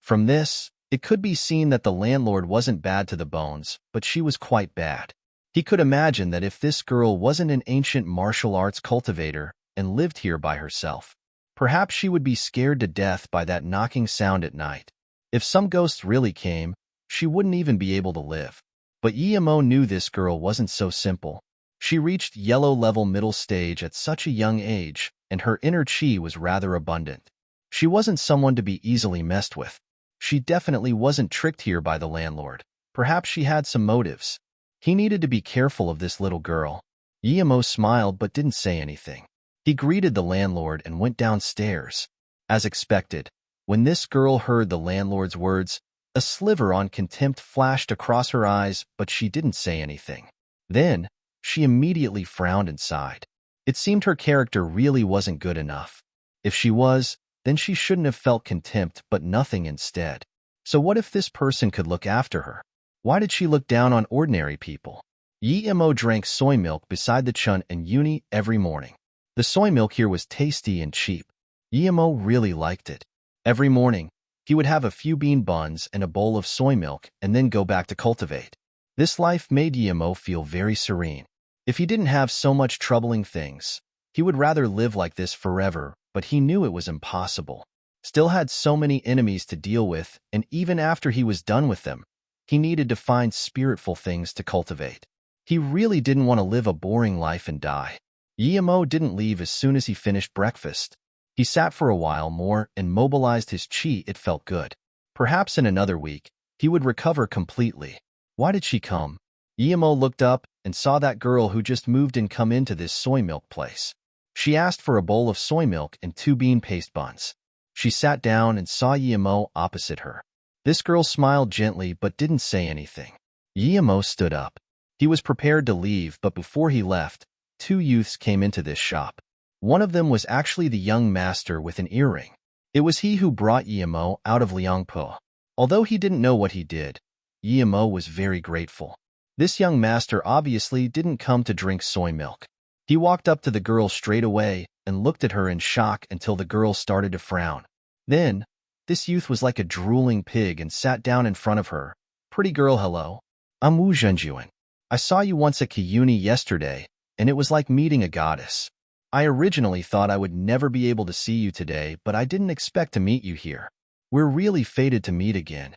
From this, it could be seen that the landlord wasn't bad to the bones, but she was quite bad. He could imagine that if this girl wasn't an ancient martial arts cultivator and lived here by herself, perhaps she would be scared to death by that knocking sound at night. If some ghosts really came, she wouldn't even be able to live. But Emo knew this girl wasn't so simple. She reached yellow-level middle stage at such a young age, and her inner chi was rather abundant. She wasn't someone to be easily messed with. She definitely wasn't tricked here by the landlord. Perhaps she had some motives. He needed to be careful of this little girl. Emo smiled but didn't say anything. He greeted the landlord and went downstairs. As expected, when this girl heard the landlord's words, a sliver of contempt flashed across her eyes, but she didn't say anything. Then, she immediately frowned and sighed. It seemed her character really wasn't good enough. If she was, then she shouldn't have felt contempt but nothing instead. So what if this person could look after her? Why did she look down on ordinary people? Emo drank soy milk beside the chun and uni every morning. The soy milk here was tasty and cheap. Emo really liked it. Every morning, he would have a few bean buns and a bowl of soy milk and then go back to cultivate. This life made Emo feel very serene. If he didn't have so much troubling things, he would rather live like this forever, but he knew it was impossible. Still had so many enemies to deal with, and even after he was done with them, he needed to find spiritful things to cultivate. He really didn't want to live a boring life and die. Emo didn't leave as soon as he finished breakfast. He sat for a while more and mobilized his chi. It felt good. Perhaps in another week, he would recover completely. Why did she come? Emo looked up and saw that girl who just moved in come into this soy milk place. She asked for a bowl of soy milk and 2 bean paste buns. She sat down and saw Emo opposite her. This girl smiled gently but didn't say anything. Emo stood up. He was prepared to leave, but before he left, 2 youths came into this shop. One of them was actually the young master with an earring. It was he who brought Emo out of Liangpo. Although he didn't know what he did, Emo was very grateful. This young master obviously didn't come to drink soy milk. He walked up to the girl straight away and looked at her in shock until the girl started to frown. Then, this youth was like a drooling pig and sat down in front of her. Pretty girl, hello. I'm Wu Zhenjuan. I saw you once at Kiyuni yesterday, and it was like meeting a goddess. I originally thought I would never be able to see you today, but I didn't expect to meet you here. We're really fated to meet again.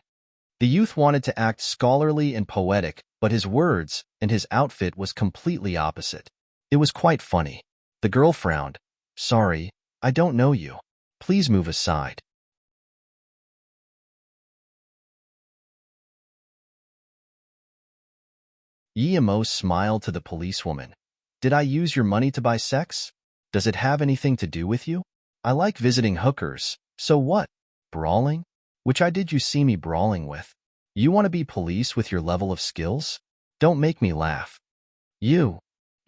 The youth wanted to act scholarly and poetic, but his words and his outfit was completely opposite. It was quite funny. The girl frowned. Sorry, I don't know you. Please move aside. Emo smiled to the policewoman. Did I use your money to buy sex? Does it have anything to do with you? I like visiting hookers. So what? Brawling? Which I did you see me brawling with? You want to be police with your level of skills? Don't make me laugh. You.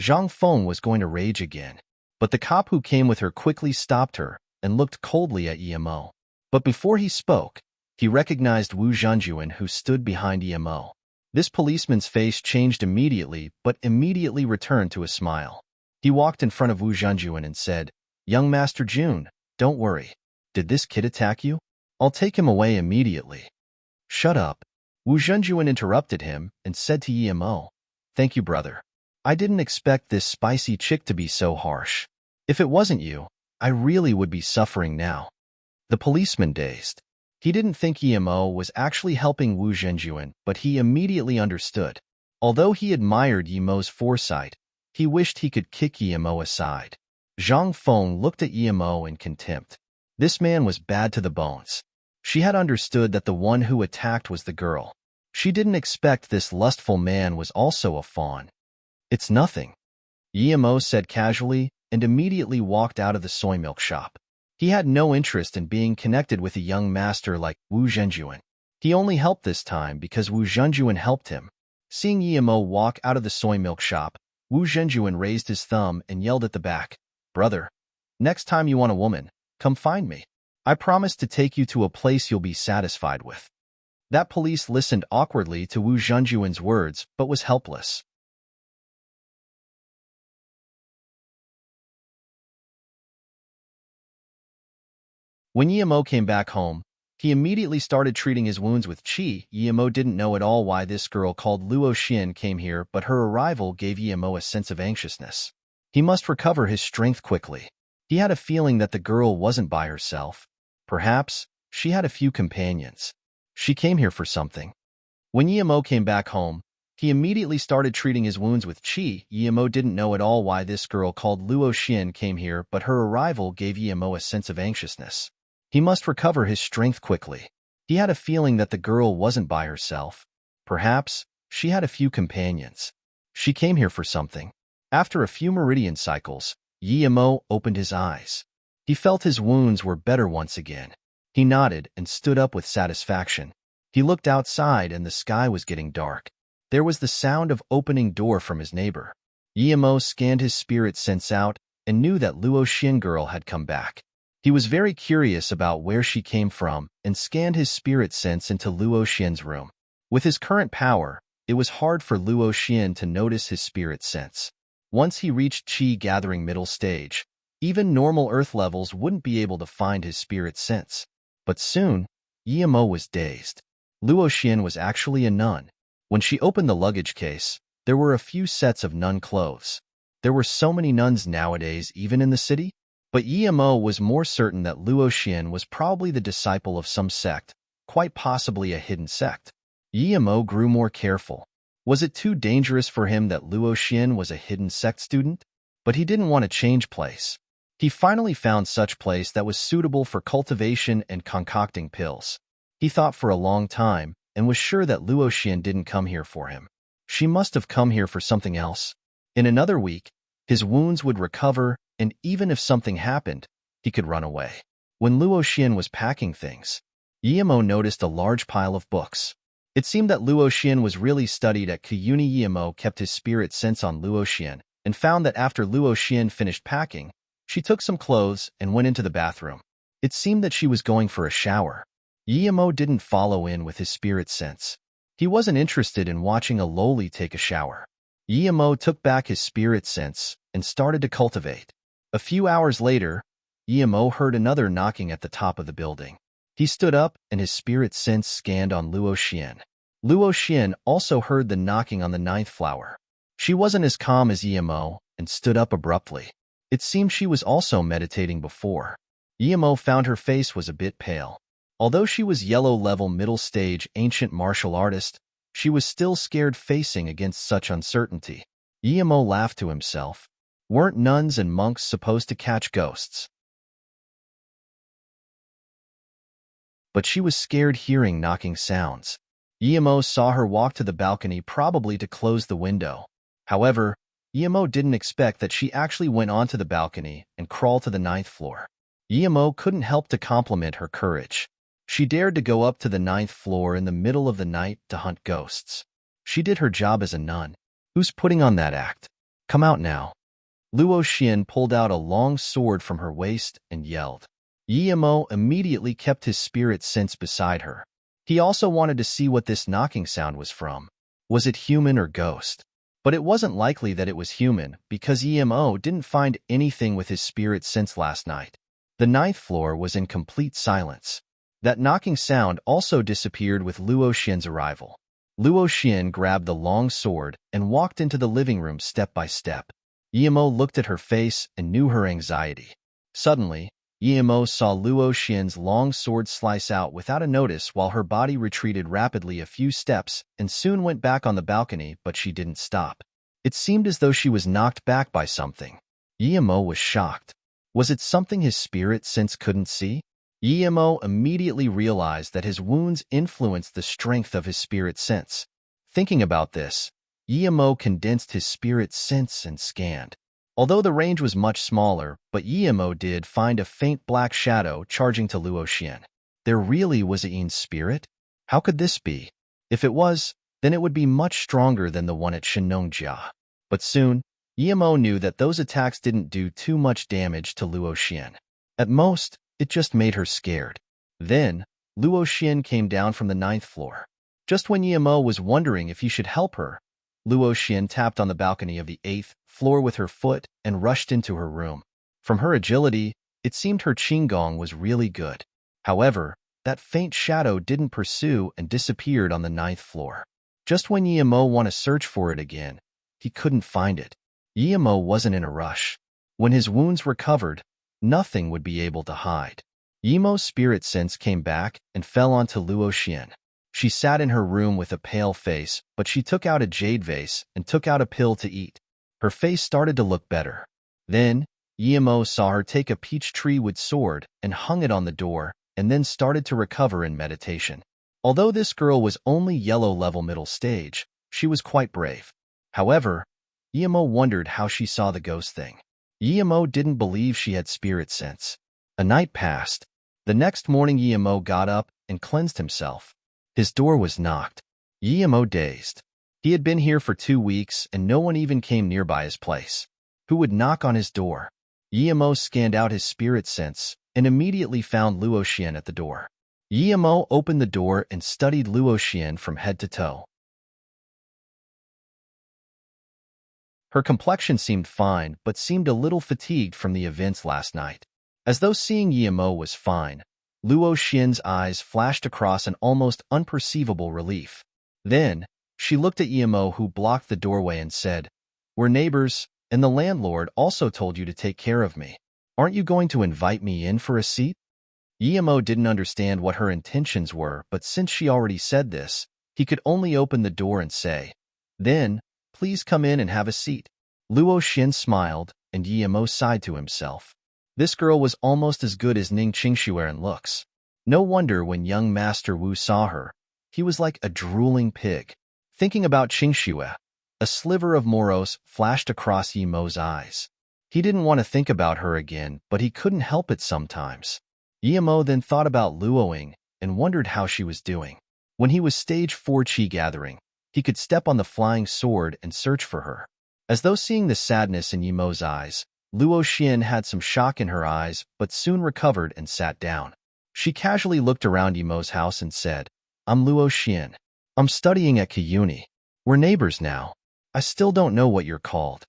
Zhang Feng was going to rage again, but the cop who came with her quickly stopped her and looked coldly at Emo. But before he spoke, he recognized Wu Zhenjuan who stood behind Emo. This policeman's face changed immediately, but immediately returned to a smile. He walked in front of Wu Zhenjuan and said, Young Master Jun, don't worry. Did this kid attack you? I'll take him away immediately. Shut up. Wu Zhenjuan interrupted him and said to Emo, Thank you, brother. I didn't expect this spicy chick to be so harsh. If it wasn't you, I really would be suffering now. The policeman dazed. He didn't think Emo was actually helping Wu Zhenjuan, but he immediately understood. Although he admired Emo's foresight, he wished he could kick Emo aside. Zhang Feng looked at Emo in contempt. This man was bad to the bones. She had understood that the one who attacked was the girl. She didn't expect this lustful man was also a fawn. It's nothing, Emo said casually and immediately walked out of the soy milk shop. He had no interest in being connected with a young master like Wu Zhenjuan. He only helped this time because Wu Zhenjuan helped him. Seeing Emo walk out of the soy milk shop, Wu Zhenjuan raised his thumb and yelled at the back, Brother, next time you want a woman, come find me. I promise to take you to a place you'll be satisfied with. That police listened awkwardly to Wu Zhenjuan's words but was helpless. When Emo came back home, he immediately started treating his wounds with qi. Emo didn't know at all why this girl called Luo Xin came here, but her arrival gave Emo a sense of anxiousness. He must recover his strength quickly. He had a feeling that the girl wasn't by herself. Perhaps she had a few companions. She came here for something. When Emo came back home, he immediately started treating his wounds with qi. Emo didn't know at all why this girl called Luo Xin came here, but her arrival gave Emo a sense of anxiousness. He must recover his strength quickly. He had a feeling that the girl wasn't by herself. Perhaps she had a few companions. She came here for something. After a few meridian cycles, Emo opened his eyes. He felt his wounds were better once again. He nodded and stood up with satisfaction. He looked outside and the sky was getting dark. There was the sound of opening door from his neighbor. Emo scanned his spirit sense out and knew that Luo Xin girl had come back. He was very curious about where she came from and scanned his spirit sense into Luo Xian's room. With his current power, it was hard for Luo Xian to notice his spirit sense. Once he reached Qi gathering middle stage, even normal earth levels wouldn't be able to find his spirit sense. But soon, Yimo was dazed. Luo Xian was actually a nun. When she opened the luggage case, there were a few sets of nun clothes. There were so many nuns nowadays, even in the city. But Yimo was more certain that Luo Xian was probably the disciple of some sect, quite possibly a hidden sect. Yimo grew more careful. Was it too dangerous for him that Luo Xian was a hidden sect student? But he didn't want to change place. He finally found such place that was suitable for cultivation and concocting pills. He thought for a long time and was sure that Luo Xian didn't come here for him. She must have come here for something else. In another week, his wounds would recover, and even if something happened, he could run away. When Luo Xian was packing things, Yimo noticed a large pile of books. It seemed that Luo Xian was really studied at Kuyuni. Yimo kept his spirit sense on Luo Xian and found that after Luo Xian finished packing, she took some clothes and went into the bathroom. It seemed that she was going for a shower. Yimo didn't follow in with his spirit sense. He wasn't interested in watching a loli take a shower. Yimo took back his spirit sense and started to cultivate. A few hours later, Yimo heard another knocking at the top of the building. He stood up and his spirit sense scanned on Luo Xian. Luo Xian also heard the knocking on the 9th flower. She wasn't as calm as Yimo and stood up abruptly. It seemed she was also meditating before. Yimo found her face was a bit pale. Although she was yellow-level middle-stage ancient martial artist, she was still scared facing against such uncertainty. Yimo laughed to himself. Weren't nuns and monks supposed to catch ghosts? But she was scared hearing knocking sounds. Yimo saw her walk to the balcony, probably to close the window. However, Yimo didn't expect that she actually went onto the balcony and crawled to the 9th floor. Yimo couldn't help to compliment her courage. She dared to go up to the 9th floor in the middle of the night to hunt ghosts. She did her job as a nun. Who's putting on that act? Come out now. Luo Xian pulled out a long sword from her waist and yelled. Yimo immediately kept his spirit sense beside her. He also wanted to see what this knocking sound was from. Was it human or ghost? But it wasn't likely that it was human because Yimo didn't find anything with his spirit sense last night. The 9th floor was in complete silence. That knocking sound also disappeared with Luo Xian's arrival. Luo Xian grabbed the long sword and walked into the living room step by step. Yimo looked at her face and knew her anxiety. Suddenly, Yimo saw Luo Xian's long sword slice out without a notice while her body retreated rapidly a few steps and soon went back on the balcony, but she didn't stop. It seemed as though she was knocked back by something. Yimo was shocked. Was it something his spirit sense couldn't see? Yimo immediately realized that his wounds influenced the strength of his spirit sense. Thinking about this, Yimo condensed his spirit sense and scanned. Although the range was much smaller, but Yimo did find a faint black shadow charging to Luo Xian. There really was a Yin's spirit? How could this be? If it was, then it would be much stronger than the one at Shenongjia. But soon, Yimo knew that those attacks didn't do too much damage to Luo Xian. At most, it just made her scared. Then, Luo Xian came down from the 9th floor. Just when Yimo was wondering if he should help her, Luo Xian tapped on the balcony of the 8th floor with her foot and rushed into her room. From her agility, it seemed her qinggong was really good. However, that faint shadow didn't pursue and disappeared on the 9th floor. Just when Yimo wanted to search for it again, he couldn't find it. Yimo wasn't in a rush. When his wounds recovered, nothing would be able to hide. Yimo's spirit sense came back and fell onto Luo Xian. She sat in her room with a pale face, but she took out a jade vase and took out a pill to eat. Her face started to look better. Then, Yimo saw her take a peach tree wood sword and hung it on the door, and then started to recover in meditation. Although this girl was only yellow-level middle stage, she was quite brave. However, Yimo wondered how she saw the ghost thing. Yimo didn't believe she had spirit sense. A night passed. The next morning Yimo got up and cleansed himself. His door was knocked. Yimo dazed. He had been here for 2 weeks and no one even came nearby his place. Who would knock on his door? Yimo scanned out his spirit sense and immediately found Luo Xian at the door. Yimo opened the door and studied Luo Xian from head to toe. Her complexion seemed fine, but seemed a little fatigued from the events last night. As though seeing Yimo was fine, Luo Xian's eyes flashed across an almost unperceivable relief. Then, she looked at Yimo, who blocked the doorway, and said, "We're neighbors, and the landlord also told you to take care of me. Aren't you going to invite me in for a seat?" Yimo didn't understand what her intentions were, but since she already said this, he could only open the door and say, "Then, please come in and have a seat." Luo Xian smiled, and Yimo sighed to himself. This girl was almost as good as Ning Qingshuer in looks. No wonder when young Master Wu saw her, he was like a drooling pig. Thinking about Qingshuer, a sliver of morose flashed across Yimo's eyes. He didn't want to think about her again, but he couldn't help it sometimes. Yimo then thought about Luoing and wondered how she was doing. When he was stage 4 Qi gathering, he could step on the flying sword and search for her. As though seeing the sadness in Yimo's eyes, Luo Xian had some shock in her eyes, but soon recovered and sat down. She casually looked around Yimo's house and said, "I'm Luo Xian. I'm studying at Kiyuni. We're neighbors now. I still don't know what you're called."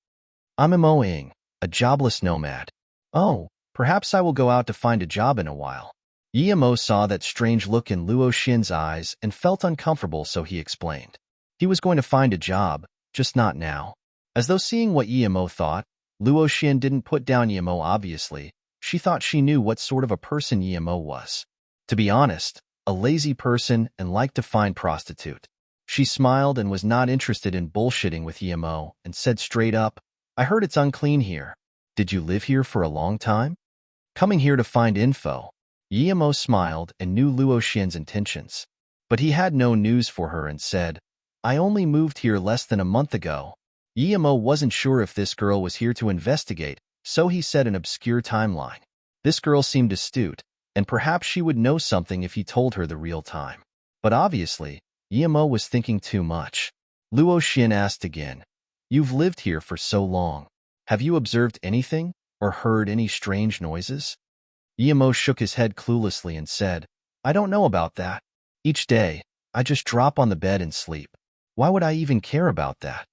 "I'm Mo Ing, a jobless nomad." "Oh, perhaps I will go out to find a job in a while." Yimo saw that strange look in Luo Xian's eyes and felt uncomfortable, so he explained. He was going to find a job, just not now. As though seeing what Yimo thought, Luo Xian didn't put down Yimo obviously. She thought she knew what sort of a person Yimo was. To be honest, a lazy person and liked to find prostitute. She smiled and was not interested in bullshitting with Yimo and said straight up, "I heard it's unclean here. Did you live here for a long time?" "Coming here to find info." Yimo smiled and knew Luo Xian's intentions. But he had no news for her and said, "I only moved here less than a month ago." Yimo wasn't sure if this girl was here to investigate, so he said an obscure timeline. This girl seemed astute, and perhaps she would know something if he told her the real time. But obviously, Yimo was thinking too much. Luo Xian asked again, "You've lived here for so long. Have you observed anything, or heard any strange noises?" Yimo shook his head cluelessly and said, "I don't know about that. Each day, I just drop on the bed and sleep. Why would I even care about that?"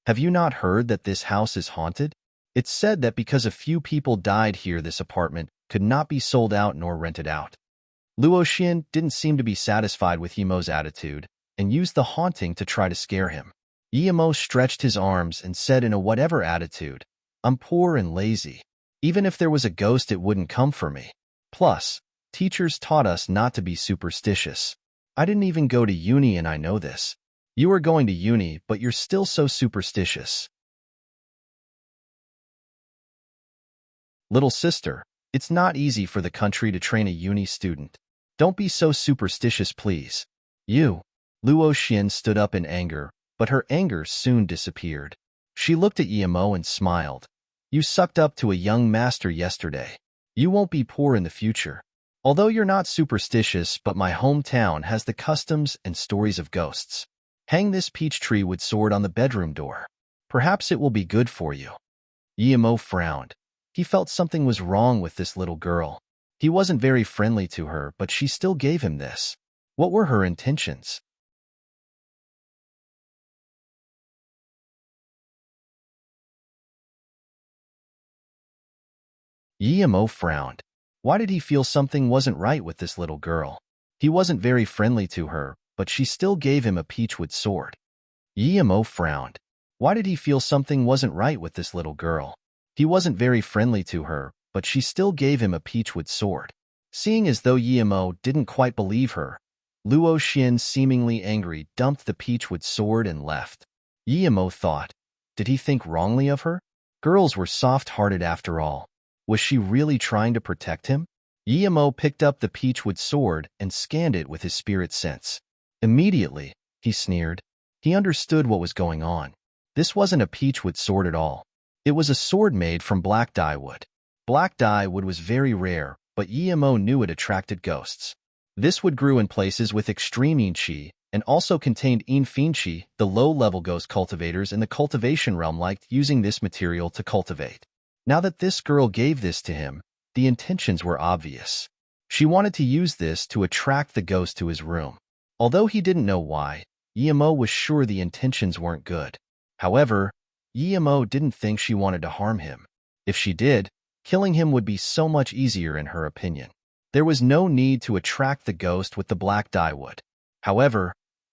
"Have you not heard that this house is haunted? It's said that because a few people died here, this apartment could not be sold out nor rented out." Luo Xian didn't seem to be satisfied with Yimo's attitude and used the haunting to try to scare him. Yimo stretched his arms and said in a whatever attitude, "I'm poor and lazy. Even if there was a ghost, it wouldn't come for me. Plus, teachers taught us not to be superstitious. I didn't even go to uni and I know this. You are going to uni, but you're still so superstitious." "Little sister, it's not easy for the country to train a uni student. Don't be so superstitious, please." "You." Luo Xian stood up in anger, but her anger soon disappeared. She looked at Yimo and smiled. "You sucked up to a young master yesterday. You won't be poor in the future. Although you're not superstitious, but my hometown has the customs and stories of ghosts. Hang this peach tree wood sword on the bedroom door. Perhaps it will be good for you." Yimo frowned. He felt something was wrong with this little girl. He wasn't very friendly to her, but she still gave him this. What were her intentions? Yimo frowned. Why did he feel something wasn't right with this little girl? He wasn't very friendly to her, but she still gave him a peachwood sword. Yimo frowned. Why did he feel something wasn't right with this little girl? He wasn't very friendly to her, but she still gave him a peachwood sword. Seeing as though Yimo didn't quite believe her, Luo Xian, seemingly angry, dumped the peachwood sword and left. Yimo thought, did he think wrongly of her? Girls were soft-hearted after all. Was she really trying to protect him? Yimo picked up the peachwood sword and scanned it with his spirit sense. Immediately, he sneered. He understood what was going on. This wasn't a peachwood sword at all. It was a sword made from black dye wood. Black dye wood was very rare, but Yimo knew it attracted ghosts. This wood grew in places with extreme Qi and also contained Qi. The low-level ghost cultivators in the cultivation realm liked using this material to cultivate. Now that this girl gave this to him, the intentions were obvious. She wanted to use this to attract the ghost to his room. Although he didn't know why, Yemo was sure the intentions weren't good. However, Yemo didn't think she wanted to harm him. If she did, killing him would be so much easier in her opinion. There was no need to attract the ghost with the black dyewood. However,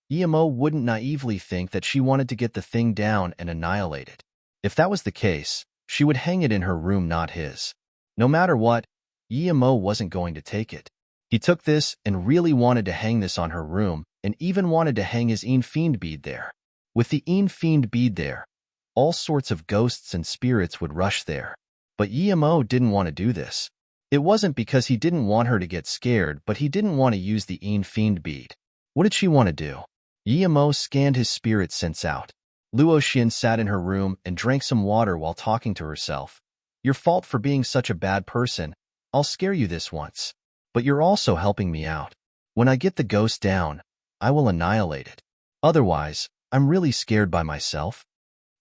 Yemo wouldn't naively think that she wanted to get the thing down and annihilate it. If that was the case, she would hang it in her room, not his. No matter what, Yemo wasn't going to take it. He took this and really wanted to hang this on her room, and even wanted to hang his Fiend bead there. With the Fiend bead there, all sorts of ghosts and spirits would rush there. But Yemo didn't want to do this. It wasn't because he didn't want her to get scared, but he didn't want to use the Fiend bead. What did she want to do? Yemo scanned his spirit sense out. Luo Xin sat in her room and drank some water while talking to herself. Your fault for being such a bad person. I'll scare you this once. But you're also helping me out. When I get the ghost down, I will annihilate it. Otherwise, I'm really scared by myself.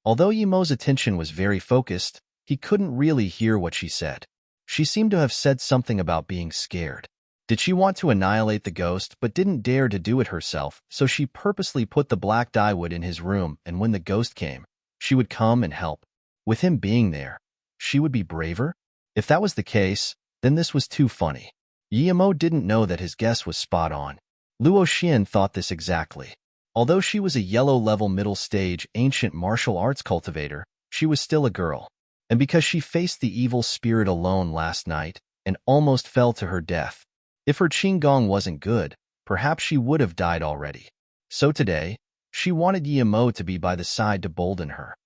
Although Yemo's attention was very focused, he couldn't really hear what she said. She seemed to have said something about being scared. Did she want to annihilate the ghost but didn't dare to do it herself, so she purposely put the black dyewood in his room, and when the ghost came, she would come and help. With him being there, she would be braver? If that was the case, then this was too funny. Yemo didn't know that his guess was spot on. Luo Xin thought this exactly. Although she was a yellow-level middle-stage ancient martial arts cultivator, she was still a girl. And because she faced the evil spirit alone last night and almost fell to her death, if her Qinggong wasn't good, perhaps she would have died already. So today, she wanted Yemo to be by the side to bolden her.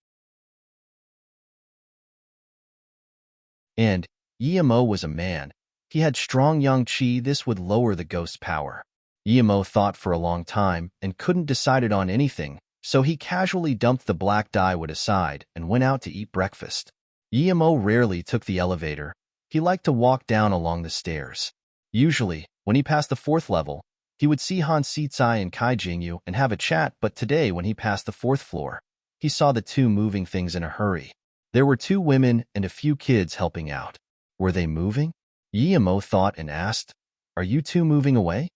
And Yemo was a man. He had strong yang qi. This would lower the ghost's power. Yemo thought for a long time and couldn't decide on anything, so he casually dumped the black dyewood aside and went out to eat breakfast. Yemo rarely took the elevator. He liked to walk down along the stairs. Usually, when he passed the 4th level, he would see Han Sicai and Kai Jingyu and have a chat, but today when he passed the 4th floor, he saw the two moving things in a hurry. There were 2 women and a few kids helping out. Were they moving? Yemo thought and asked, "Are you 2 moving away?"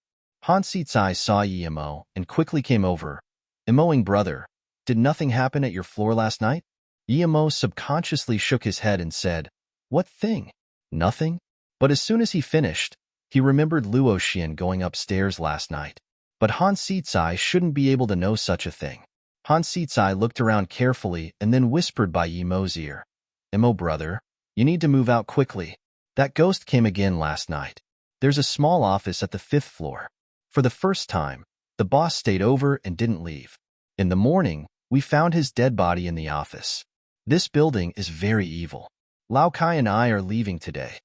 Han Sicai saw Yemo and quickly came over. "Emoing brother, did nothing happen at your floor last night?" Yemo subconsciously shook his head and said, "What thing? Nothing?" But as soon as he finished, he remembered Luo Xin going upstairs last night. But Han Sicai shouldn't be able to know such a thing. Han Sicai looked around carefully and then whispered by Yemo's ear, "Emo brother, you need to move out quickly. That ghost came again last night. There's a small office at the 5th floor. For the first time, the boss stayed over and didn't leave. In the morning, we found his dead body in the office. This building is very evil. Lao Kai and I are leaving today.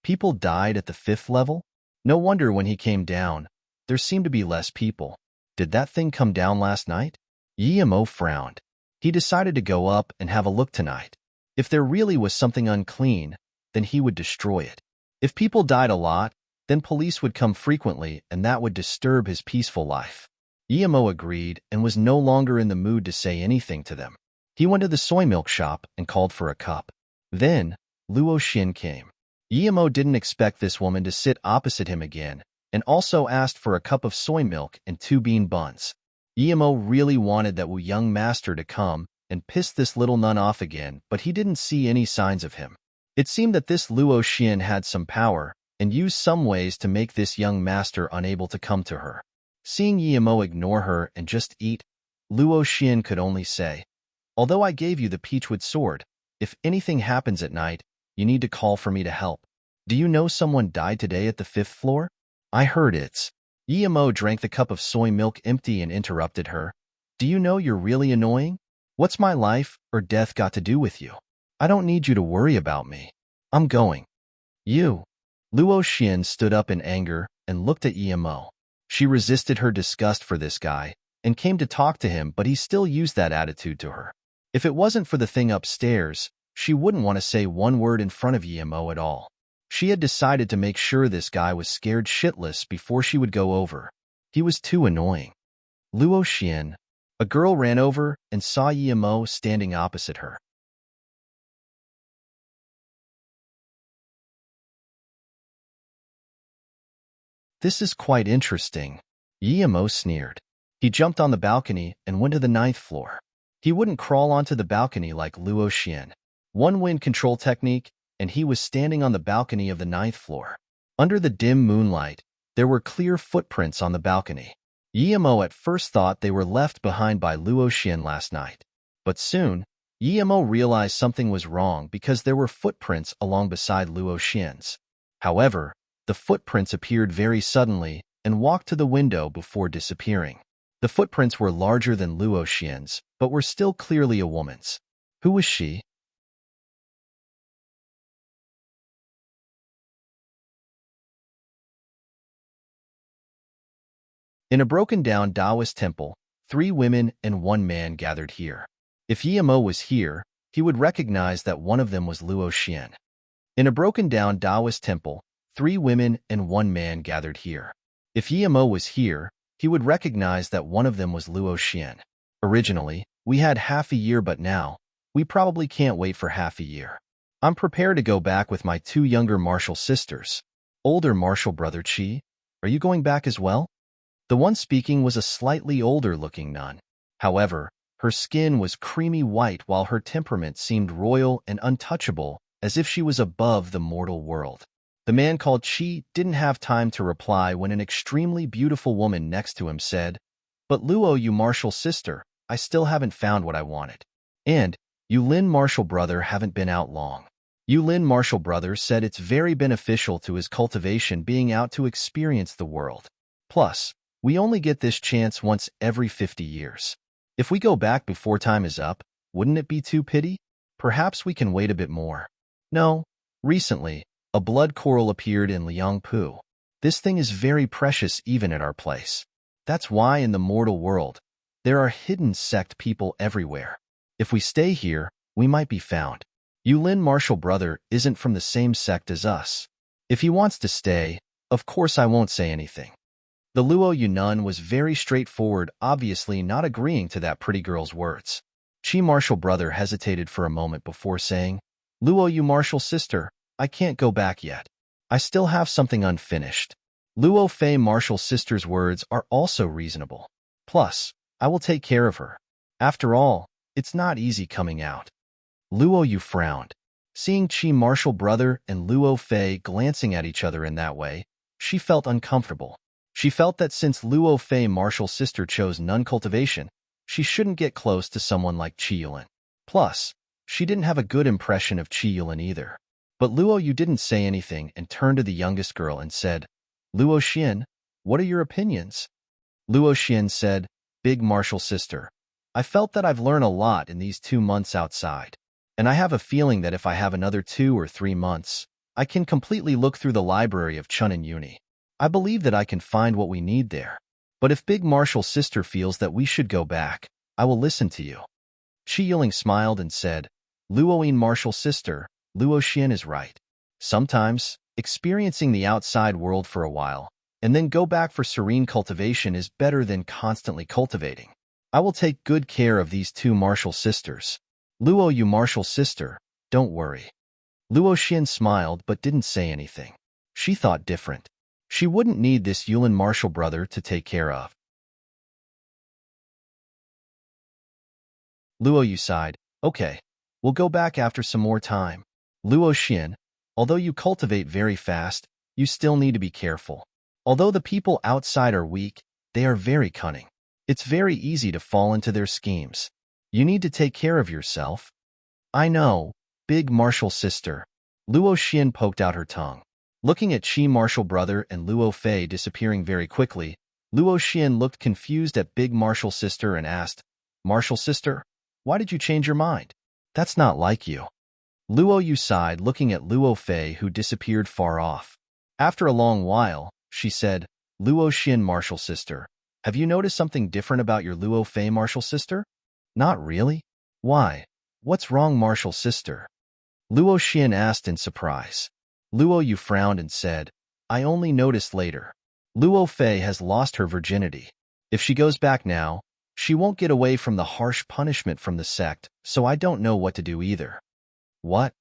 People died at the 5th level? No wonder when he came down, there seemed to be less people. Did that thing come down last night?" Yemo frowned. He decided to go up and have a look tonight. If there really was something unclean, then he would destroy it. If people died a lot, then police would come frequently and that would disturb his peaceful life. Yemo agreed and was no longer in the mood to say anything to them. He went to the soy milk shop and called for a cup. Then, Luo Xin came. Yemo didn't expect this woman to sit opposite him again, and also asked for a cup of soy milk and 2 bean buns. Yemo really wanted that young master to come and piss this little nun off again, but he didn't see any signs of him. It seemed that this Luo Xin had some power and used some ways to make this young master unable to come to her. Seeing Yemo ignore her and just eat, Luo Xin could only say, "Although I gave you the peachwood sword, if anything happens at night, you need to call for me to help. Do you know someone died today at the 5th floor? I heard it's..." Yemo drank the cup of soy milk empty and interrupted her. "Do you know you're really annoying? What's my life or death got to do with you? I don't need you to worry about me. I'm going." "You." Luo Xin stood up in anger and looked at Yemo. She resisted her disgust for this guy and came to talk to him, but he still used that attitude to her. If it wasn't for the thing upstairs, she wouldn't want to say one word in front of Yemo at all. She had decided to make sure this guy was scared shitless before she would go over. He was too annoying. Luo Xin. A girl ran over and saw Yemo standing opposite her. This is quite interesting. Yemo sneered. He jumped on the balcony and went to the 9th floor. He wouldn't crawl onto the balcony like Luo Xian. One wind control technique, and he was standing on the balcony of the 9th floor. Under the dim moonlight, there were clear footprints on the balcony. Yemo at first thought they were left behind by Luo Xian last night. But soon, Yemo realized something was wrong because there were footprints along beside Luo Xian's. However, the footprints appeared very suddenly and walked to the window before disappearing. The footprints were larger than Luo Xian's, but were still clearly a woman's. Who was she? In a broken-down Taoist temple, 3 women and 1 man gathered here. If Yemo was here, he would recognize that one of them was Luo Xian. In a broken-down Taoist temple, 3 women and 1 man gathered here. If Yemo was here, he would recognize that one of them was Luo Xian. Originally, we had half a year, but now, we probably can't wait for half a year. I'm prepared to go back with my 2 younger martial sisters. Older martial brother Qi, are you going back as well? The one speaking was a slightly older-looking nun. However, her skin was creamy white while her temperament seemed royal and untouchable, as if she was above the mortal world. The man called Qi didn't have time to reply when an extremely beautiful woman next to him said, "But Luo, you martial sister, I still haven't found what I wanted. And, you Lin martial brother haven't been out long." Yu Lin martial brother said it's very beneficial to his cultivation being out to experience the world. Plus, we only get this chance once every 50 years. If we go back before time is up, wouldn't it be too pity? Perhaps we can wait a bit more. No, recently, a blood coral appeared in Liangpu. This thing is very precious even at our place. That's why in the mortal world, there are hidden sect people everywhere. If we stay here, we might be found. Yulin martial brother isn't from the same sect as us. If he wants to stay, of course I won't say anything. The Luo Yunnan was very straightforward, obviously not agreeing to that pretty girl's words. Qi martial brother hesitated for a moment before saying, "Luo Yu martial sister, I can't go back yet. I still have something unfinished." Luo Fei martial sister's words are also reasonable. Plus, I will take care of her. After all, it's not easy coming out. Luo Yu frowned. Seeing Qi martial brother and Luo Fei glancing at each other in that way, she felt uncomfortable. She felt that since Luo Fei martial sister chose nun cultivation, she shouldn't get close to someone like Qi Yulin. Plus, she didn't have a good impression of Qi Yulin either. But Luo Yu didn't say anything and turned to the youngest girl and said, "Luo Xian, what are your opinions?" Luo Xian said, "Big martial sister, I felt that I've learned a lot in these 2 months outside. And I have a feeling that if I have another 2 or 3 months, I can completely look through the library of Chunin Uni. I believe that I can find what we need there. But if Big Martial Sister feels that we should go back, I will listen to you." Qi Yiling smiled and said, "Luoyin Martial Sister, Luo Xian is right. Sometimes, experiencing the outside world for a while, and then go back for serene cultivation is better than constantly cultivating. I will take good care of these 2 martial sisters. Luo Yu martial sister, don't worry." Luo Xian smiled but didn't say anything. She thought different. She wouldn't need this Yulin martial brother to take care of. Luo Yu sighed, "Okay, we'll go back after some more time. Luo Xian, although you cultivate very fast, you still need to be careful. Although the people outside are weak, they are very cunning. It's very easy to fall into their schemes. You need to take care of yourself." "I know, big martial sister." Luo Xian poked out her tongue. Looking at Qi martial brother and Luo Fei disappearing very quickly, Luo Xian looked confused at big martial sister and asked, "Martial sister, why did you change your mind? That's not like you." Luo Yu sighed, looking at Luo Fei who disappeared far off. After a long while, she said, "Luo Xian martial sister, have you noticed something different about your Luo Fei martial sister?" "Not really." "Why? What's wrong, martial sister?" Luo Xian asked in surprise. Luo Yu frowned and said, "I only noticed later. Luo Fei has lost her virginity. If she goes back now, she won't get away from the harsh punishment from the sect, so I don't know what to do either." "What?"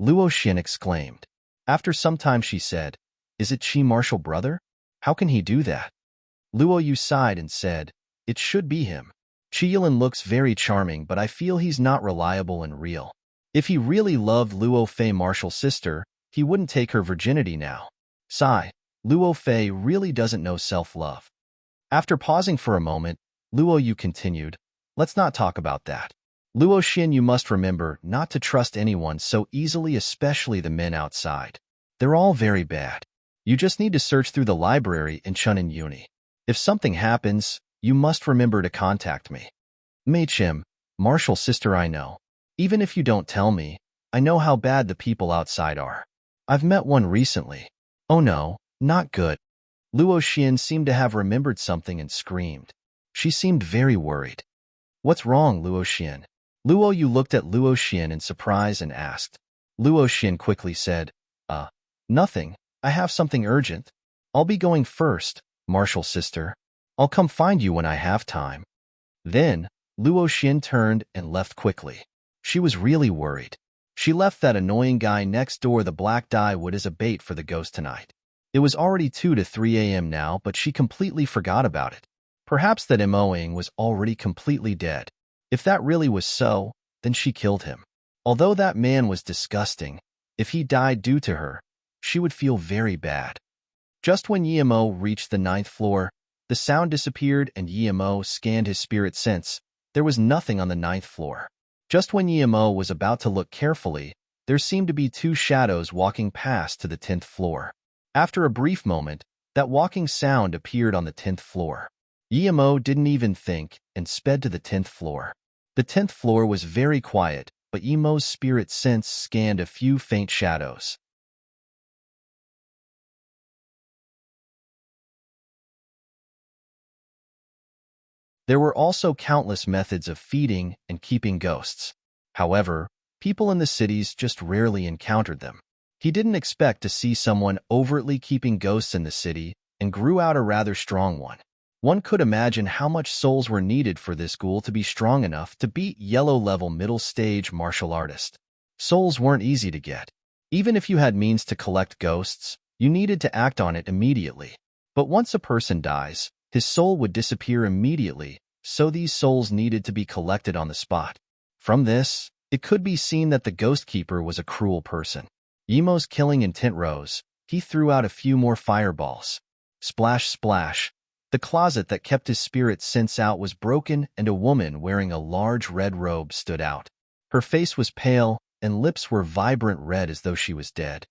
Luo Xian exclaimed. After some time she said, "Is it Qi martial brother? How can he do that? Luo Yu sighed and said, "It should be him. Qi Yilin looks very charming, but I feel he's not reliable and real. If he really loved Luo Fei, Martial's sister, he wouldn't take her virginity now. Sigh, Luo Fei really doesn't know self-love." After pausing for a moment, Luo Yu continued, "Let's not talk about that. Luo Xin, you must remember not to trust anyone so easily, especially the men outside. They're all very bad. You just need to search through the library in Chunin Uni. If something happens, you must remember to contact me. Mei Chim, Martial's sister, I know. Even if you don't tell me, I know how bad the people outside are. I've met one recently. Oh no, not good." Luo Xian seemed to have remembered something and screamed. She seemed very worried. "What's wrong, Luo Xian?" Luo Yu looked at Luo Xian in surprise and asked. Luo Xian quickly said, Nothing. I have something urgent. I'll be going first, Martial's sister. I'll come find you when I have time." Then, Luo Xian turned and left quickly. She was really worried. She left that annoying guy next door the black dye wood as a bait for the ghost tonight. It was already 2 to 3 a.m. now, but she completely forgot about it. Perhaps that Moing was already completely dead. If that really was so, then she killed him. Although that man was disgusting, if he died due to her, she would feel very bad. Just when Yimo reached the 9th floor, the sound disappeared and Yimo scanned his spirit sense. There was nothing on the 9th floor. Just when Yimo was about to look carefully, there seemed to be 2 shadows walking past to the 10th floor. After a brief moment, that walking sound appeared on the 10th floor. Yimo didn't even think and sped to the 10th floor. The 10th floor was very quiet, but Yimo's spirit sense scanned a few faint shadows. There were also countless methods of feeding and keeping ghosts. However, people in the cities just rarely encountered them. He didn't expect to see someone overtly keeping ghosts in the city and grew out a rather strong one. One could imagine how much souls were needed for this ghoul to be strong enough to beat yellow-level middle-stage martial artist. Souls weren't easy to get. Even if you had means to collect ghosts, you needed to act on it immediately. But once a person dies, his soul would disappear immediately, so these souls needed to be collected on the spot. From this, it could be seen that the ghost keeper was a cruel person. Yimo's killing intent rose. He threw out a few more fireballs. Splash, splash. The closet that kept his spirit sense out was broken, and a woman wearing a large red robe stood out. Her face was pale, and lips were vibrant red as though she was dead.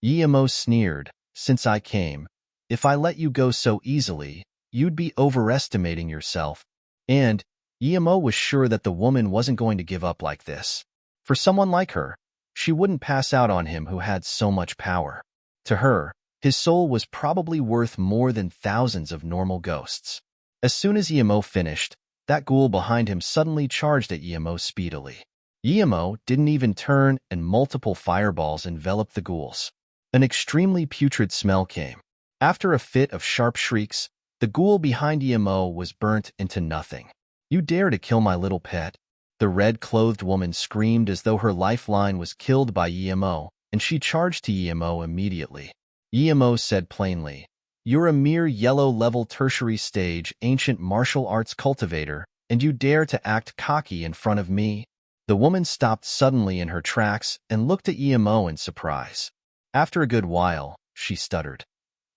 Yimo sneered, "Since I came, if I let you go so easily, you'd be overestimating yourself." And Yimo was sure that the woman wasn't going to give up like this. For someone like her, she wouldn't pass out on him who had so much power. To her, his soul was probably worth more than thousands of normal ghosts. As soon as Yimo finished, that ghoul behind him suddenly charged at Yimo speedily. Yimo didn't even turn, and multiple fireballs enveloped the ghouls. An extremely putrid smell came. After a fit of sharp shrieks, the ghoul behind Yimo was burnt into nothing. "You dare to kill my little pet?" The red-clothed woman screamed as though her lifeline was killed by Yimo, and she charged to Yimo immediately. Yimo said plainly, "You're a mere yellow-level tertiary stage ancient martial arts cultivator, and you dare to act cocky in front of me?" The woman stopped suddenly in her tracks and looked at Yimo in surprise. After a good while, she stuttered.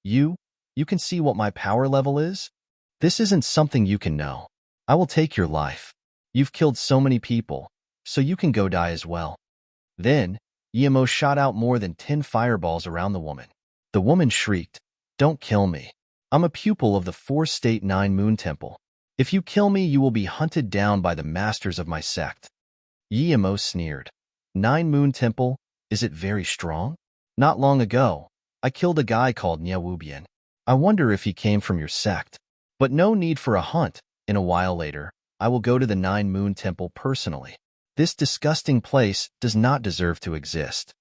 You can see what my power level is? This isn't something you can know. I will take your life. You've killed so many people, so you can go die as well." Then, Yimo shot out more than 10 fireballs around the woman. The woman shrieked, "Don't kill me. I'm a pupil of the 4-state 9 Moon Temple. If you kill me, you will be hunted down by the masters of my sect." Yimo sneered. 9 Moon Temple, is it very strong? Not long ago, I killed a guy called Nya Wubian. I wonder if he came from your sect. But no need for a hunt. In a while later, I will go to the 9 Moon Temple personally. This disgusting place does not deserve to exist.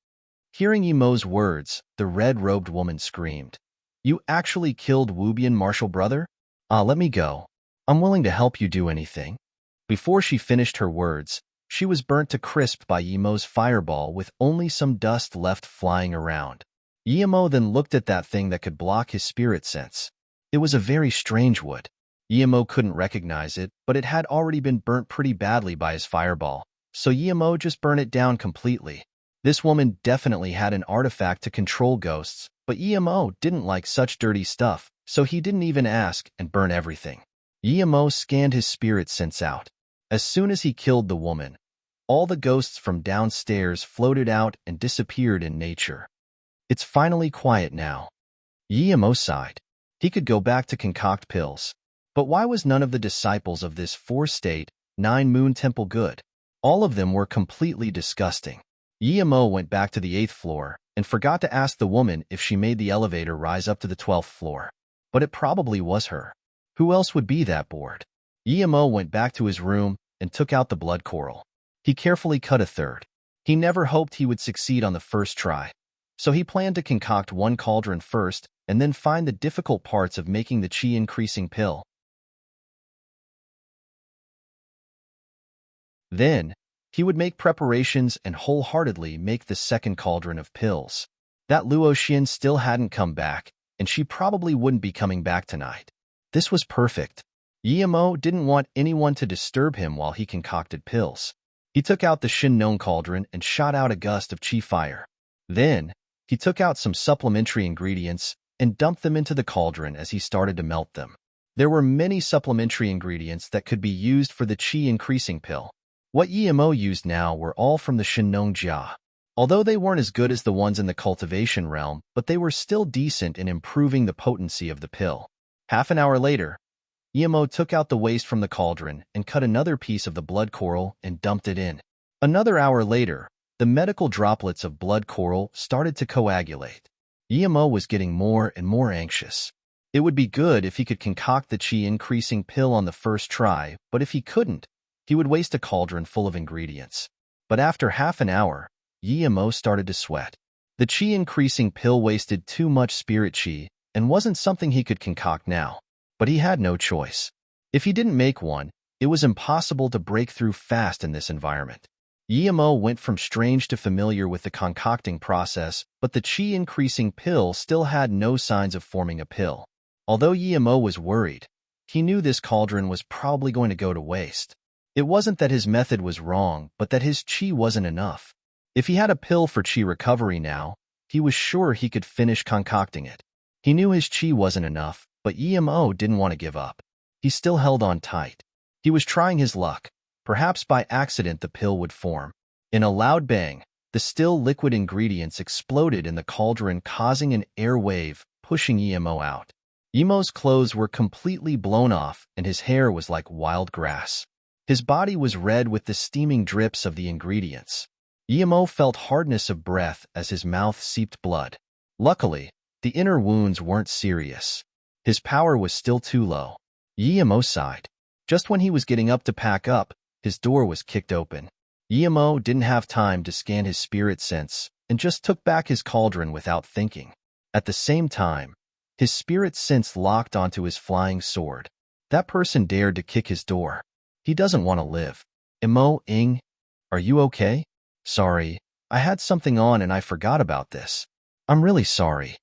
Hearing Yimo's words, the red-robed woman screamed. "You actually killed Wubian, martial brother? Let me go. I'm willing to help you do anything. Before she finished her words, she was burnt to crisp by Yemo's fireball with only some dust left flying around. Yemo then looked at that thing that could block his spirit sense. It was a very strange wood. Yemo couldn't recognize it, but it had already been burnt pretty badly by his fireball, so Yemo just burned it down completely. This woman definitely had an artifact to control ghosts, but Yemo didn't like such dirty stuff, so he didn't even ask and burn everything. Yemo scanned his spirit sense out. As soon as he killed the woman, all the ghosts from downstairs floated out and disappeared in nature. It's finally quiet now. Yemo sighed. He could go back to concoct pills. But why was none of the disciples of this 4-state, 9-moon temple good? All of them were completely disgusting. Yemo went back to the 8th floor and forgot to ask the woman if she made the elevator rise up to the 12th floor. But it probably was her. Who else would be that bored? Yemo went back to his room and took out the blood coral. He carefully cut a third. He never hoped he would succeed on the first try, so he planned to concoct one cauldron first and then find the difficult parts of making the chi-increasing pill. Then, he would make preparations and wholeheartedly make the second cauldron of pills. That Luo Xian still hadn't come back, and she probably wouldn't be coming back tonight. This was perfect. Yemo didn't want anyone to disturb him while he concocted pills. He took out the Shin-Nong cauldron and shot out a gust of chi fire. Then, he took out some supplementary ingredients and dumped them into the cauldron as he started to melt them. There were many supplementary ingredients that could be used for the chi-increasing pill. What Yemo used now were all from the Shin-Nong Jia. Although they weren't as good as the ones in the cultivation realm, but they were still decent in improving the potency of the pill. Half an hour later, Yemo took out the waste from the cauldron and cut another piece of the blood coral and dumped it in. Another hour later, the medical droplets of blood coral started to coagulate. Yemo was getting more and more anxious. It would be good if he could concoct the chi-increasing pill on the first try, but if he couldn't, he would waste a cauldron full of ingredients. But after half an hour, Yemo started to sweat. The chi-increasing pill wasted too much spirit chi and wasn't something he could concoct now. But he had no choice. If he didn't make one, it was impossible to break through fast in this environment. Yemo went from strange to familiar with the concocting process, but the chi-increasing pill still had no signs of forming a pill. Although Yemo was worried, he knew this cauldron was probably going to go to waste. It wasn't that his method was wrong, but that his chi wasn't enough. If he had a pill for chi recovery now, he was sure he could finish concocting it. He knew his chi wasn't enough, but Yemo didn't want to give up. He still held on tight. He was trying his luck. Perhaps by accident the pill would form. In a loud bang, the still liquid ingredients exploded in the cauldron, causing an air wave, pushing Yemo out. Yemo's clothes were completely blown off, and his hair was like wild grass. His body was red with the steaming drips of the ingredients. Yemo felt hardness of breath as his mouth seeped blood. Luckily, the inner wounds weren't serious. His power was still too low. Yemo sighed. Just when he was getting up to pack up, his door was kicked open. Yemo didn't have time to scan his spirit sense and just took back his cauldron without thinking. At the same time, his spirit sense locked onto his flying sword. That person dared to kick his door. He doesn't want to live. Emo Ing, are you okay? Sorry, I had something on and I forgot about this. I'm really sorry.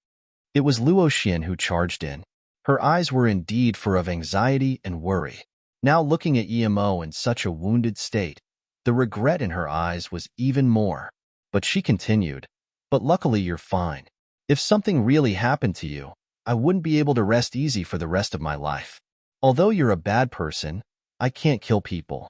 It was Luo Xian who charged in. Her eyes were indeed full of anxiety and worry. Now looking at Yemo in such a wounded state, the regret in her eyes was even more. But she continued, "But luckily you're fine. If something really happened to you, I wouldn't be able to rest easy for the rest of my life. Although you're a bad person, I can't kill people."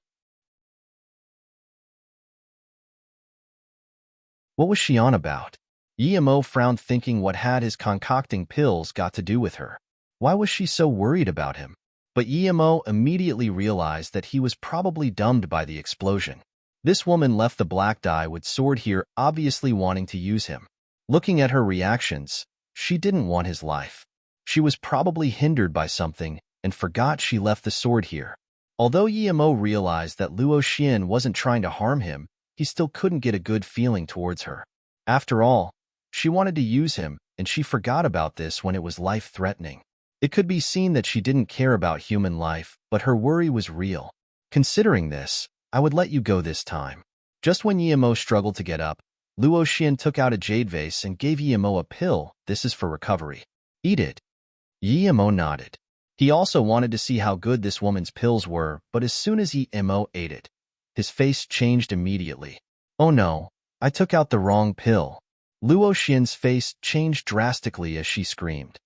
What was she on about? Yemo frowned, thinking what had his concocting pills got to do with her. Why was she so worried about him? But Yemo immediately realized that he was probably dumbed by the explosion. This woman left the black dye-wood sword here, obviously wanting to use him. Looking at her reactions, she didn't want his life. She was probably hindered by something and forgot she left the sword here. Although Yemo realized that Luo Xian wasn't trying to harm him, he still couldn't get a good feeling towards her. After all, she wanted to use him, and she forgot about this when it was life-threatening. It could be seen that she didn't care about human life, but her worry was real. Considering this, I would let you go this time. Just when Yimo struggled to get up, Luo Xian took out a jade vase and gave Yimo a pill. This is for recovery. Eat it. Yimo nodded. He also wanted to see how good this woman's pills were, but as soon as Yimo ate it, his face changed immediately. Oh no, I took out the wrong pill. Luo Xian's face changed drastically as she screamed.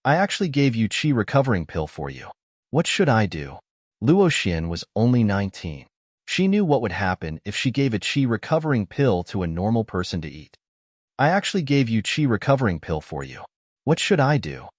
I actually gave you Qi recovering pill for you. What should I do? Luo Xian was only 19. She knew what would happen if she gave a Qi recovering pill to a normal person to eat. I actually gave you Qi recovering pill for you. What should I do?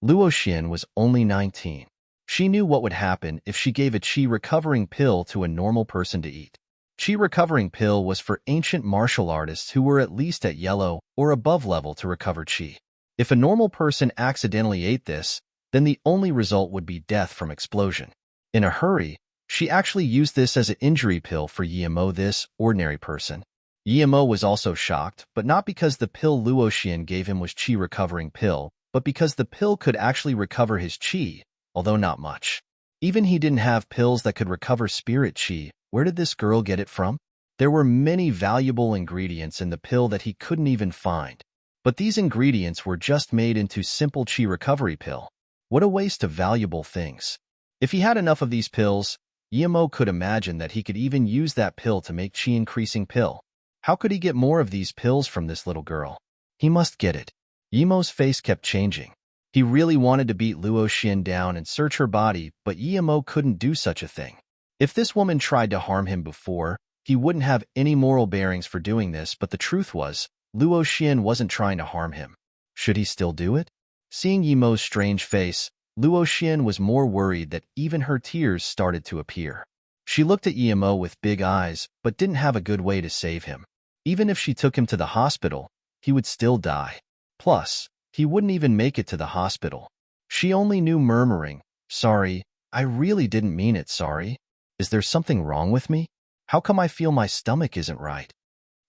Luo Xian was only 19. She knew what would happen if she gave a Qi recovering pill to a normal person to eat. Qi recovering pill was for ancient martial artists who were at least at yellow or above level to recover Qi. If a normal person accidentally ate this, then the only result would be death from explosion. In a hurry, she actually used this as an injury pill for Yimo, this ordinary person. Yimo was also shocked, but not because the pill Luo Xian gave him was Qi recovering pill, but because the pill could actually recover his Qi, although not much. Even he didn't have pills that could recover spirit Qi. Where did this girl get it from? There were many valuable ingredients in the pill that he couldn't even find. But these ingredients were just made into simple Qi recovery pill. What a waste of valuable things. If he had enough of these pills, Yimo could imagine that he could even use that pill to make Qi increasing pill. How could he get more of these pills from this little girl? He must get it. Yimo's face kept changing. He really wanted to beat Luo Xian down and search her body, but Yimo couldn't do such a thing. If this woman tried to harm him before, he wouldn't have any moral bearings for doing this, but the truth was, Luo Xian wasn't trying to harm him. Should he still do it? Seeing Yimo's strange face, Luo Xian was more worried that even her tears started to appear. She looked at Yimo with big eyes, but didn't have a good way to save him. Even if she took him to the hospital, he would still die. Plus, he wouldn't even make it to the hospital. She only knew murmuring, "Sorry, I really didn't mean it, sorry. Is there something wrong with me? How come I feel my stomach isn't right?"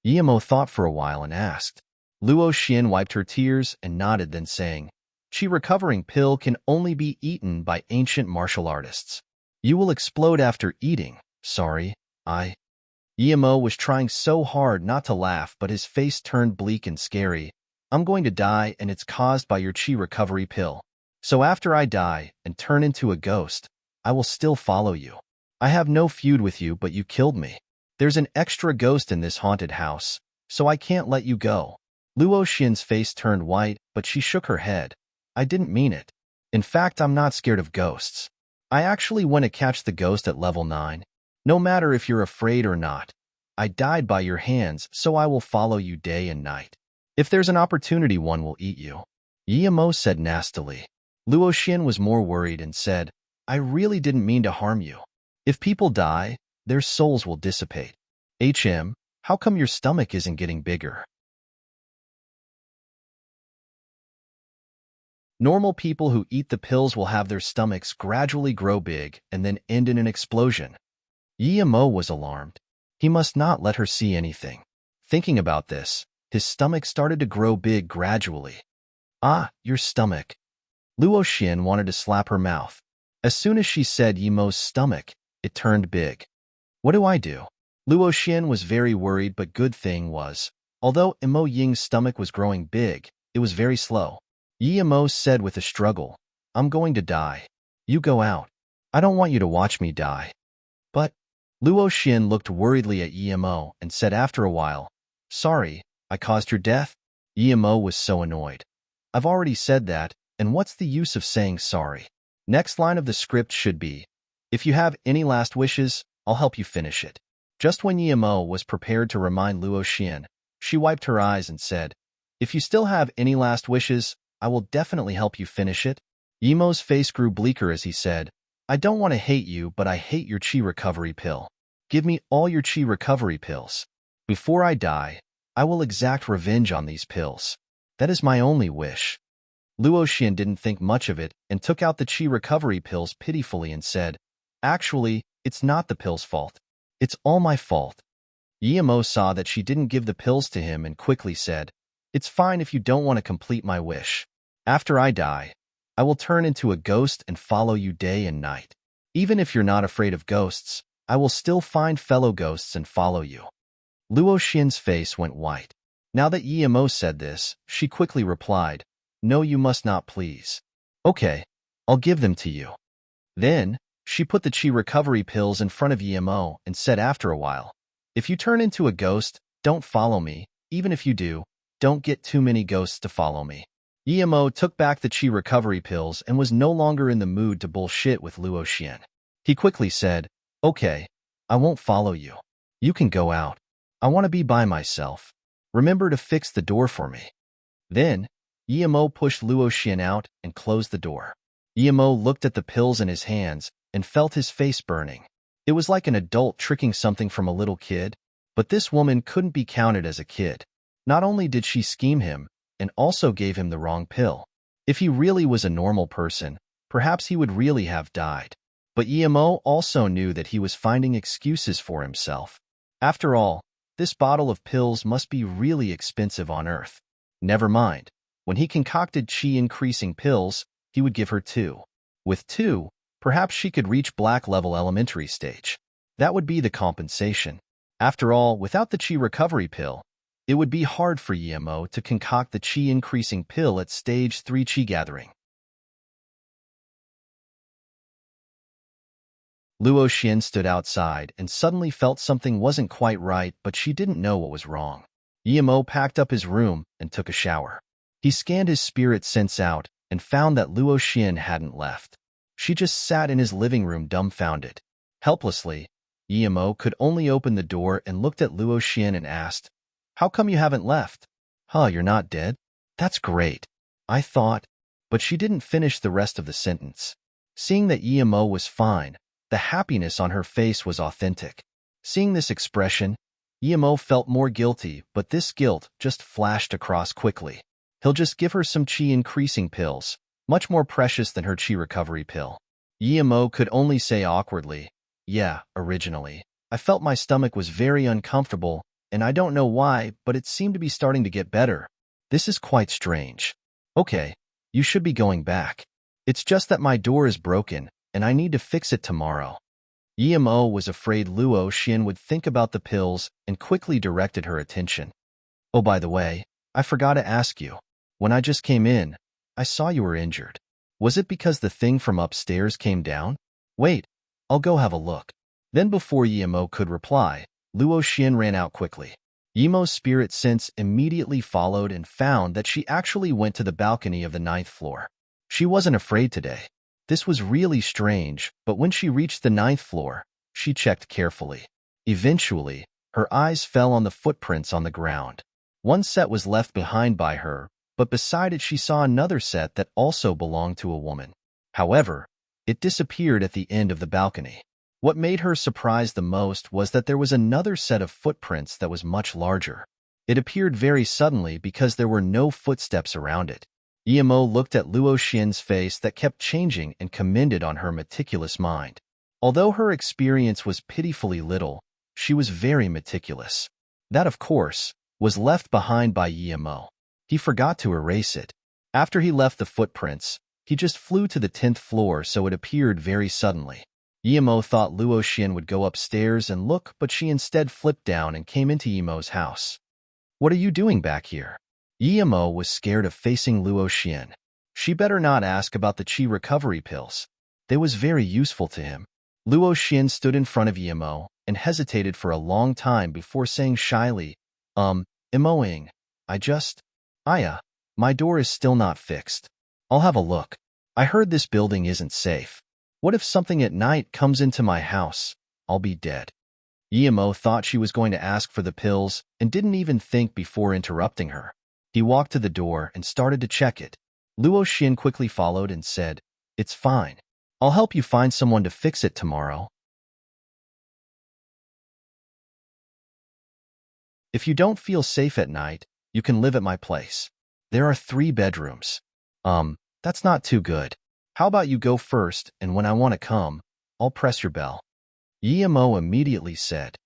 Yimo thought for a while and asked. Luo Xian wiped her tears and nodded, then saying, "Qi recovering pill can only be eaten by ancient martial artists. You will explode after eating. Sorry, I..." Yimo was trying so hard not to laugh, but his face turned bleak and scary. "I'm going to die, and it's caused by your Qi recovery pill. So after I die and turn into a ghost, I will still follow you. I have no feud with you, but you killed me. There's an extra ghost in this haunted house, so I can't let you go." Luo Xian's face turned white, but she shook her head. "I didn't mean it. In fact, I'm not scared of ghosts. I actually want to catch the ghost at level 9. No matter if you're afraid or not. I died by your hands, so I will follow you day and night. If there's an opportunity, one will eat you." Yimo said nastily. Luo Xian was more worried and said, "I really didn't mean to harm you. If people die, their souls will dissipate. How come your stomach isn't getting bigger?" Normal people who eat the pills will have their stomachs gradually grow big and then end in an explosion. Yimo was alarmed. He must not let her see anything. Thinking about this, his stomach started to grow big gradually. "Ah, your stomach." Luo Xian wanted to slap her mouth. As soon as she said Yimo's stomach, it turned big. What do I do? Luo Xian was very worried, but good thing was, although Imo Ying's stomach was growing big, it was very slow. Yimo said with a struggle, "I'm going to die. You go out. I don't want you to watch me die." But Luo Xian looked worriedly at Yimo and said after a while, "Sorry, I caused your death?" Yimo was so annoyed. "I've already said that, and what's the use of saying sorry?" Next line of the script should be, "If you have any last wishes, I'll help you finish it." Just when Yimo was prepared to remind Luo Xian, she wiped her eyes and said, "If you still have any last wishes, I will definitely help you finish it." Yimo's face grew bleaker as he said, "I don't want to hate you, but I hate your Qi recovery pill. Give me all your Qi recovery pills. Before I die, I will exact revenge on these pills. That is my only wish." Luo Xian didn't think much of it and took out the Qi recovery pills pitifully and said, "Actually, it's not the pill's fault. It's all my fault." Emo saw that she didn't give the pills to him and quickly said, "It's fine if you don't want to complete my wish. After I die, I will turn into a ghost and follow you day and night. Even if you're not afraid of ghosts, I will still find fellow ghosts and follow you." Luo Xian's face went white. Now that Emo said this, she quickly replied, "No, you must not, please." "Okay, I'll give them to you." Then, she put the chi recovery pills in front of Emo and said after a while, "If you turn into a ghost, don't follow me. Even if you do, don't get too many ghosts to follow me." Emo took back the chi recovery pills and was no longer in the mood to bullshit with Luo Xian. He quickly said, "Okay, I won't follow you. You can go out. I want to be by myself. Remember to fix the door for me." Then, Emo pushed Luo Xian out and closed the door. Emo looked at the pills in his hands and felt his face burning. It was like an adult tricking something from a little kid, but this woman couldn't be counted as a kid. Not only did she scheme him, and also gave him the wrong pill. If he really was a normal person, perhaps he would really have died. But Emo also knew that he was finding excuses for himself. After all, this bottle of pills must be really expensive on Earth. Never mind. When he concocted chi-increasing pills, he would give her 2. With 2, perhaps she could reach black level elementary stage. That would be the compensation. After all, without the chi recovery pill, it would be hard for Emo to concoct the chi-increasing pill at stage 3 chi gathering. Luo Xian stood outside and suddenly felt something wasn't quite right, but she didn't know what was wrong. Emo packed up his room and took a shower. He scanned his spirit sense out and found that Luo Xian hadn't left. She just sat in his living room dumbfounded. Helplessly, Emo could only open the door and looked at Luo Xian and asked, "How come you haven't left?" "Huh, you're not dead? That's great. I thought..." But she didn't finish the rest of the sentence. Seeing that Emo was fine, the happiness on her face was authentic. Seeing this expression, Emo felt more guilty, but this guilt just flashed across quickly. He'll just give her some chi-increasing pills, much more precious than her chi recovery pill. Emo could only say awkwardly, "Yeah, originally, I felt my stomach was very uncomfortable, and I don't know why, but it seemed to be starting to get better. This is quite strange." "Okay, you should be going back. It's just that my door is broken, and I need to fix it tomorrow." Emo was afraid Luo Xian would think about the pills and quickly directed her attention. "Oh, by the way, I forgot to ask you. When I just came in, I saw you were injured. Was it because the thing from upstairs came down? Wait, I'll go have a look." Then before Emo could reply, Luo Xian ran out quickly. Emo's spirit sense immediately followed and found that she actually went to the balcony of the 9th floor. She wasn't afraid today. This was really strange, but when she reached the 9th floor, she checked carefully. Eventually, her eyes fell on the footprints on the ground. One set was left behind by her, but beside it she saw another set that also belonged to a woman. However, it disappeared at the end of the balcony. What made her surprised the most was that there was another set of footprints that was much larger. It appeared very suddenly because there were no footsteps around it. Emo looked at Luo Xian's face that kept changing and commended on her meticulous mind. Although her experience was pitifully little, she was very meticulous. That, of course, was left behind by Emo. He forgot to erase it. After he left the footprints, he just flew to the 10th floor, so it appeared very suddenly. Emo thought Luo Xian would go upstairs and look, but she instead flipped down and came into Emo's house. "What are you doing back here?" Emo was scared of facing Luo Xian. She better not ask about the chi recovery pills. They was very useful to him. Luo Xian stood in front of Emo and hesitated for a long time before saying shyly, Emoing, my door is still not fixed. I'll have a look. I heard this building isn't safe. What if something at night comes into my house? I'll be dead." Emo thought she was going to ask for the pills and didn't even think before interrupting her. He walked to the door and started to check it. Luo Xian quickly followed and said, "It's fine. I'll help you find someone to fix it tomorrow. If you don't feel safe at night, you can live at my place. There are 3 bedrooms. That's not too good. How about you go first, and when I want to come, I'll press your bell." Emo immediately said,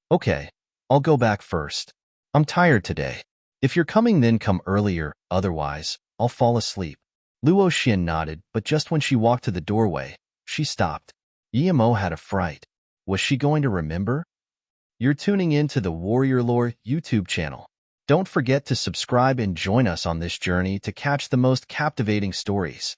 "Okay, I'll go back first. I'm tired today. If you're coming, then come earlier. Otherwise, I'll fall asleep. Luo Xin nodded, but just when she walked to the doorway, she stopped. Yemo had a fright. Was she going to remember? You're tuning in to the Warrior Lore YouTube channel. Don't forget to subscribe and join us on this journey to catch the most captivating stories.